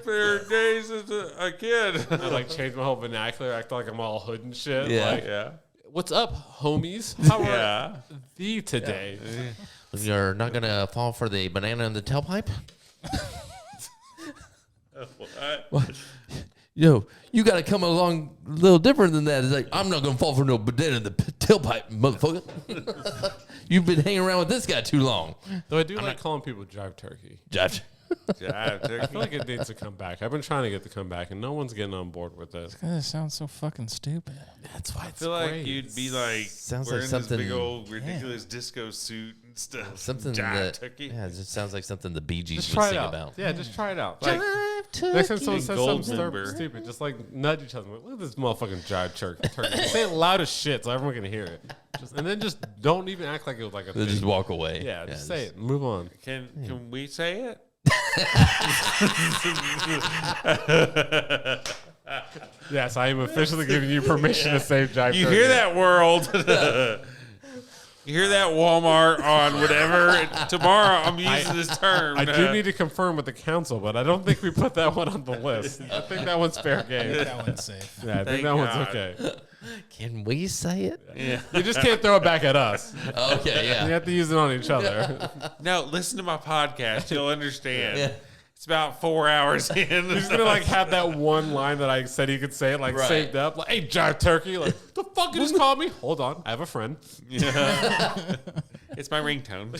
days as a kid? I like changed my whole vernacular, act like I'm all hood and shit. Yeah. Like, Yeah. what's up, homies? How are Yeah. thee today? You're not gonna fall for the banana in the tailpipe? What? Yo, you gotta come along a little different than that. It's like, I'm not gonna fall for no banana in the tailpipe, motherfucker. You've been hanging around with this guy too long. Though I do like calling people jive turkey. Judge. Jive I turkey. feel like it needs to come back. I've been trying to get to come back, and no one's getting on board with it. That sounds so fucking stupid. That's why I feel like you'd be like Sounds like wearing something- this big old ridiculous disco suit and stuff. Something Jive that turkey. yeah, it just sounds like something the Bee Gees just would try it sing out. about. Yeah, just try it out. Like, Next time someone And says gold something member. stupid, just like nudge each other. Like, look at this motherfucking jive turkey. Say it loud as shit so everyone can hear it. And then just don't even act like it was like a They thing. just walk away. Yeah, just say it. And move on. can we say it? Yes, I am officially giving you permission to say jive You turkey. hear that, world? You hear that, Walmart on whatever? Tomorrow I'm using this term. I do need to confirm with the council, but I don't think we put that one on the list. I think that one's fair game. That one's safe. Yeah, I think Thank that God. one's okay. Can we say it? Yeah. You just can't throw it back at us. Okay, You yeah. have to use it on each other. No, listen to my podcast. You'll understand. Yeah. It's about 4 hours in. He's gonna like have that one line that I said he could say it like Right. saved up. Like, hey, jive turkey. Like, the fuck you just called me? Hold on, I have a friend. Yeah. It's my ringtone.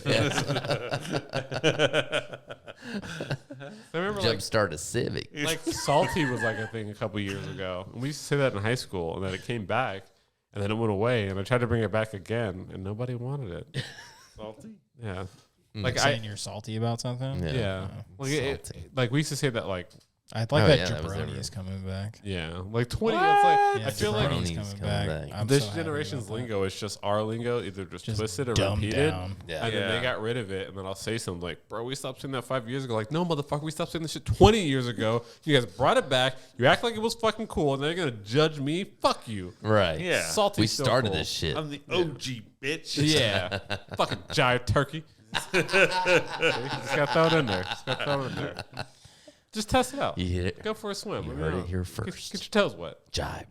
I remember like Jumpstart a Civic. salty was like a thing a couple years ago, and we used to say that in high school, and then it came back, and then it went away, and I tried to bring it back again, and nobody wanted it. Salty? Yeah, Like saying you're salty about something. yeah. Like, Salty. like we used to say that like I like Oh, that yeah, that was jabroni everywhere. is coming back. Yeah, like 20. That's like Yeah, I feel like jabroni's Jabroni's coming coming back. back. I'm this so happy generation's about that. lingo is just our lingo, either just twisted or dumbed repeated. down. Yeah. And then they Yeah. got rid of it, and then I'll say something like, "Bro, we stopped saying that 5 years ago." Like, no, motherfucker, we stopped saying this shit 20 years ago. You guys brought it back. You act like it was fucking cool, and they're gonna judge me. Fuck you. Right. Yeah. Salty. We still started cool. this shit. I'm the OG bitch. Yeah, fucking jive turkey. Just got thrown in there. Just test it out. You hear it? Go for a swim. You Let me heard know. it here Get- first. Get your toes wet. Jive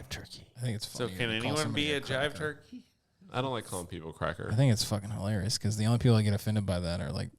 turkey. I think it's So funny. can to call anyone somebody be a cracker. jive turkey? I don't like calling people cracker. I think it's fucking hilarious because the only people that get offended by that are like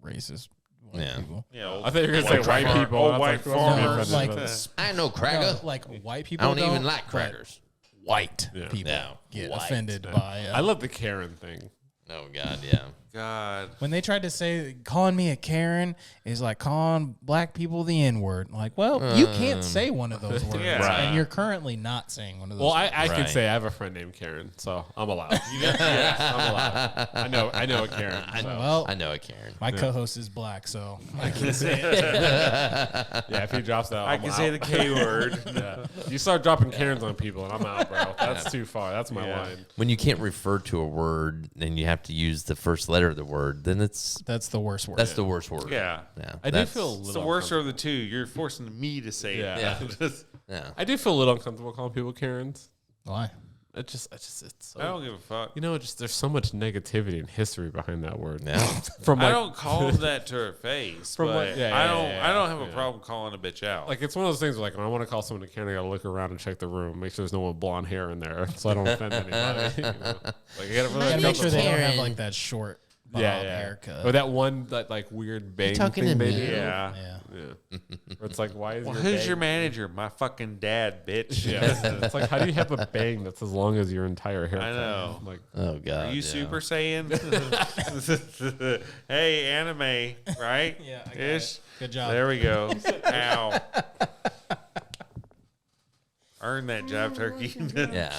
racist white Yeah. people. Yeah. I thought you were gonna say white farmer- people. Old I was white like, who else would be farmers. offended Like- by this? I ain't no cracker. No, like white people I don't even don't, like but crackers. White Yeah. people Yeah. get White. offended Yeah. by. I love the Karen thing. Oh God, yeah. God. when they tried to say calling me a Karen is like calling black people the N word. Like, well, you can't say one of those words, Yeah. Right. and you're currently not saying one of those. Well, words. I can Right. say I have a friend named Karen, so I'm allowed. I'm allowed. I know a Karen. So. well, I know a Karen. my co-host is black, so I can say it. Yeah, if he drops that, I I'm can out. say the K word. Yeah. You start dropping Karens on people, and I'm out, bro. That's too far. That's my Yeah. line. When you can't refer to a word and you have to use the first letter of the word, then That's the worst word. that's the worst word. Yeah. Yeah. I do that's- feel a It's little the worst uncomfortable. of the two. You're forcing me to say it. Yeah. Yeah. I do feel a little uncomfortable calling people Karens. Why? It's so, I don't give a fuck. you know, just there's so much negativity and history behind that word. Yeah. From I like, don't call them that to her face, From but what- yeah, I yeah, don't. yeah, I don't have a yeah. problem calling a bitch out. like it's one of those things where like when I want to call someone a Karen, I gotta look around and check the room, make sure there's no one with blonde hair in there, so I don't offend anybody. You know? Like I gotta really You gotta make sure they don't have Karen. like that short bob yeah. haircut. Or that one that like weird bang talking thing to they me? do. yeah. yeah. Yeah. Where it's like, why is Well, your who's bang- your manager? My fucking dad, bitch. Yeah. It's like, how do you have a bang that's as long as your entire hair? I know. Like, Oh God. Are you yeah. Super Saiyan? Hey, anime, right? Yeah, I got Ish. it. Good job. There we go. Ow. Earn that job, turkey. Yeah.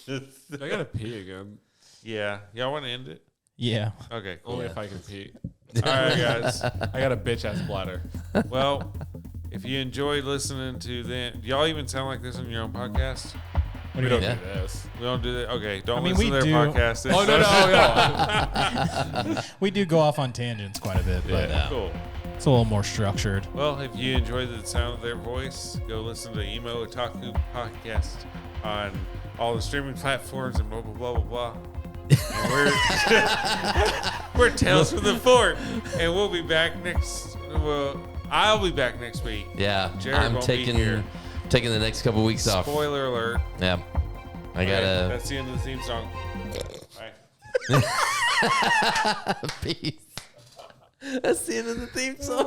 I gotta pee again. Yeah. Y'all want to end it? Yeah. Okay, cool. Only if I can pee. All right, guys. I got a bitch ass bladder. Well, if you enjoyed listening to them, do y'all even sound like this on your own podcast? We don't Yeah. do this. We don't do that. Okay, don't I mean, listen we to do. their podcast. Oh no. We do go off on tangents quite a bit, but Yeah. Cool. it's a little more structured. Well, if you enjoy the sound of their voice, go listen to Emo Otaku Podcast on all the streaming platforms and blah blah blah blah blah. And we're Tales from the Fort, and we'll be back next. Well, I'll be back next week. Yeah. Jared I'm won't be here. taking the next couple weeks off. Spoiler alert. Yeah. I Okay, gotta that's the end of the theme song. Bye. peace. That's the end of the theme song.